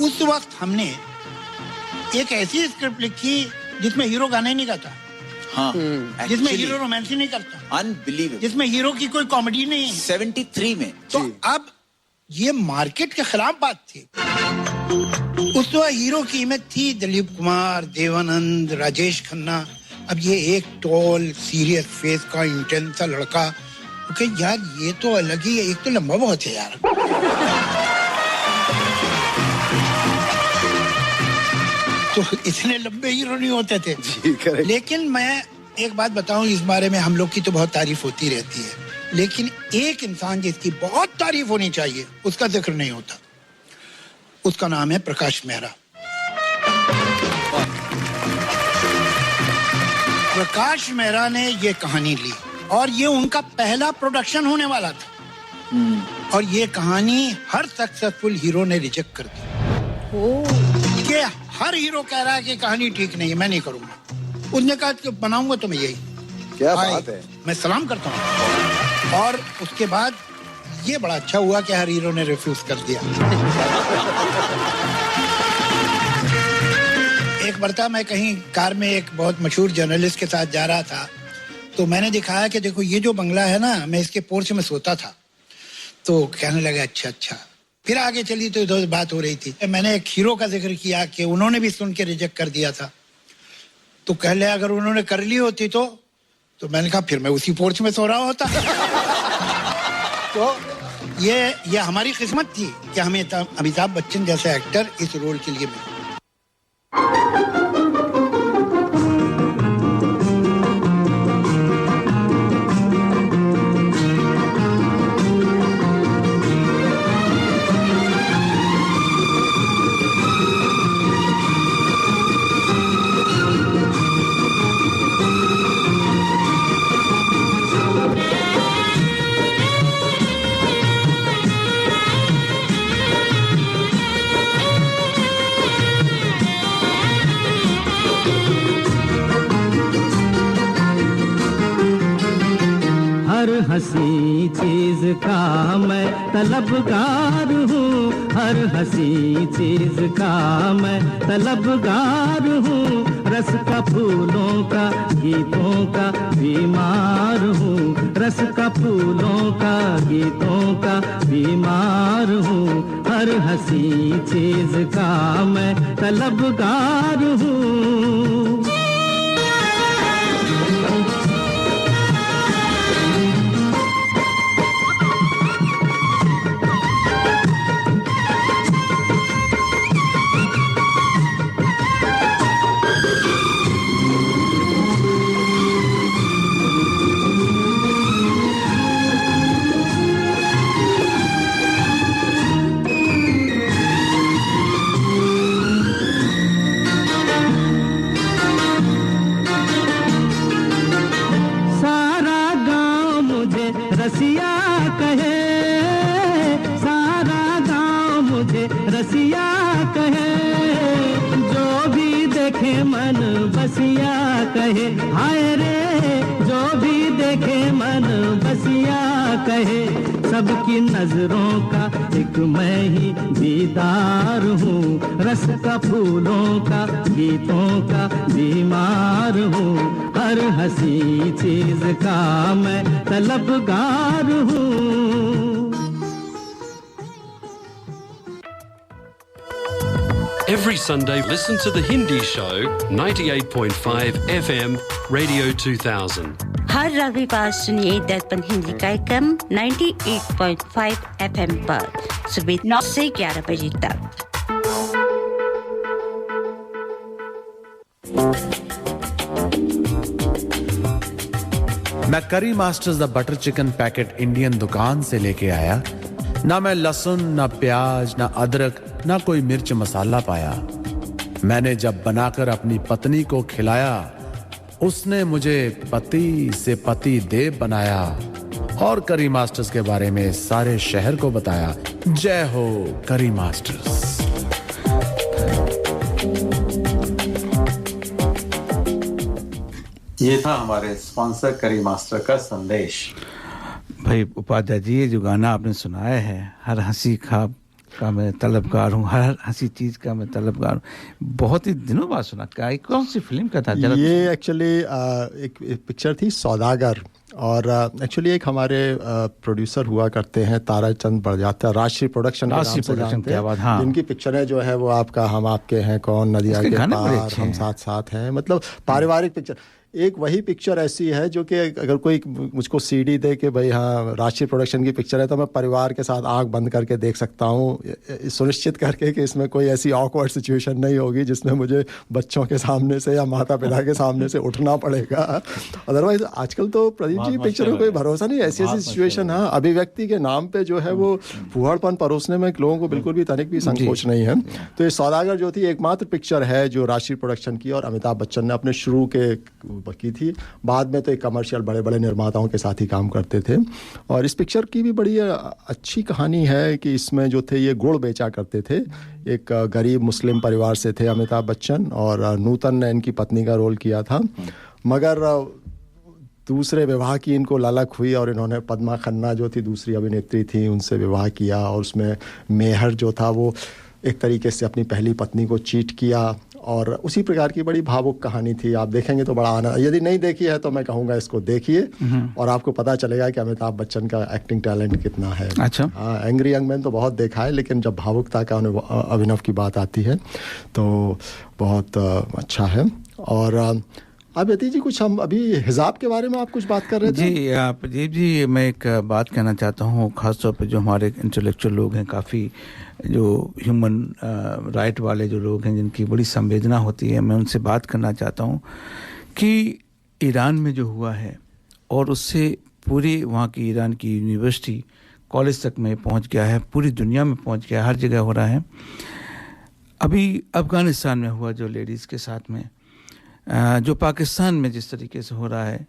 उस वक्त हमने एक ऐसी स्क्रिप्ट लिखी जिसमें हीरो गाने नहीं गाता, हाँ, जिसमें हीरो रोमांस नहीं करता, अनबिलीवेबल, जिसमें हीरो की कोई कॉमेडी नहीं है, 73 में। तो अब ये मार्केट के खिलाफ बात थी। उस वक्त हीरो की इमेज थी दिलीप कुमार, देवानंद, राजेश खन्ना। अब ये एक टॉल सीरियस फेस का इंटेंस सा लड़का, ओके यार ये तो अलग ही है, एक तो लंबा बहुत है यार। तो इतने लंबे हीरो नहीं होते थे। लेकिन मैं एक बात बताऊं, इस बारे में हम लोग की तो बहुत तारीफ होती रहती है, लेकिन एक इंसान जिसकी बहुत तारीफ होनी चाहिए उसका जिक्र नहीं होता, उसका नाम है प्रकाश मेहरा। प्रकाश मेहरा ने ये कहानी ली और ये उनका पहला प्रोडक्शन होने वाला था और ये कहानी हर सक्सेसफुल हीरो ने रिजेक्ट कर दी कि हर हीरो कह रहा है कि कहानी ठीक नहीं है, मैं नहीं करूंगा। उसने कहा कि बनाऊंगा तो मैं यही। क्या बात है, मैं सलाम करता हूँ। और उसके बाद ये बड़ा अच्छा हुआ कि हर हीरो ने रिफ्यूज कर दिया। एक बार मैं कहीं कार में एक बहुत मशहूर जर्नलिस्ट के साथ जा रहा था, तो मैंने दिखाया कि देखो ये जो बंगला है ना, मैं इसके पोर्च में सोता था। तो कहने लगा अच्छा। फिर आगे चली तो इधर बात हो रही थी, मैंने एक हीरो का जिक्र किया कि उन्होंने भी सुन के रिजेक्ट कर दिया था। तो कह लिया अगर उन्होंने कर ली होती तो मैंने कहा फिर मैं उसी पोर्च में सो रहा होता। तो ये हमारी किस्मत थी कि हमें अमिताभ बच्चन जैसे एक्टर इस रोल के लिए मिले। हर हंसी चीज का मैं तलबगार हूँ, हर हंसी चीज का मैं तलबगार हूँ, रस का फूलों का गीतों का बीमार हूँ, रस का फूलों का गीतों का बीमार हूँ, हर हंसी चीज का मैं तलबगार हूँ। रसिया कहे, सारा गांव मुझे रसिया कहे, जो भी देखे मन बसिया कहे, हाय रे जो भी देखे मन बसिया कहे, सबकी नजरों का एक मैं ही दीदार हूँ, रस का फूलों का गीतों का बीमार हूँ, हर हंसी चीज का मैं तलबगार हूँ। Every Sunday, listen to the Hindi show 98.5 FM Radio 2000. हर रविवार सुनिए दर्पण हिंदी कार्यक्रम 98.5 FM पर सुबह 9 से 11 बजे तक। मैं करी masters the butter chicken packet Indian दुकान से लेके आया। ना मैं लहसुन, ना प्याज, ना अदरक, ना कोई मिर्च मसाला पाया। मैंने जब बनाकर अपनी पत्नी को खिलाया, उसने मुझे पति से पति देव बनाया और करी मास्टर्स के बारे में सारे शहर को बताया। जय हो करी मास्टर्स। ये था हमारे स्पॉन्सर करी मास्टर का संदेश। भाई उपाध्याय जी, ये जो गाना आपने सुनाया है, हर हंसी का मैं तलबगार हूँ, हर हंसी चीज का मैं तलबगार हूँ, बहुत ही दिनों बाद सुना। क्या कौन सी फिल्म का था? ये एक्चुअली एक पिक्चर थी सौदागर, और एक्चुअली एक हमारे प्रोड्यूसर हुआ करते हैं ताराचंद बड़जात्या, राष्ट्रीय प्रोडक्शन के नाम से जानते हैं, हाँ। जिनकी पिक्चरें जो है वो आपका हम आपके हैं कौन, नदिया के पार, हम साथ साथ हैं, मतलब पारिवारिक पिक्चर। एक वही पिक्चर ऐसी है जो कि अगर कोई मुझको सीडी दे के भाई हाँ राष्ट्रीय प्रोडक्शन की पिक्चर है, तो मैं परिवार के साथ आंख बंद करके देख सकता हूँ, सुनिश्चित करके कि इसमें कोई ऐसी ऑकवर्ड सिचुएशन नहीं होगी जिसमें मुझे बच्चों के सामने से या माता पिता के सामने से उठना पड़ेगा। अदरवाइज आजकल तो प्रदीप जी पिक्चर में कोई भरोसा नहीं, ऐसी ऐसी सिचुएशन, हाँ, अभिव्यक्ति के नाम पे जो है वो फूहड़पन परोसने में लोगों को बिल्कुल भी तनिक भी संकोच नहीं है। तो ये सौदागर जो थी एकमात्र पिक्चर है जो राष्ट्रीय प्रोडक्शन की, और अमिताभ बच्चन ने अपने शुरू के की थी। बाद में तो एक कमर्शियल बड़े बड़े निर्माताओं के साथ ही काम करते थे। और इस पिक्चर की भी बड़ी अच्छी कहानी है कि इसमें जो थे ये गुड़ बेचा करते थे। एक गरीब मुस्लिम परिवार से थे अमिताभ बच्चन, और नूतन ने इनकी पत्नी का रोल किया था, मगर दूसरे विवाह की इनको ललक हुई और इन्होंने पद्मा खन्ना जो थी दूसरी अभिनेत्री थी उनसे विवाह किया, और उसमें मेहर जो था वो एक तरीके से अपनी पहली पत्नी को चीट किया, और उसी प्रकार की बड़ी भावुक कहानी थी। आप देखेंगे तो बड़ा आनंद, यदि नहीं देखी है तो मैं कहूँगा इसको देखिए और आपको पता चलेगा कि अमिताभ बच्चन का एक्टिंग टैलेंट कितना है। अच्छा, एंग्री यंग मैन तो बहुत देखा है, लेकिन जब भावुकता का अभिनव की बात आती है तो बहुत अच्छा है। और अब यति जी कुछ हम अभी हिजाब के बारे में आप कुछ बात कर रहे थे। जी प्रदीप जी, मैं एक बात कहना चाहता हूँ, खासतौर पे जो हमारे इंटेलेक्चुअल लोग हैं, काफ़ी जो ह्यूमन राइट वाले जो लोग हैं जिनकी बड़ी संवेदना होती है, मैं उनसे बात करना चाहता हूँ कि ईरान में जो हुआ है और उससे पूरी वहाँ की ईरान की यूनिवर्सिटी कॉलेज तक में पहुँच गया है, पूरी दुनिया में पहुँच गया, हर जगह हो रहा है। अभी अफ़गानिस्तान में हुआ जो लेडीज़ के साथ में, जो पाकिस्तान में जिस तरीके से हो रहा है,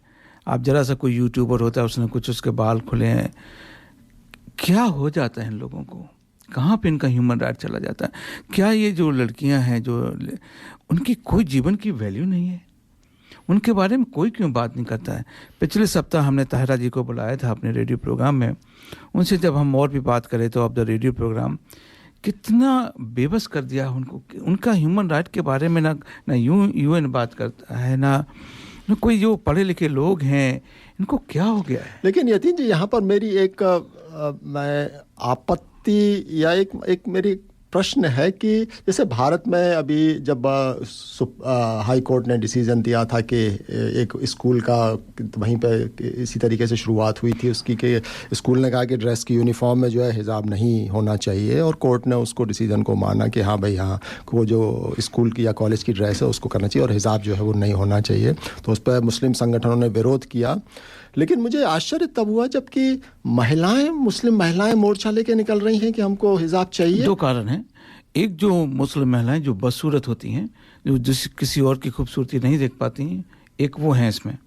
आप जरा सा कोई यूट्यूबर होता है उसने कुछ उसके बाल खुले हैं, क्या हो जाता है इन लोगों को, कहाँ पे इनका ह्यूमन राइट चला जाता है? क्या ये जो लड़कियां हैं जो उनकी कोई जीवन की वैल्यू नहीं है? उनके बारे में कोई क्यों बात नहीं करता है। पिछले सप्ताह हमने ताहिरा जी को बुलाया था अपने रेडियो प्रोग्राम में, उनसे जब हम और भी बात करें तो अब द रेडियो प्रोग्राम कितना बेबस कर दिया उनको, उनका ह्यूमन राइट के बारे में ना यूएन बात करता है, ना कोई जो पढ़े लिखे लोग हैं, इनको क्या हो गया है। लेकिन यतीन जी यहाँ पर मेरी एक मैं आपत्ति या एक मेरी प्रश्न है कि जैसे भारत में अभी जब हाई कोर्ट ने डिसीजन दिया था कि एक स्कूल का वहीं पे इसी तरीके से शुरुआत हुई थी उसकी कि स्कूल ने कहा कि ड्रेस की यूनिफॉर्म में जो है हिजाब नहीं होना चाहिए और कोर्ट ने उसको डिसीजन को माना कि हाँ भाई हाँ वो जो स्कूल की या कॉलेज की ड्रेस है उसको करना चाहिए और हिजाब जो है वो नहीं होना चाहिए। तो उस पर मुस्लिम संगठनों ने विरोध किया, लेकिन मुझे आश्चर्य तब हुआ जबकि मुस्लिम महिलाएं मोर्चा लेके निकल रही हैं कि हमको हिजाब चाहिए। दो कारण हैं, एक जो मुस्लिम महिलाएं जो बदसूरत होती हैं, जो किसी और की खूबसूरती नहीं देख पाती हैं, एक वो हैं इसमें,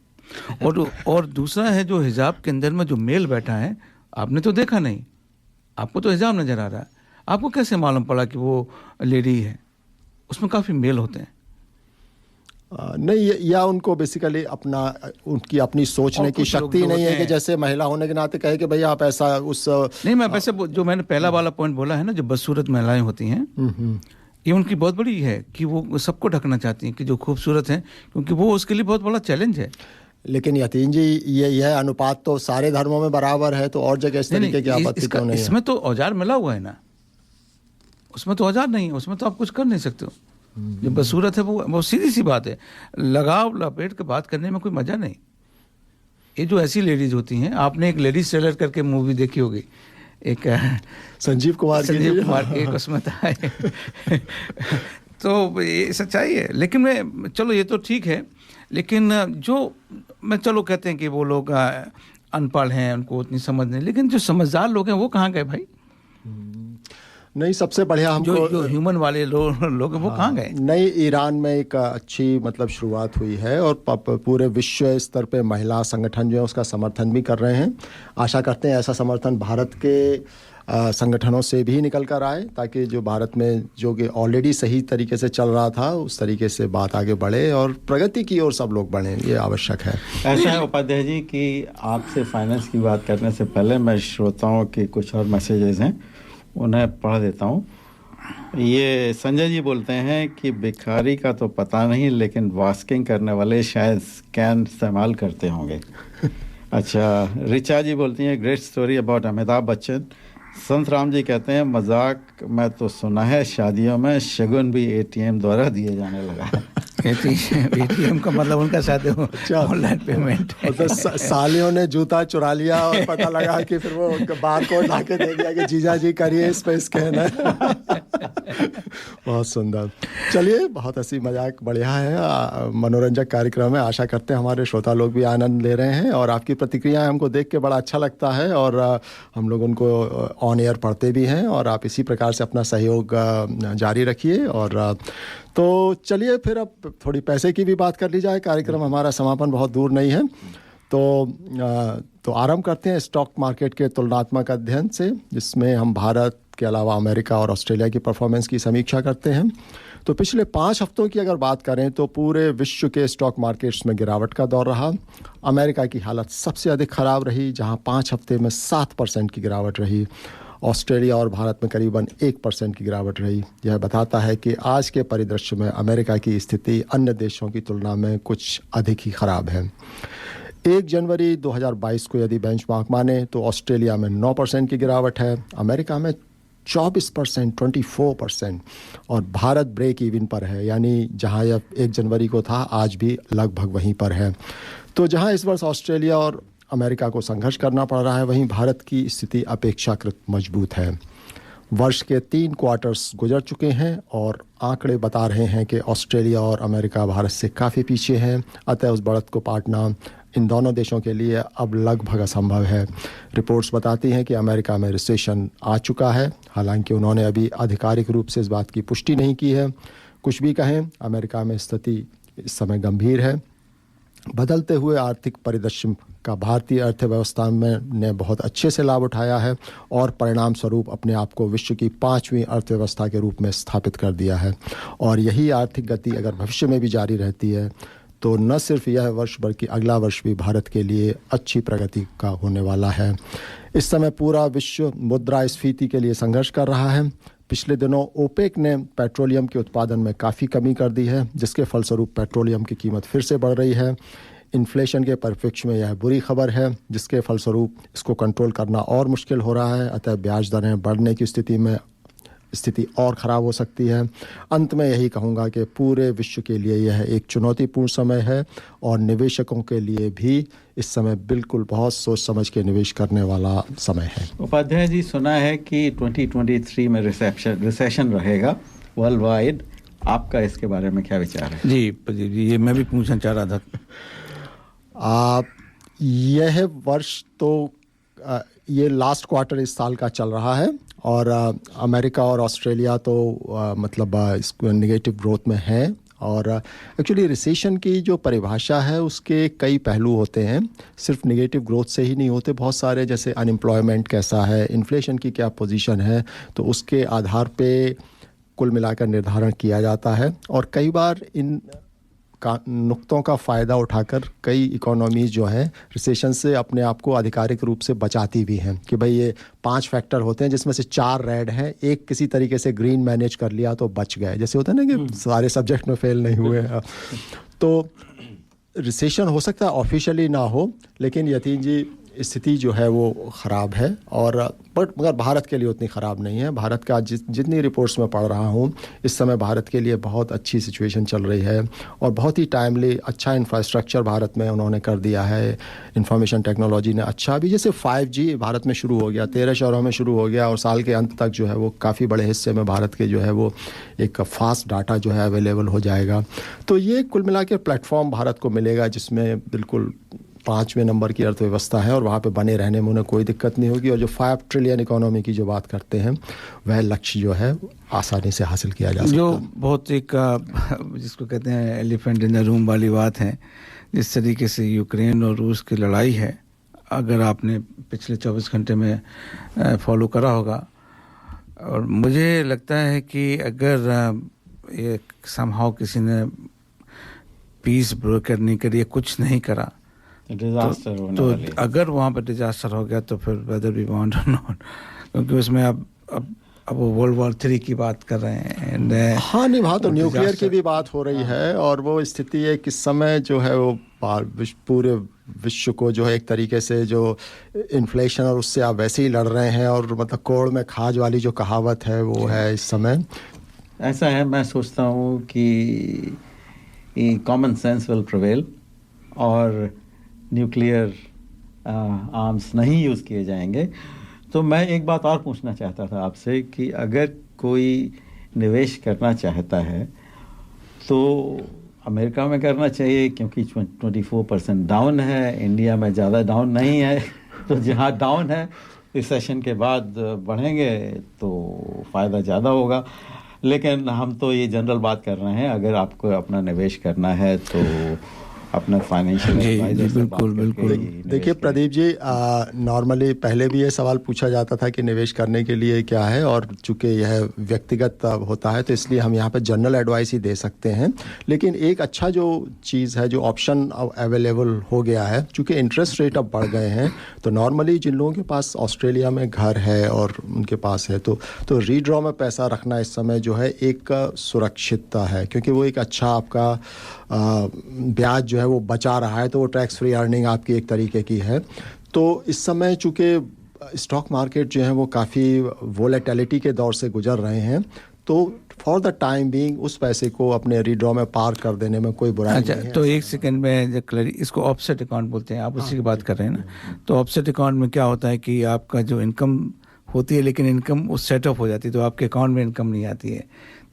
और दूसरा है जो हिजाब के अंदर में जो मेल बैठा है, आपने तो देखा नहीं, आपको तो हिजाब नजर आ रहा है, आपको कैसे मालूम पड़ा कि वो लेडी है? उसमें काफ़ी मेल होते हैं। नहीं, या उनको बेसिकली उनकी अपनी सोचने की शक्ति नहीं है कि जैसे महिला होने के नाते कहे कि भाई आप ऐसा उस नहीं, मैं वैसे जो मैंने पहला वाला पॉइंट बोला है ना, जो बदसूरत महिलाएं होती हैं, ये उनकी बहुत बड़ी है कि वो सबको ढकना चाहती हैं कि जो खूबसूरत हैं, क्योंकि वो उसके लिए बहुत बड़ा चैलेंज है। लेकिन यतीन जी यह अनुपात तो सारे धर्मों में बराबर है, तो और जगह इस तरीके की आपत्ति क्यों नहीं है? इसमें तो औजार मिला हुआ है ना, उसमें तो औजार नहीं है, उसमें तो आप कुछ कर नहीं सकते हो। जो बदसूरत है वो सीधी सी बात है, लगाव लपेट के बात करने में कोई मजा नहीं। ये जो ऐसी लेडीज होती हैं, आपने एक लेडीज सेलर करके मूवी देखी होगी, एक संजीव कुमार की उसमें है तो ये सच्चाई है। लेकिन मैं चलो ये तो ठीक है, लेकिन जो मैं चलो कहते हैं कि वो लोग अनपढ़ हैं, उनको उतनी समझ नहीं, लेकिन जो समझदार लोग हैं वो कहाँ गए भाई? नहीं, सबसे बढ़िया हमको जो ह्यूमन वाले लोग वो कहाँ गए? नहीं, ईरान में एक अच्छी मतलब शुरुआत हुई है और पूरे विश्व स्तर पे महिला संगठन जो है उसका समर्थन भी कर रहे हैं। आशा करते हैं ऐसा समर्थन भारत के संगठनों से भी निकल कर आए, ताकि जो भारत में जो कि ऑलरेडी सही तरीके से चल रहा था उस तरीके से बात आगे बढ़े और प्रगति की ओर सब लोग बढ़ें, ये आवश्यक है। ऐसा है उपाध्याय जी कि आपसे फाइनेंस की बात करने से पहले मैं श्रोताओं के कुछ और मैसेजेस हैं उन्हें पढ़ देता हूँ। ये संजय जी बोलते हैं कि भिखारी का तो पता नहीं, लेकिन वास्किंग करने वाले शायद स्कैन इस्तेमाल करते होंगे। अच्छा, रिचा जी बोलती हैं great story about Amitabh Bachchan. संत राम जी कहते हैं मजाक में तो सुना है शादियों में शगुन भी एटीएम द्वारा दिए जाने लगा है। एटीएम का मतलब उनका शादी ऑनलाइन पेमेंट। तो सालियों ने जूता चुरा लिया और पता लगा कि फिर वो बार कोड ला के दे दिया कि जीजा जी करिए इस पे स्कैन है। बहुत सुंदर। चलिए, बहुत हंसी मजाक बढ़िया है, मनोरंजक कार्यक्रम है। आशा करते हैं हमारे श्रोता लोग भी आनंद ले रहे हैं और आपकी प्रतिक्रियाएं हमको देख के बड़ा अच्छा लगता है और हम लोग उनको ऑन एयर पढ़ते भी हैं और आप इसी प्रकार से अपना सहयोग जारी रखिए। और तो चलिए फिर अब थोड़ी पैसे की भी बात कर ली जाए, कार्यक्रम हमारा समापन बहुत दूर नहीं है। तो आरंभ करते हैं स्टॉक मार्केट के तुलनात्मक अध्ययन से, जिसमें हम भारत के अलावा अमेरिका और ऑस्ट्रेलिया की परफॉर्मेंस की समीक्षा करते हैं। तो पिछले 5 हफ्तों की अगर बात करें तो पूरे विश्व के स्टॉक मार्केट्स में गिरावट का दौर रहा। अमेरिका की हालत सबसे अधिक खराब रही, जहां 5 हफ्ते में 7% की गिरावट रही। ऑस्ट्रेलिया और भारत में करीबन 1% की गिरावट रही। यह बताता है कि आज के परिदृश्य में अमेरिका की स्थिति अन्य देशों की तुलना में कुछ अधिक ही खराब है। 1 जनवरी 2022 को यदि बेंचमार्क माने तो ऑस्ट्रेलिया में 9% की गिरावट है, अमेरिका में 24%, 24% और भारत ब्रेक इवन पर है, यानी जहां यह 1 जनवरी को था आज भी लगभग वहीं पर है। तो जहां इस वर्ष ऑस्ट्रेलिया और अमेरिका को संघर्ष करना पड़ रहा है, वहीं भारत की स्थिति अपेक्षाकृत मजबूत है। वर्ष के 3 क्वार्टर्स गुजर चुके हैं और आंकड़े बता रहे हैं कि ऑस्ट्रेलिया और अमेरिका भारत से काफ़ी पीछे हैं, अतः उस बढ़त को पाटना इन दोनों देशों के लिए अब लगभग असंभव है। रिपोर्ट्स बताती हैं कि अमेरिका में रिसेशन आ चुका है, हालांकि उन्होंने अभी आधिकारिक रूप से इस बात की पुष्टि नहीं की है। कुछ भी कहें, अमेरिका में स्थिति इस समय गंभीर है। बदलते हुए आर्थिक परिदृश्य का भारतीय अर्थव्यवस्था में ने बहुत अच्छे से लाभ उठाया है और परिणाम स्वरूप अपने आप को विश्व की 5वीं अर्थव्यवस्था के रूप में स्थापित कर दिया है। और यही आर्थिक गति अगर भविष्य में भी जारी रहती है तो न सिर्फ यह वर्ष बल्कि अगला वर्ष भी भारत के लिए अच्छी प्रगति का होने वाला है। इस समय पूरा विश्व मुद्रास्फीति के लिए संघर्ष कर रहा है। पिछले दिनों ओपेक ने पेट्रोलियम के उत्पादन में काफ़ी कमी कर दी है, जिसके फलस्वरूप पेट्रोलियम की कीमत फिर से बढ़ रही है। इन्फ्लेशन के परिप्रेक्ष्य में यह बुरी खबर है, जिसके फलस्वरूप इसको कंट्रोल करना और मुश्किल हो रहा है। अतः ब्याज दरें बढ़ने की स्थिति और ख़राब हो सकती है। अंत में यही कहूँगा कि पूरे विश्व के लिए यह एक चुनौतीपूर्ण समय है और निवेशकों के लिए भी इस समय बिल्कुल बहुत सोच समझ के निवेश करने वाला समय है। उपाध्याय जी, सुना है कि 2023 में रिसेशन रहेगा वर्ल्ड वाइड, आपका इसके बारे में क्या विचार है? जी प्रदीप जी, ये मैं भी पूछना चाह रहा था। यह वर्ष तो ये लास्ट क्वार्टर इस साल का चल रहा है और अमेरिका और ऑस्ट्रेलिया तो मतलब इसको नेगेटिव ग्रोथ में है। और एक्चुअली रिसेशन की जो परिभाषा है उसके कई पहलू होते हैं, सिर्फ नेगेटिव ग्रोथ से ही नहीं होते, बहुत सारे, जैसे अनएम्प्लॉयमेंट कैसा है, इन्फ्लेशन की क्या पोजीशन है, तो उसके आधार पे कुल मिलाकर निर्धारण किया जाता है। और कई बार इन नुक्तों का फ़ायदा उठाकर कई इकोनॉमीज़ जो हैं रिसेशन से अपने आप को आधिकारिक रूप से बचाती भी हैं कि भाई ये 5 फैक्टर होते हैं जिसमें से 4 रेड हैं, एक किसी तरीके से ग्रीन मैनेज कर लिया तो बच गए, जैसे होता है ना कि सारे सब्जेक्ट में फेल नहीं हुए। तो रिसेशन हो सकता है ऑफिशियली ना हो, लेकिन यतीन जी स्थिति जो है वो ख़राब है। और मगर भारत के लिए उतनी ख़राब नहीं है। भारत का जितनी रिपोर्ट्स में पढ़ रहा हूँ इस समय भारत के लिए बहुत अच्छी सिचुएशन चल रही है और बहुत ही टाइमली अच्छा इंफ्रास्ट्रक्चर भारत में उन्होंने कर दिया है। इंफॉर्मेशन टेक्नोलॉजी ने अच्छा भी, जैसे 5G भारत में शुरू हो गया, 13 शहरों में शुरू हो गया और साल के अंत तक जो है वो काफ़ी बड़े हिस्से में भारत के जो है वो एक फास्ट डाटा जो है अवेलेबल हो जाएगा। तो ये कुल मिला के प्लेटफॉर्म भारत को मिलेगा जिसमें बिल्कुल 5वें नंबर की अर्थव्यवस्था है और वहाँ पे बने रहने में उन्हें कोई दिक्कत नहीं होगी। और जो 5 ट्रिलियन इकोनॉमी की जो बात करते हैं वह लक्ष्य जो है आसानी से हासिल किया जा सकता है। जो बहुत एक जिसको कहते हैं एलिफेंट इन द रूम वाली बात है, जिस तरीके से यूक्रेन और रूस की लड़ाई है, अगर आपने पिछले 24 घंटे में फॉलो करा होगा, और मुझे लगता है कि अगर एक समहाउ किसी ने पीस ब्रो करने के लिए कुछ नहीं करा तो अगर वहाँ पर डिजास्टर हो गया तो फिर वेदर बी वांट और नॉट, क्योंकि उसमें अब वो वर्ल्ड वॉर 3 की बात कर रहे हैं। हाँ नहीं, वहाँ तो न्यूक्लियर की भी बात हो रही है और वो स्थिति है कि समय जो है वो पूरे विश्व को जो है एक तरीके से जो इन्फ्लेशन और उससे आप वैसे ही लड़ रहे हैं और मतलब कोड़ में खाज वाली जो कहावत है वो है इस समय। ऐसा है, मैं सोचता हूँ कि कॉमन सेंस विल प्रिवेल और न्यूक्लियर आर्म्स नहीं यूज़ किए जाएंगे। तो मैं एक बात और पूछना चाहता था आपसे कि अगर कोई निवेश करना चाहता है तो अमेरिका में करना चाहिए क्योंकि 24% डाउन है, इंडिया में ज़्यादा डाउन नहीं है, तो जहाँ डाउन है रिसेशन के बाद बढ़ेंगे तो फ़ायदा ज़्यादा होगा। लेकिन हम तो ये जनरल बात कर रहे हैं, अगर आपको अपना निवेश करना है तो अपना फाइनेंशियल एडवाइजर से बात करके। देखिए प्रदीप जी, नॉर्मली पहले भी ये सवाल पूछा जाता था कि निवेश करने के लिए क्या है, और चूंकि यह व्यक्तिगत होता है तो इसलिए हम यहाँ पे जनरल एडवाइस ही दे सकते हैं। लेकिन एक अच्छा जो चीज़ है, जो ऑप्शन अवेलेबल हो गया है, चूँकि इंटरेस्ट रेट अब बढ़ गए हैं, तो नॉर्मली जिन लोगों के पास ऑस्ट्रेलिया में घर है और उनके पास है तो रीड्रॉ में पैसा रखना इस समय जो है एक सुरक्षितता है, क्योंकि वो एक अच्छा आपका ब्याज जो है वो बचा रहा है, तो वो टैक्स फ्री अर्निंग आपकी एक तरीके की है। तो इस समय चूँकि स्टॉक मार्केट जो है वो काफ़ी वोलेटिलिटी के दौर से गुजर रहे हैं, तो फॉर द टाइम बीइंग उस पैसे को अपने रीड्रॉ में पार कर देने में कोई बुराई नहीं है। तो एक सेकंड में इसको ऑफसेट अकाउंट बोलते हैं, आप उसी की बात कर रहे हैं ना। तो ऑफसेट अकाउंट में क्या होता है कि आपका जो इनकम होती है, लेकिन इनकम उस सेट ऑफ हो जाती है, तो आपके अकाउंट में इनकम नहीं आती है,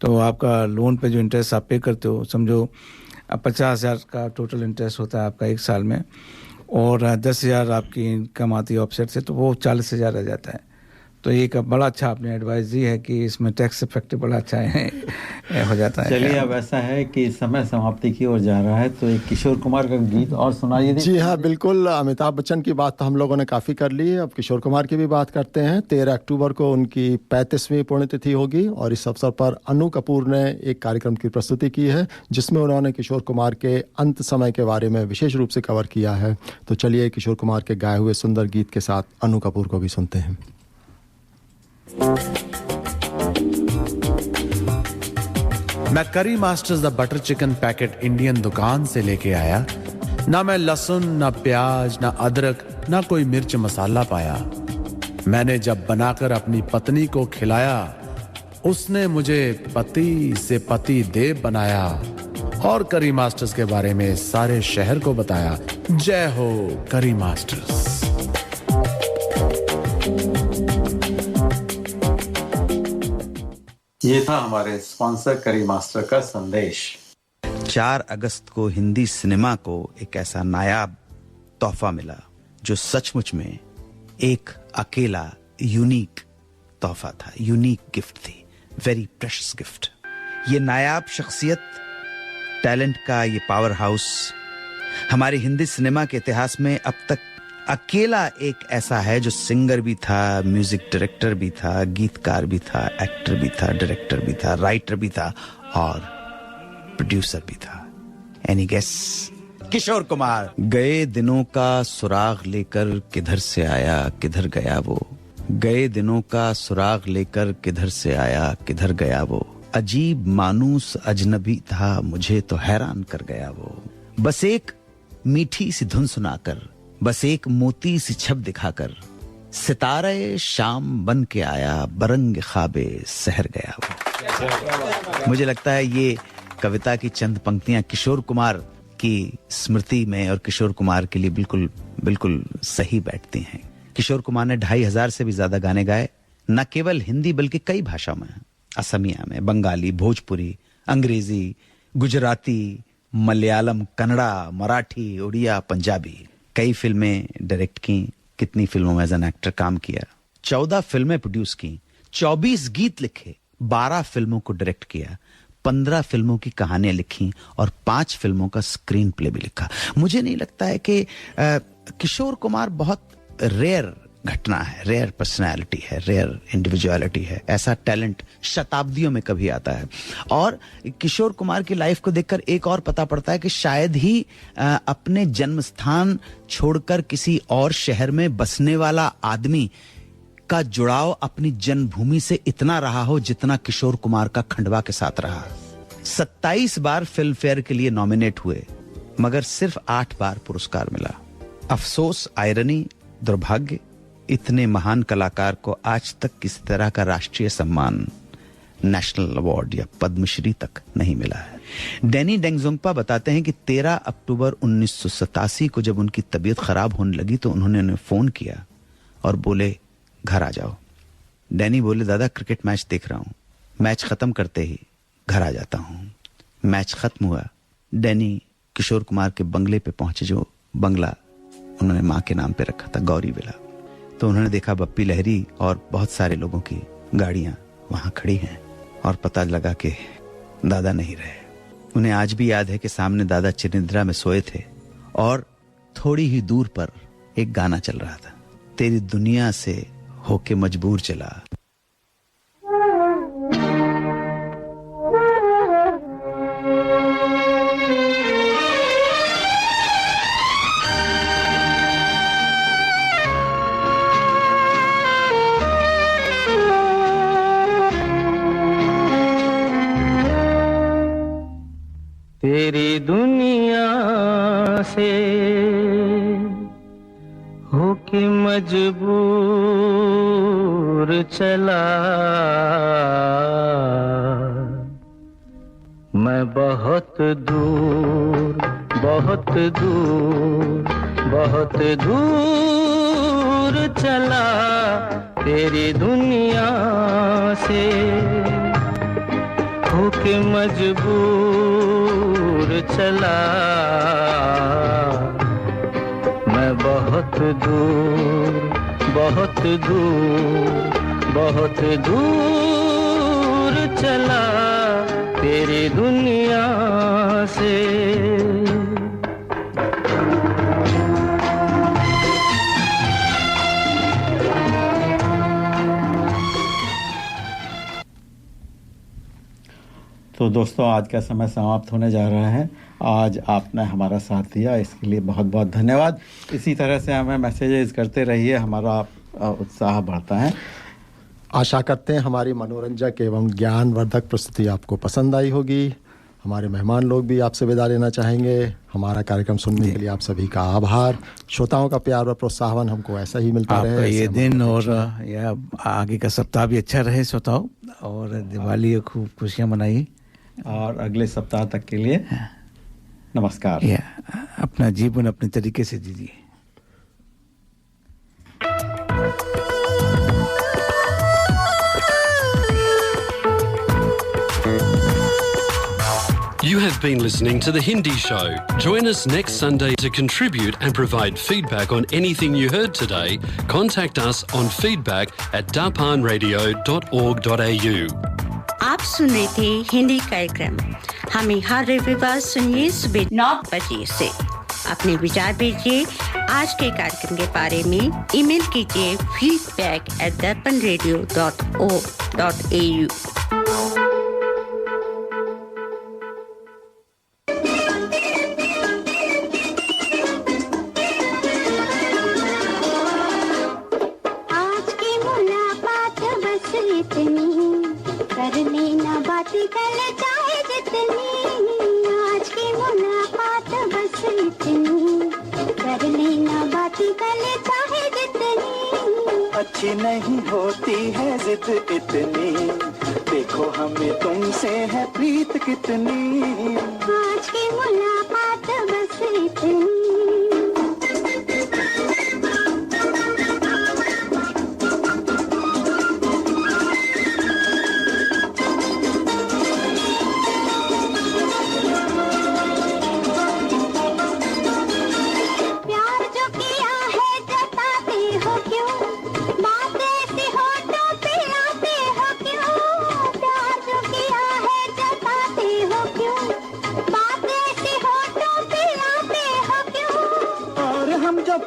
तो आपका लोन पे जो इंटरेस्ट आप पे करते हो, समझो 50,000 का टोटल इंटरेस्ट होता है आपका 1 साल में, और 10,000 आपकी इनकम आती है ऑफसेट से, तो वो 40,000 रह जाता है। तो एक बड़ा अच्छा आपने एडवाइस दी है कि इसमें टैक्स इफेक्ट बड़ा अच्छा है हो जाता है। चलिए, अब ऐसा है कि समय समाप्ति की ओर जा रहा है, तो एक किशोर कुमार का गीत और सुनाइए। जी हाँ, बिल्कुल। अमिताभ बच्चन की बात तो हम लोगों ने काफ़ी कर ली है, अब किशोर कुमार की भी बात करते हैं। 13 अक्टूबर को उनकी 35वीं पुण्यतिथि होगी और इस अवसर पर अनु कपूर ने एक कार्यक्रम की प्रस्तुति की है जिसमें उन्होंने किशोर कुमार के अंत समय के बारे में विशेष रूप से कवर किया है। तो चलिए किशोर कुमार के गाए हुए सुंदर गीत के साथ अनु कपूर को भी सुनते हैं। मैं करी masters the butter chicken packet Indian दुकान से लेके आया। ना मैं लहसुन, ना प्याज, ना अदरक, ना कोई मिर्च मसाला पाया। मैंने जब बनाकर अपनी पत्नी को खिलाया, उसने मुझे पति से पति देव बनाया और करी मास्टर्स के बारे में सारे शहर को बताया। जय हो करी मास्टर्स। ये था हमारे स्पॉन्सर करी मास्टर का संदेश। 4 अगस्त को हिंदी सिनेमा को एक ऐसा नायाब तोहफा मिला जो सचमुच में एक अकेला यूनिक तोहफा था, यूनिक गिफ्ट थी, वेरी प्रेशियस गिफ्ट। ये नायाब शख्सियत, टैलेंट का ये पावर हाउस हमारे हिंदी सिनेमा के इतिहास में अब तक अकेला एक ऐसा है जो सिंगर भी था, म्यूजिक डायरेक्टर भी था, गीतकार भी था, एक्टर भी था, डायरेक्टर भी था, राइटर भी था और प्रोड्यूसर भी था। Any guess? किशोर कुमार। गए दिनों का सुराग लेकर किधर से आया, किधर गया वो। गए दिनों का सुराग लेकर किधर से आया, किधर गया वो। अजीब मानूस अजनबी था, मुझे तो हैरान कर गया वो। बस एक मीठी सी धुन सुनाकर, बस एक मोती सी छप दिखाकर, सितारे शाम बन के आया, बरंग ख्वाबे सहर गया वो। मुझे लगता है ये कविता की चंद पंक्तियां किशोर कुमार की स्मृति में और किशोर कुमार के लिए बिल्कुल बिल्कुल सही बैठती हैं। किशोर कुमार ने 2500 से भी ज्यादा गाने गाए, न केवल हिंदी बल्कि कई भाषाओं में, असमिया में, बंगाली, भोजपुरी, अंग्रेजी, गुजराती, मलयालम, कन्नड़ा, मराठी, उड़िया, पंजाबी। कई फिल्में डायरेक्ट की, कितनी फिल्मों में एज एन एक्टर काम किया, 14 फिल्में प्रोड्यूस की, 24 गीत लिखे, 12 फिल्मों को डायरेक्ट किया, 15 फिल्मों की कहानियां लिखी और 5 फिल्मों का स्क्रीन प्ले भी लिखा। मुझे नहीं लगता है कि किशोर कुमार बहुत रेयर घटना है, रेयर पर्सनैलिटी है, रेयर इंडिविजुअलिटी है। ऐसा टैलेंट शताब्दियों में कभी आता है। और किशोर कुमार की लाइफ को देखकर एक और पता पड़ता है कि शायद ही अपने जन्म स्थान छोड़कर किसी और शहर में बसने वाला आदमी का जुड़ाव अपनी जन्मभूमि से इतना रहा हो जितना किशोर कुमार का खंडवा के साथ रहा। 27 बार फिल्म फेयर के लिए नॉमिनेट हुए मगर सिर्फ 8 बार पुरस्कार मिला। अफसोस, आयरनी, दुर्भाग्य, इतने महान कलाकार को आज तक किसी तरह का राष्ट्रीय सम्मान, नेशनल अवार्ड या पद्मश्री तक नहीं मिला है। डैनी डेंगजोंगपा बताते हैं कि 13 अक्टूबर 1987 को जब उनकी तबीयत खराब होने लगी तो उन्होंने उन्हें फोन किया और बोले घर आ जाओ। डैनी बोले दादा क्रिकेट मैच देख रहा हूं, मैच खत्म करते ही घर आ जाता हूं। मैच खत्म हुआ, डैनी किशोर कुमार के बंगले पे पहुंचे, जो बंगला उन्होंने मां के नाम पे रखा था, गौरी विला। तो उन्होंने देखा बप्पी लहरी और बहुत सारे लोगों की गाड़ियां वहां खड़ी हैं और पता लगा कि दादा नहीं रहे। उन्हें आज भी याद है कि सामने दादा चिरनिद्रा में सोए थे और थोड़ी ही दूर पर एक गाना चल रहा था, तेरी दुनिया से होके मजबूर चला। तेरी दुनिया से होके मजबूर चला, मैं बहुत दूर बहुत दूर बहुत दूर चला, तेरी दुनिया से होके मजबूर चला, मैं बहुत दूर बहुत दूर चला तेरी दुनिया से। तो दोस्तों, आज का समय समाप्त होने जा रहा है। आज आपने हमारा साथ दिया, इसके लिए बहुत बहुत धन्यवाद। इसी तरह से हमें मैसेजेस करते रहिए, हमारा उत्साह बढ़ता है। आशा करते हैं हमारी मनोरंजक एवं ज्ञानवर्धक प्रस्तुति आपको पसंद आई होगी। हमारे मेहमान लोग भी आपसे विदा लेना चाहेंगे। हमारा कार्यक्रम सुनने के लिए आप सभी का आभार। श्रोताओं का प्यार और प्रोत्साहन हमको ऐसा ही मिलता रहे। आपका ये दिन और या आगे का सप्ताह भी अच्छा रहे श्रोताओं, और दिवाली खूब खुशियाँ मनाइए। और अगले सप्ताह तक के लिए नमस्कार। अपना जीवन अपने तरीके से जीजिए। You have been listening to The Hindi Show. Join us next Sunday to contribute and provide feedback on anything you heard today. Contact us on feedback@darpanradio.org.au. आप सुन रहे थे हिंदी कार्यक्रम। हमें हर रविवार सुनिए सुबह 9 बजे से। अपने विचार भेजिए आज के कार्यक्रम के बारे में। ईमेल कीजिए feedback@darpanradio.org.au। अच्छी नहीं होती है जिद इतनी, देखो हमें तुमसे है प्रीत कितनी। आज की मुलाकात बस इतनी।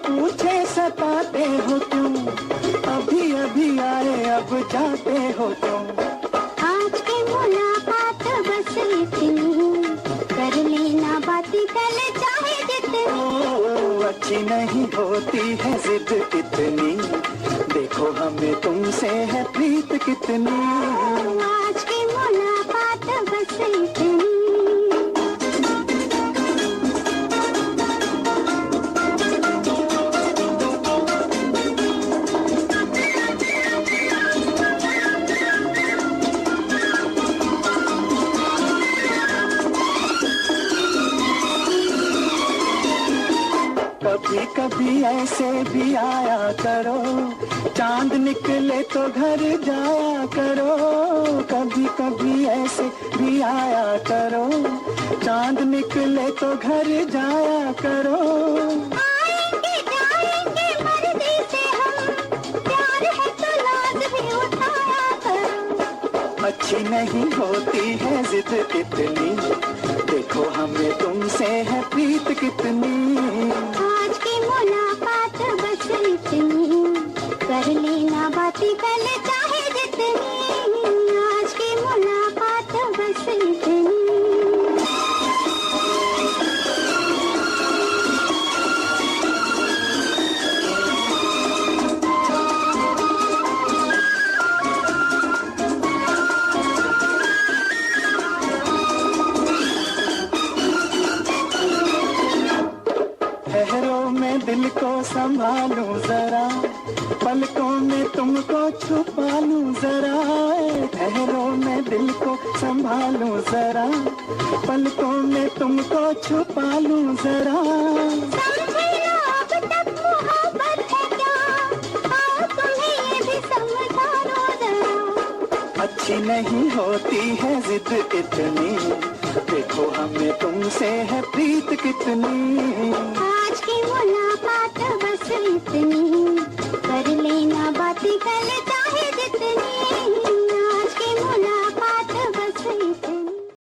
पूछे सताते हो क्यों, अभी अभी आए अब जाते हो क्यों। आज की मुलाकात बस इतनी, कर लेना बातें कल चाहे जितनी। अच्छी नहीं होती है जिद इतनी, देखो हमें तुमसे है प्रीत कितनी। आज की मुलाकात बस इतनी। कभी कभी ऐसे भी आया करो, चांद निकले तो घर जाया करो। कभी कभी ऐसे भी आया करो, चांद निकले तो घर जाया करो। आएंगे जाएंगे मर्जी से हम, प्यार है तो लाज भी उठाया करो। अच्छी नहीं होती है जिद इतनी, देखो हमें तुमसे है प्रीत कितनी। आज की मुलाकात बस इतनी, कर लेना बातें कल चाहे जितनी। आज की मुलाकात बस इतनी। ठहरो मैं दिल को संभालूं जरा, पलकों में तुमको छुपा लूं जरा। ठहरो मैं दिल को संभालूं जरा, पलकों में तुमको छुपा लूं जरा। समझे ना अब तक मोहब्बत है क्या, आओ तुम्हें ये भी समझा दो जरा। अच्छी नहीं होती है जिद इतनी, देखो हमें तुमसे है प्रीत कितनी। आज की मुलाकात बस इतनी, कर लेना बातें कल चाहे जितनी